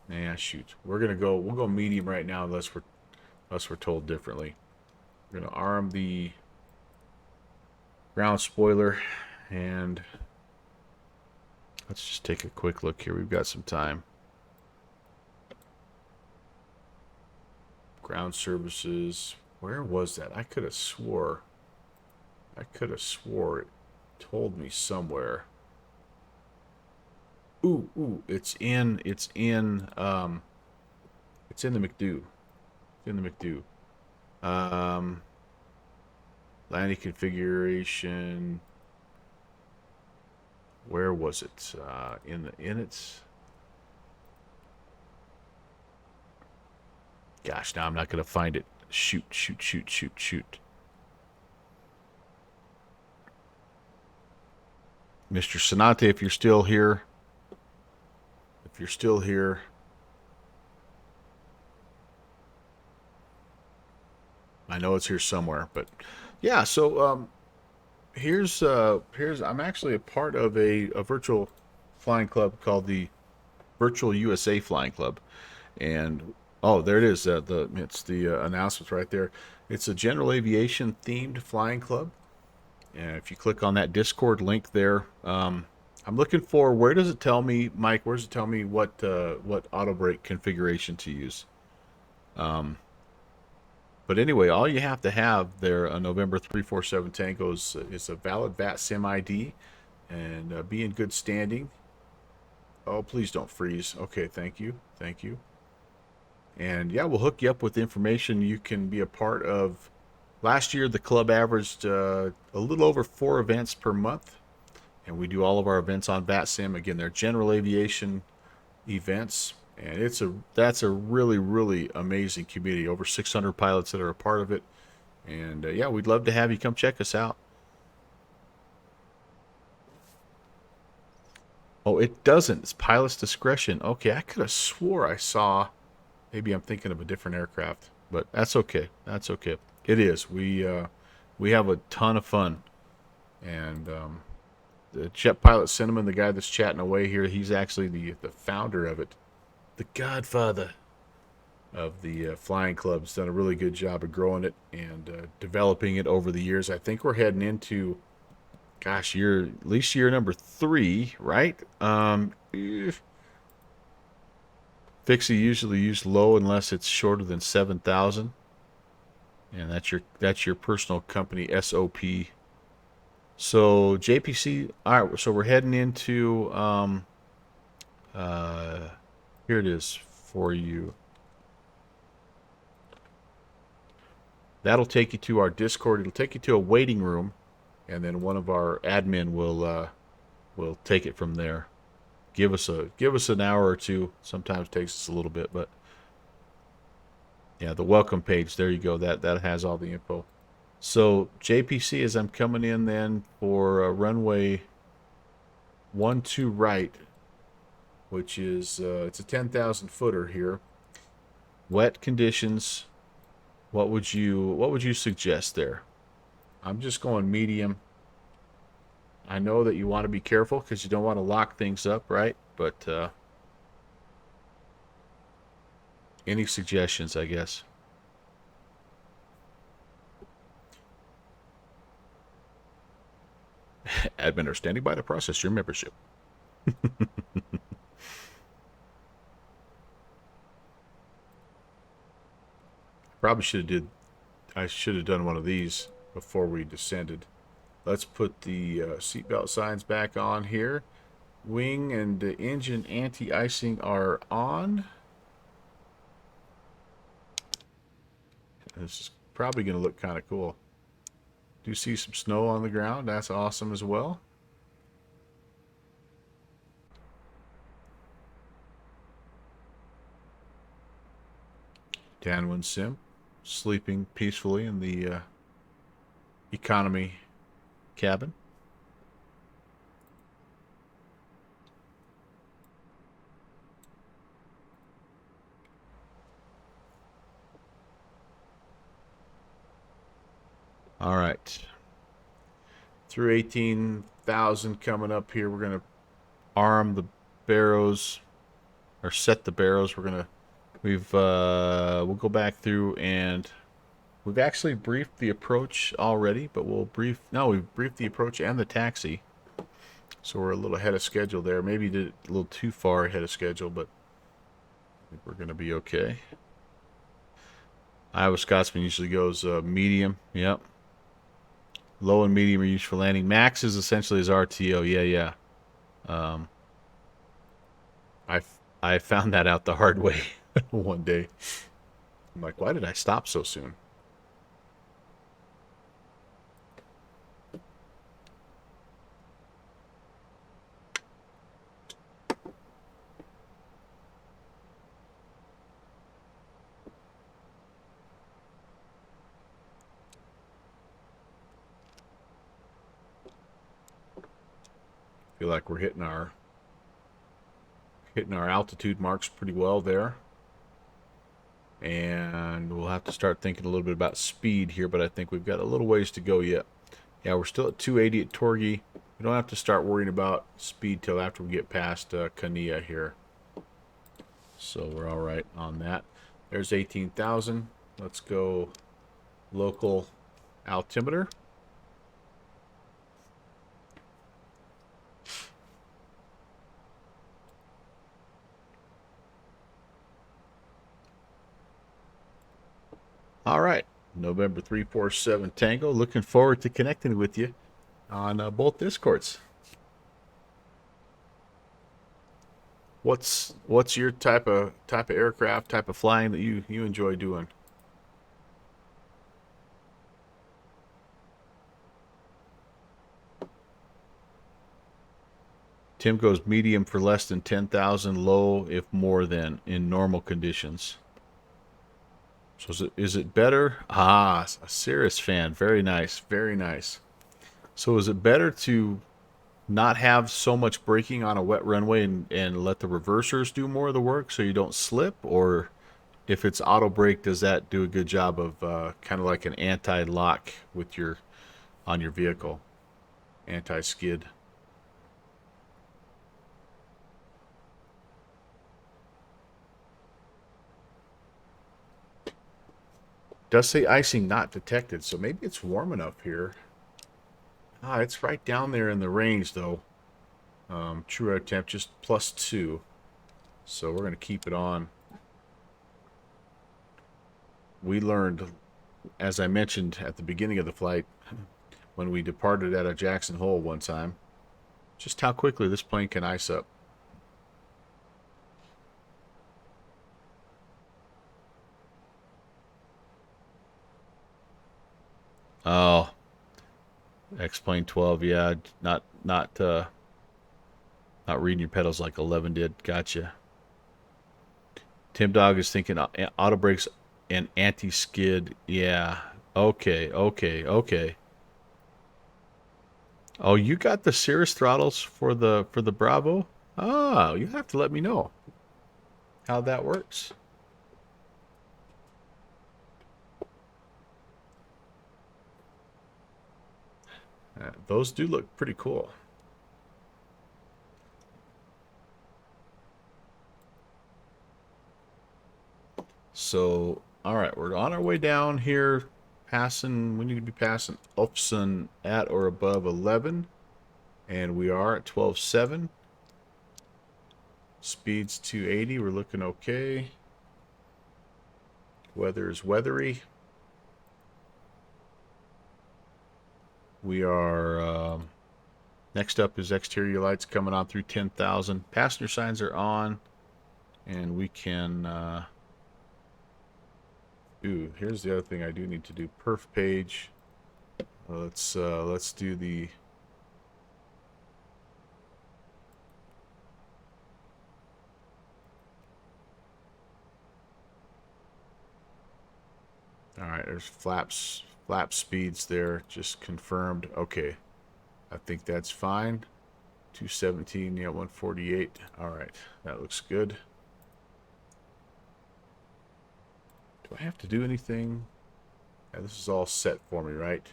Nah, shoot. We'll go medium right now unless we're told differently. We're gonna arm the ground spoiler, and let's just take a quick look here. We've got some time. Ground services. Where was that? I could have swore it told me somewhere. Ooh, it's in the McDo. It's in the McDo. Landing configuration. Where was it? In its. Gosh, now I'm not gonna find it. Shoot. Mr. Sonate, if you're still here, I know it's here somewhere, but yeah. So here's I'm actually a part of a virtual flying club called the Virtual USA Flying Club, and oh, there it is. It's the announcements right there. It's a general aviation themed flying club, and if you click on that Discord link there, I'm looking for, where does it tell me, Mike? Where does it tell me what auto brake configuration to use? But anyway, all you have to have there on November 347 Tango is a valid VAT SIM ID and be in good standing. Oh, please don't freeze. Okay, thank you. Thank you. And yeah, we'll hook you up with information you can be a part of. Last year, the club averaged a little over 4 events per month. And we do all of our events on VATSIM. Again, they're general aviation events. And that's a really, really amazing community. Over 600 pilots that are a part of it. And yeah, we'd love to have you come check us out. Oh, it doesn't. It's pilot's discretion. Okay, I could have swore I saw. Maybe I'm thinking of a different aircraft, but that's okay. That's okay. It is. We have a ton of fun, and the jet pilot Cinnamon, the guy that's chatting away here, he's actually the founder of it, the godfather of the flying club. Has done a really good job of growing it and developing it over the years. I think we're heading into, gosh, at least year number 3, right? Fixie usually use low unless it's shorter than 7,000, and that's your personal company SOP. So JPC. All right, so we're heading into here it is for you. That'll take you to our Discord. It'll take you to a waiting room, and then one of our admin will take it from there. Give us an hour or two. Sometimes it takes us a little bit, but yeah, the welcome page. There you go. That has all the info. So JPC, as I'm coming in then for runway 12 right, which is it's a 10,000 footer here. Wet conditions. What would you suggest there? I'm just going medium. I know that you want to be careful because you don't want to lock things up, right? But any suggestions, I guess? Admin are standing by to process your membership. I should have done one of these before we descended. Let's put the seatbelt signs back on here. Wing and engine anti-icing are on. This is probably going to look kind of cool. Do see some snow on the ground. That's awesome as well. Danwin Sim sleeping peacefully in the economy cabin. All right. Through 18,000 coming up here. We're going to arm the barrows, or set the barrows. We'll go back through, and we've actually briefed the approach already, but we've briefed the approach and the taxi. So we're a little ahead of schedule there. Maybe did it a little too far ahead of schedule, but I think we're going to be okay. Iowa Scotsman usually goes medium. Yep. Low and medium are used for landing. Max is essentially his RTO. Yeah. I found that out the hard way one day. I'm like, why did I stop so soon? Feel like we're hitting our altitude marks pretty well there. And we'll have to start thinking a little bit about speed here, but I think we've got a little ways to go yet. Yeah, we're still at 280 at Torgy. We don't have to start worrying about speed till after we get past Kania here. So we're all right on that. There's 18,000. Let's go local altimeter. All right, November 347 Tango. Looking forward to connecting with you on both Discords. What's your type of aircraft, type of flying that you enjoy doing? Tim goes medium for less than 10,000, low if more than in normal conditions. So is it better? Ah, a Cirrus fan. Very nice. Very nice. So is it better to not have so much braking on a wet runway and let the reversers do more of the work so you don't slip? Or if it's auto brake, does that do a good job of kind of like an anti-lock with on your vehicle? Anti-skid. Does say icing not detected, so maybe it's warm enough here. Ah, it's right down there in the range, though. True air temp just +2. So we're going to keep it on. We learned, as I mentioned at the beginning of the flight, when we departed out of Jackson Hole one time, just how quickly this plane can ice up. Oh, X-Plane 12, yeah, not reading your pedals like 11 did. Gotcha. Tim Dog is thinking auto brakes and anti-skid. Yeah. Okay. Oh, you got the Cirrus throttles for the Bravo? Oh, you have to let me know how that works. Those do look pretty cool. So, all right, we're on our way down here. We need to be passing Upson at or above 11. And we are at 12.7. Speed's 280. We're looking okay. Weather is weathery. We are, next up is exterior lights coming on through 10,000. Passenger signs are on. And we can, here's the other thing I do need to do. Perf page. Let's do the... All right, there's flap speeds there, just confirmed. Okay, I think that's fine. 217, yeah, 148. All right, that looks good. Do I have to do anything? Yeah, this is all set for me, right?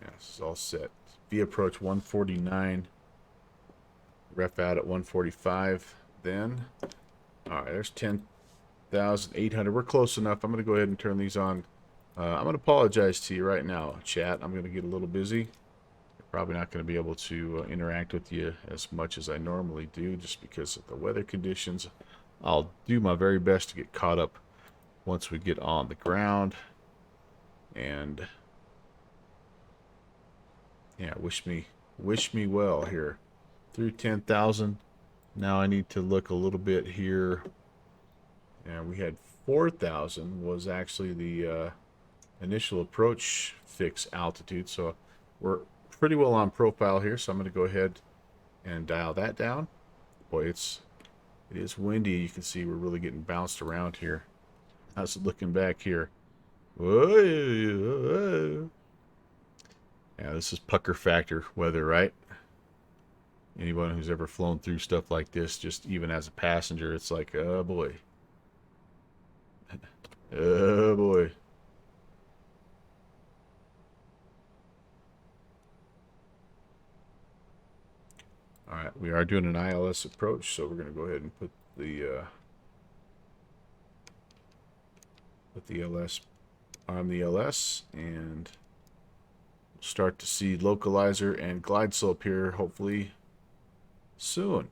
Yeah, this is all set. V approach 149. Ref out at 145. Then, all right, there's 10,800. We're close enough. I'm going to go ahead and turn these on. I'm going to apologize to you right now, chat. I'm going to get a little busy. Probably not going to be able to interact with you as much as I normally do just because of the weather conditions. I'll do my very best to get caught up once we get on the ground. And yeah, wish me well here. Through 10,000. Now I need to look a little bit here. And we had 4,000 was actually the initial approach fix altitude. So we're pretty well on profile here. So I'm going to go ahead and dial that down. Boy, it is windy. You can see we're really getting bounced around here. How's it looking back here? Whoa. Yeah, this is pucker factor weather, right? Anyone who's ever flown through stuff like this, just even as a passenger, it's like, oh boy. Oh boy. All right, we are doing an ILS approach, so we're going to go ahead and put the LS on the LS, and start to see localizer and glide slope here hopefully soon.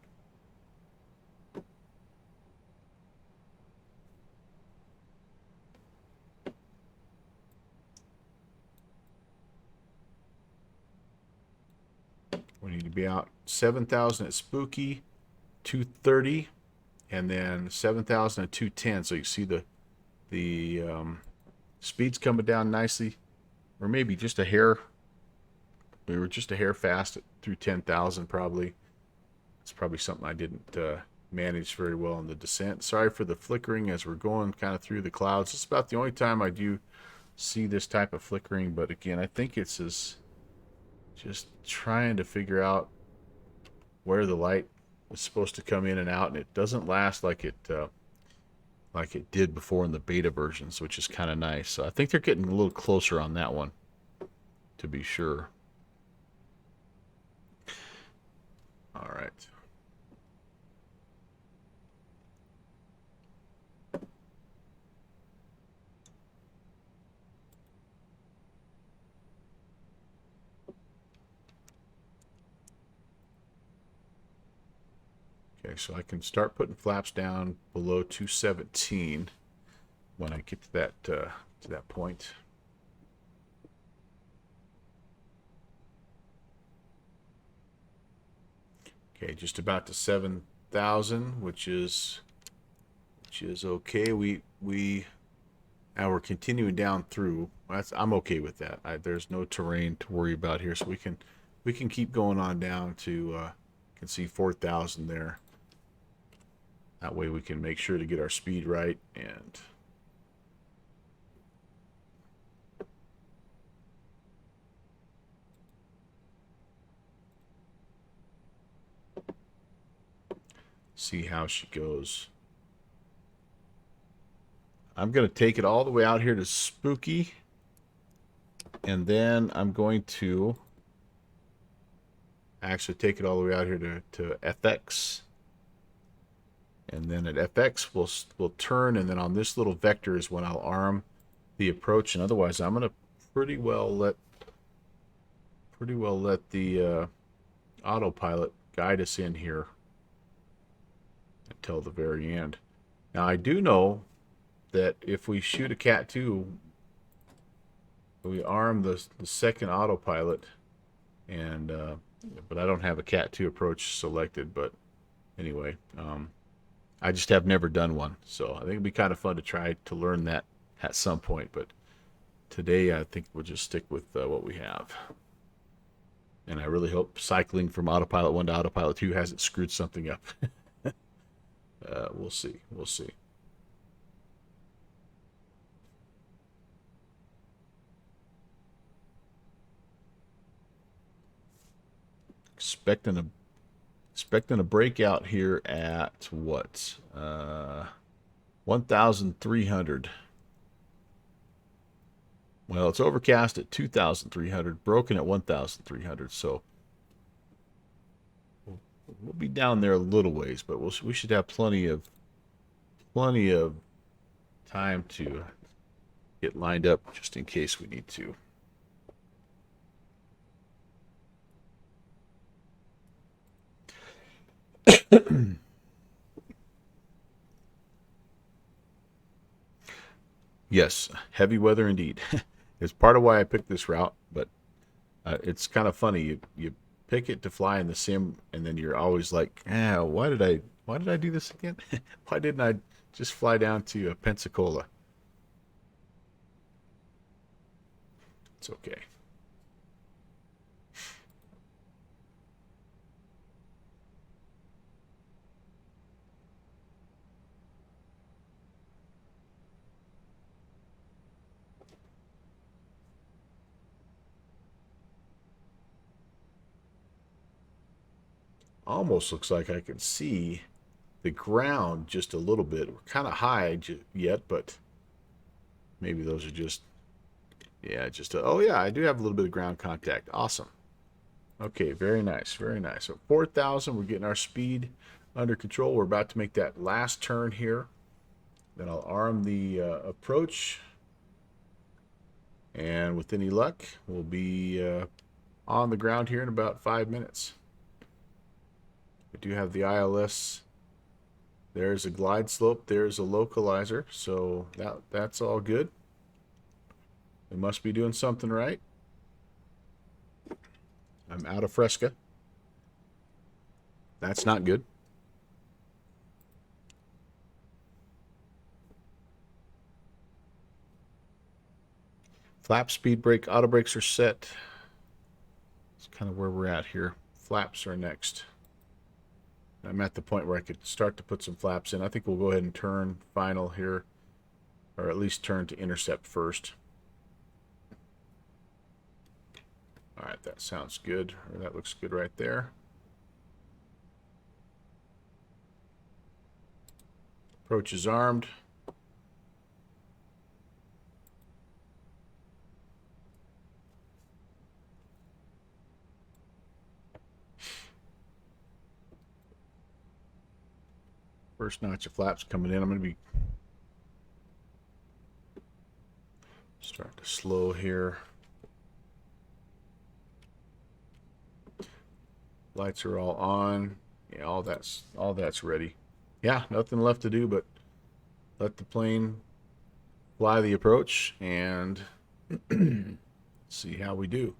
We need to be out 7,000 at Spooky, 230, and then 7,000 at 210. So you see the speeds coming down nicely, or maybe just a hair. We were just a hair fast through 10,000 probably. It's probably something I didn't manage very well in the descent. Sorry for the flickering as we're going kind of through the clouds. It's about the only time I do see this type of flickering, but again, I think it's just trying to figure out where the light is supposed to come in and out, and it doesn't last like it did before in the beta versions, which is kind of nice. So I think they're getting a little closer on that one, to be sure. All right. Okay, so I can start putting flaps down below 217 when I get to that point. Okay, just about to 7,000, which is okay. Now we're continuing down through. I'm okay with that. There's no terrain to worry about here, so we can keep going on down to can see 4,000 there. That way we can make sure to get our speed right and see how she goes. I'm going to take it all the way out here to Spooky, and then I'm going to actually take it all the way out here to FX. And then at FX, we'll turn, and then on this little vector is when I'll arm the approach. And otherwise, I'm going to pretty well let the autopilot guide us in here until the very end. Now, I do know that if we shoot a Cat 2, we arm the second autopilot, and but I don't have a Cat 2 approach selected. But anyway, I just have never done one, so I think it'd be kind of fun to try to learn that at some point. But today, I think we'll just stick with what we have. And I really hope cycling from Autopilot 1 to Autopilot 2 hasn't screwed something up. We'll see. We'll see. Expecting a breakout here at what? 1,300. Well, it's overcast at 2,300, broken at 1,300. So we'll be down there a little ways, but we should have plenty of time to get lined up just in case we need to. Yes, heavy weather indeed. It's part of why I picked this route, but it's kind of funny. You pick it to fly in the sim, and then you're always like, why did I do this again? Why didn't I just fly down to Pensacola? It's okay. almost looks like I can see the ground just a little bit. We're kind of high yet, but maybe those are just, yeah, oh yeah, I do have a little bit of ground contact. Awesome. Okay, very nice, very nice. So 4,000, we're getting our speed under control. We're about to make that last turn here. Then I'll arm the approach. And with any luck, we'll be on the ground here in about 5 minutes. I do have the ILS. There's a glide slope. There's a localizer. So that's all good. We must be doing something right. I'm out of Fresca. That's not good. Flap, speed brake, auto brakes are set. That's kind of where we're at here. Flaps are next. I'm at the point where I could start to put some flaps in. I think we'll go ahead and turn final here, or at least turn to intercept first. All right, that sounds good. Or that looks good right there. Approach is armed. First notch of flaps coming in. I'm going to be starting to slow here. Lights are all on. Yeah, all that's ready. Yeah, nothing left to do but let the plane fly the approach and see how we do.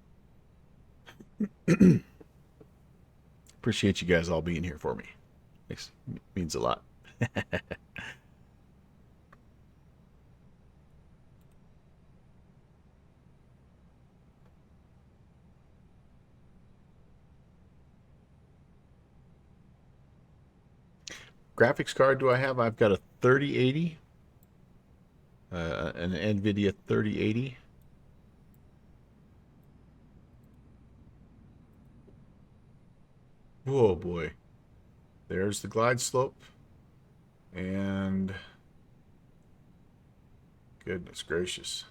Appreciate you guys all being here for me. It means a lot. Graphics card do I have? I've got a 3080, an NVIDIA 3080. Whoa, boy. There's the glide slope. And goodness gracious.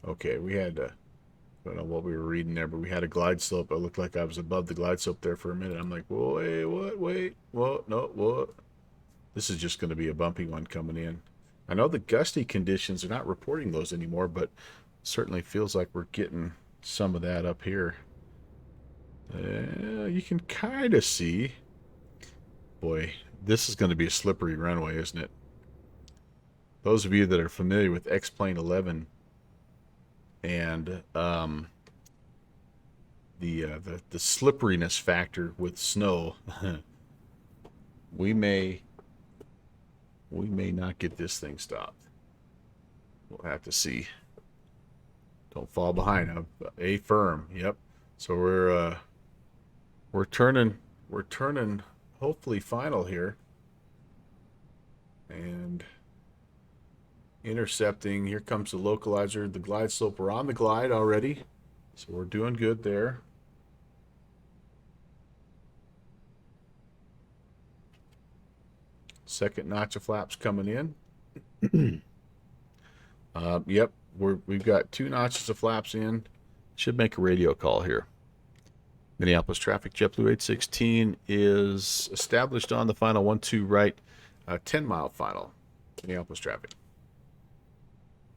Okay, we had to, I don't know what we were reading there, but we had a glide slope. It looked like I was above the glide slope there for a minute. I'm like, wait, what? Wait, what? No, what? This is just going to be a bumpy one coming in. I know the gusty conditions are not reporting those anymore, but certainly feels like we're getting some of that up here. You can kind of see. Boy, this is going to be a slippery runway, isn't it? Those of you that are familiar with X-Plane 11 and the slipperiness factor with snow, we may not get this thing stopped. We'll have to see. Don't fall behind. A firm. Yep. So we're turning hopefully final here. And intercepting. Here comes the localizer, the glide slope. We're on the glide already. So we're doing good there. Second notch of flaps coming in. Yep, we've got 2 notches of flaps in. Should make a radio call here. Minneapolis traffic, JetBlue 816 is established on the final 1-2 right, 10-mile final. Minneapolis traffic.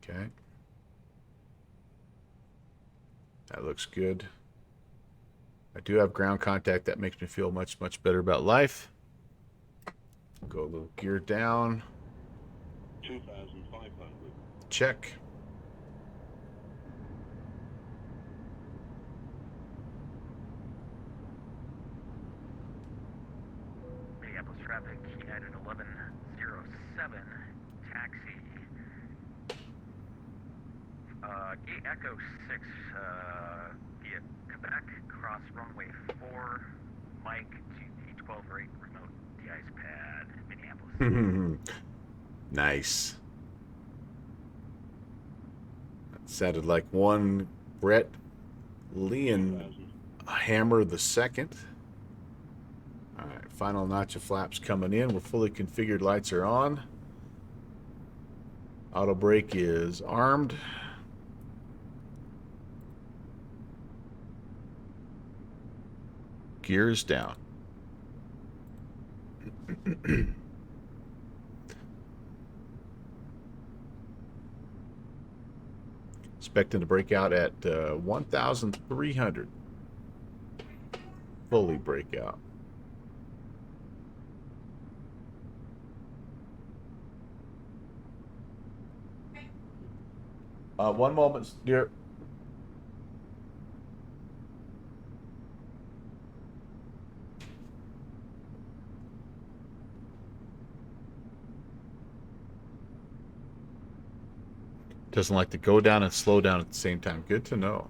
Okay. That looks good. I do have ground contact. That makes me feel much, much better about life. Go a little gear down. 2,500. Check. Minneapolis traffic, United 1107, taxi. Gate Echo 6, via Quebec, cross runway 4, Mike to P12 rate, remote de-ice pad, Minneapolis. Nice. That sounded like one Brett Leon Hammer the second. All right, final notch of flaps coming in. We're fully configured. Lights are on. Auto brake is armed. Gears down. Expecting to break out at 1,300. Fully break out. One moment, dear. Doesn't like to go down and slow down at the same time. Good to know.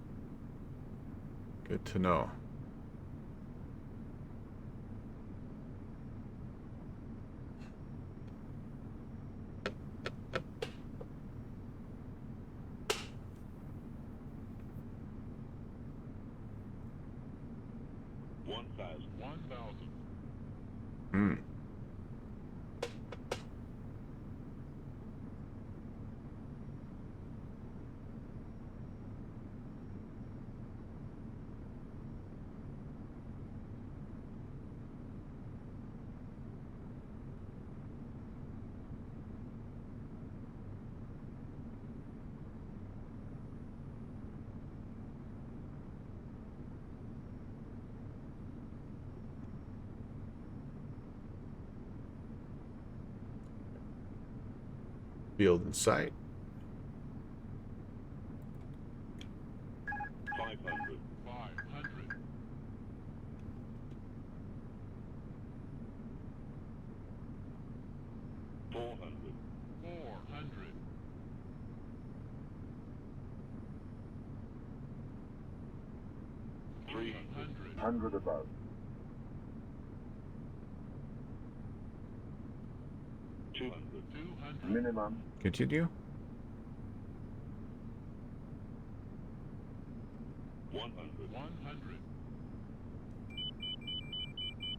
Good to know. Hmm. Field in sight. 500. 400. 300 above. 200. Minimum. Continue. 100.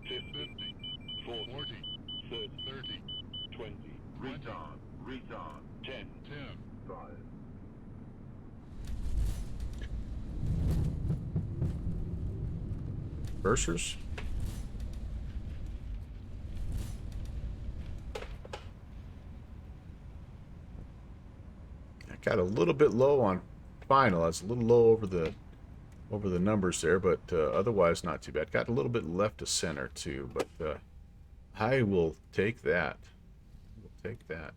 50. 40. 30. 20. Retard. 10. 5. Bursers. I got a little bit low on final. I was a little low over the numbers there, but otherwise not too bad. Got a little bit left to center too, but I will take that. We'll take that.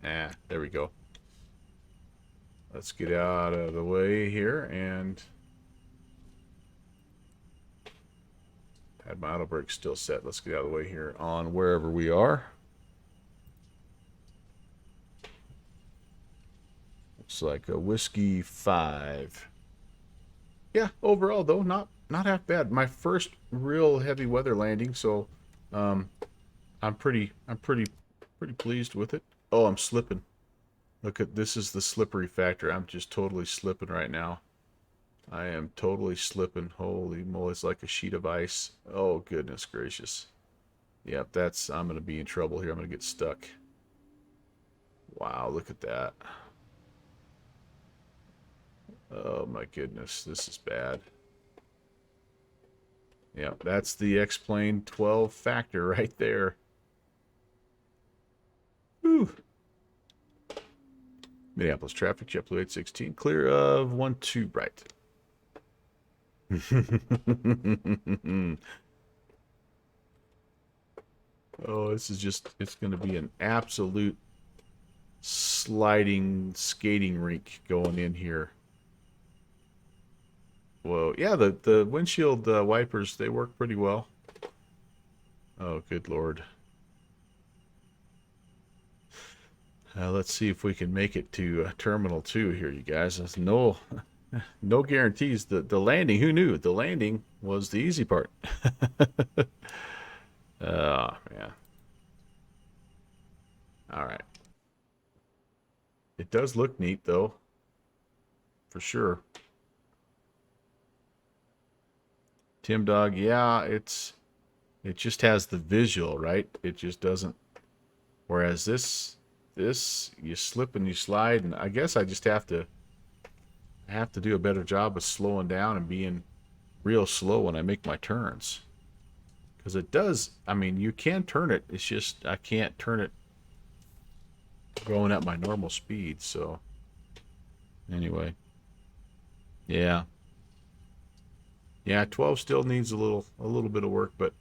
Ah, there we go. Let's get out of the way here and had my auto brake still set. Let's get out of the way here on wherever we are. Looks like a whiskey 5. Yeah, overall though, not half bad. My first real heavy weather landing, so I'm pretty pleased with it. Oh, I'm slipping. Look at this is the slippery factor. I'm just totally slipping right now. I am totally slipping. Holy moly, it's like a sheet of ice. Oh, goodness gracious. Yep, I'm going to be in trouble here. I'm going to get stuck. Wow, look at that. Oh, my goodness. This is bad. Yep, that's the X-Plane 12 factor right there. Whew. Minneapolis traffic, JetBlue 816, clear of 12 right. Oh, this is just, it's going to be an absolute sliding skating rink going in here. Whoa, yeah, the windshield wipers, they work pretty well. Oh, good Lord. Let's see if we can make it to Terminal 2 here, you guys. There's no guarantees. The landing, who knew? The landing was the easy part. Oh, man. All right. It does look neat, though. For sure. Tim Dog, yeah, it just has the visual, right? It just doesn't. Whereas this you slip and you slide, and I guess I just have to do a better job of slowing down and being real slow when I make my turns. Because it does, I mean, you can turn it. It's just I can't turn it going at my normal speed. So anyway, yeah, 12 still needs a little bit of work, but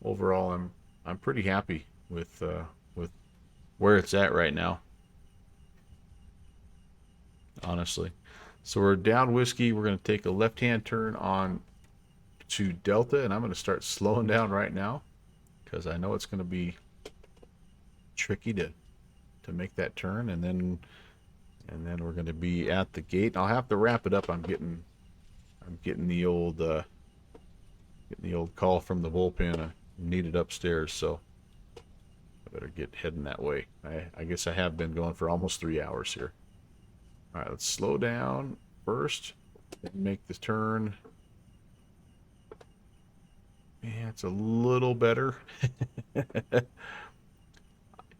overall, I'm pretty happy with where it's at right now. Honestly, so we're down whiskey. We're going to take a left-hand turn on to Delta, and I'm going to start slowing down right now because I know it's going to be tricky to make that turn, and then we're going to be at the gate. I'll have to wrap it up. I'm getting the old call from the bullpen. I need it upstairs, so I better get heading that way. I guess I have been going for almost 3 hours here. All right, let's slow down first and make the turn. Yeah, it's a little better.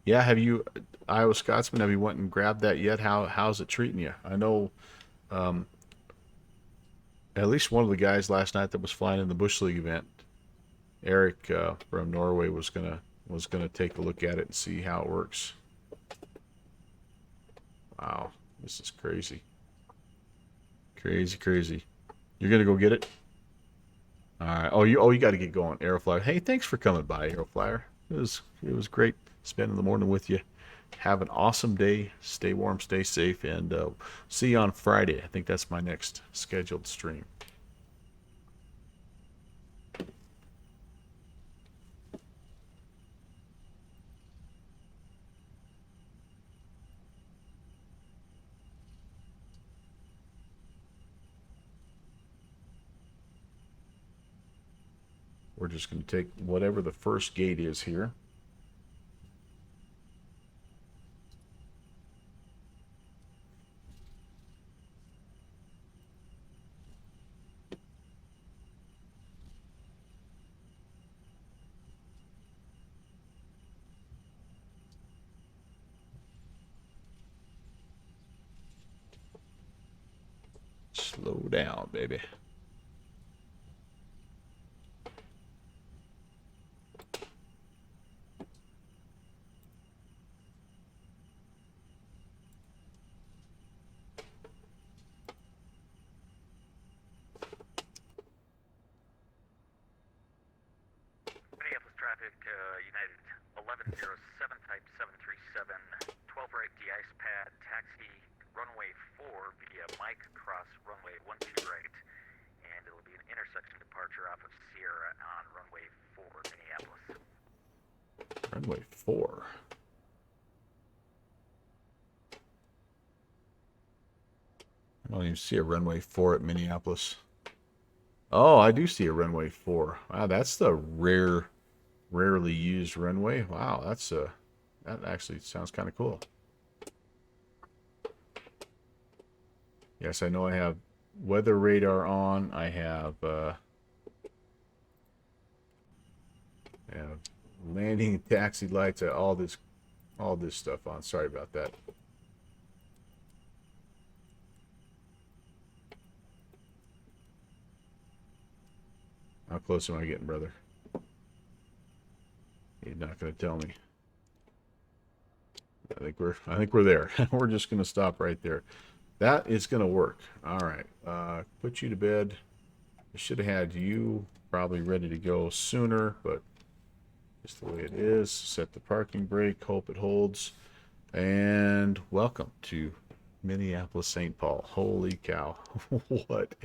Yeah, have you, Iowa Scotsman, have you went and grabbed that yet? How's it treating you? I know at least one of the guys last night that was flying in the Bush League event, Eric from Norway, was gonna take a look at it and see how it works. Wow, this is crazy. Crazy. You're gonna go get it? All right. Oh, you got to get going, Aeroflyer. Hey, thanks for coming by, Aeroflyer. It was great spending the morning with you. Have an awesome day. Stay warm, stay safe, and see you on Friday. I think that's my next scheduled stream. We're just going to take whatever the first gate is here. Slow down, baby. Minneapolis traffic, United 1107, type 737, 12 right de-ice pad, taxi runway 4 via Mike, cross runway 12 right, and it'll be an intersection departure off of Sierra on runway 4, Minneapolis. Runway 4. I don't even see a runway 4 at Minneapolis. Oh, I do see a runway 4. Wow, that's the rarely used runway. Wow, that actually sounds kind of cool. Yes, I know I have weather radar on. I have landing and taxi lights, all this stuff on. Sorry about that. How close am I getting, brother? You're not going to tell me. I think we're there. We're just going to stop right there. That is going to work. All right. Put you to bed. I should have had you probably ready to go sooner, but just the way it is. Set the parking brake. Hope it holds. And welcome to Minneapolis, St. Paul. Holy cow. What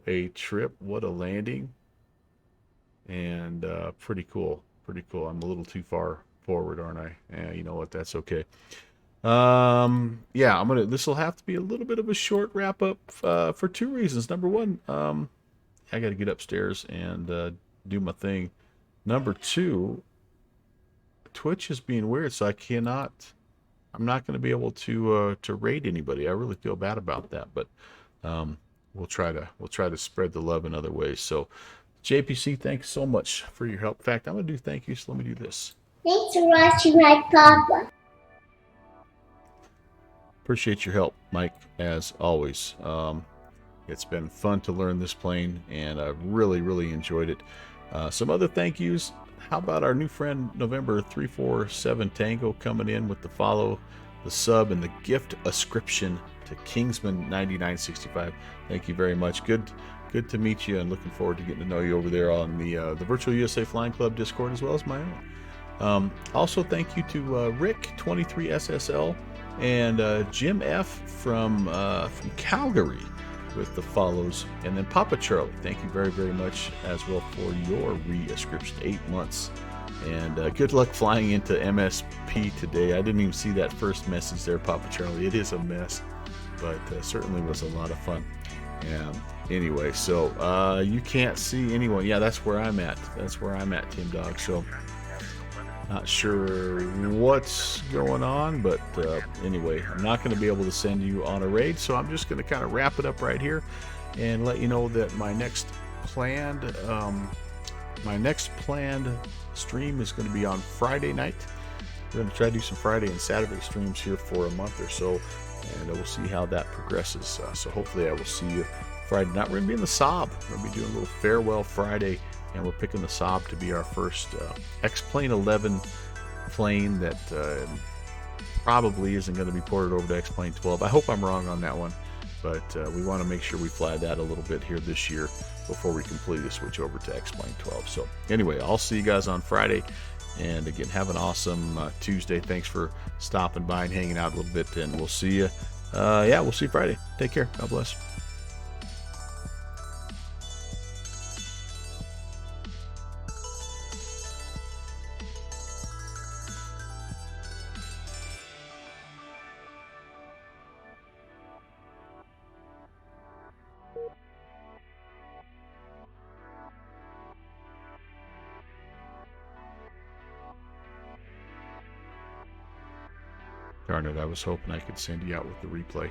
a trip. What a landing. And pretty cool. I'm a little too far forward, aren't I? Yeah, you know what? That's okay. Yeah, this will have to be a little bit of a short wrap up for two reasons. Number one, I got to get upstairs and do my thing. Number two, Twitch is being weird, so I'm not going to be able to rate anybody. I really feel bad about that, but we'll try to spread the love in other ways. So, JPC, thanks so much for your help. In fact, I'm gonna do thank you. So let me do this. Thanks for watching my papa. Appreciate your help, Mike, as always. It's been fun to learn this plane, and I've really enjoyed it. Some other thank yous. How about our new friend November 347 Tango coming in with the follow, the sub, and the gift ascription to Kingsman 9965. Thank you very much. Good to meet you, and looking forward to getting to know you over there on the Virtual USA Flying Club Discord as well as my own. Also, thank you to Rick 23SSL and Jim F from Calgary with the follows, and then Papa Charlie, thank you very much as well for your re-ascription, 8 months, and good luck flying into MSP today. I didn't even see that first message there, Papa Charlie. It is a mess, but certainly was a lot of fun. And anyway, so you can't see anyone. Yeah, that's where I'm at. Team Dog. So not sure what's going on, but anyway, I'm not going to be able to send you on a raid, so I'm just going to kind of wrap it up right here and let you know that my next planned stream is going to be on Friday night. We're going to try to do some Friday and Saturday streams here for a month or so, and we'll see how that progresses. So hopefully I will see you Friday night. We're going to be in the Saab. We're going to be doing a little farewell Friday, and we're picking the Saab to be our first X-Plane 11 plane that probably isn't going to be ported over to X-Plane 12. I hope I'm wrong on that one, but we want to make sure we fly that a little bit here this year before we completely switch over to X-Plane 12. So anyway, I'll see you guys on Friday, and again, have an awesome Tuesday. Thanks for stopping by and hanging out a little bit, and we'll see you. We'll see you Friday. Take care. God bless. Darn it, I was hoping I could send you out with the replay.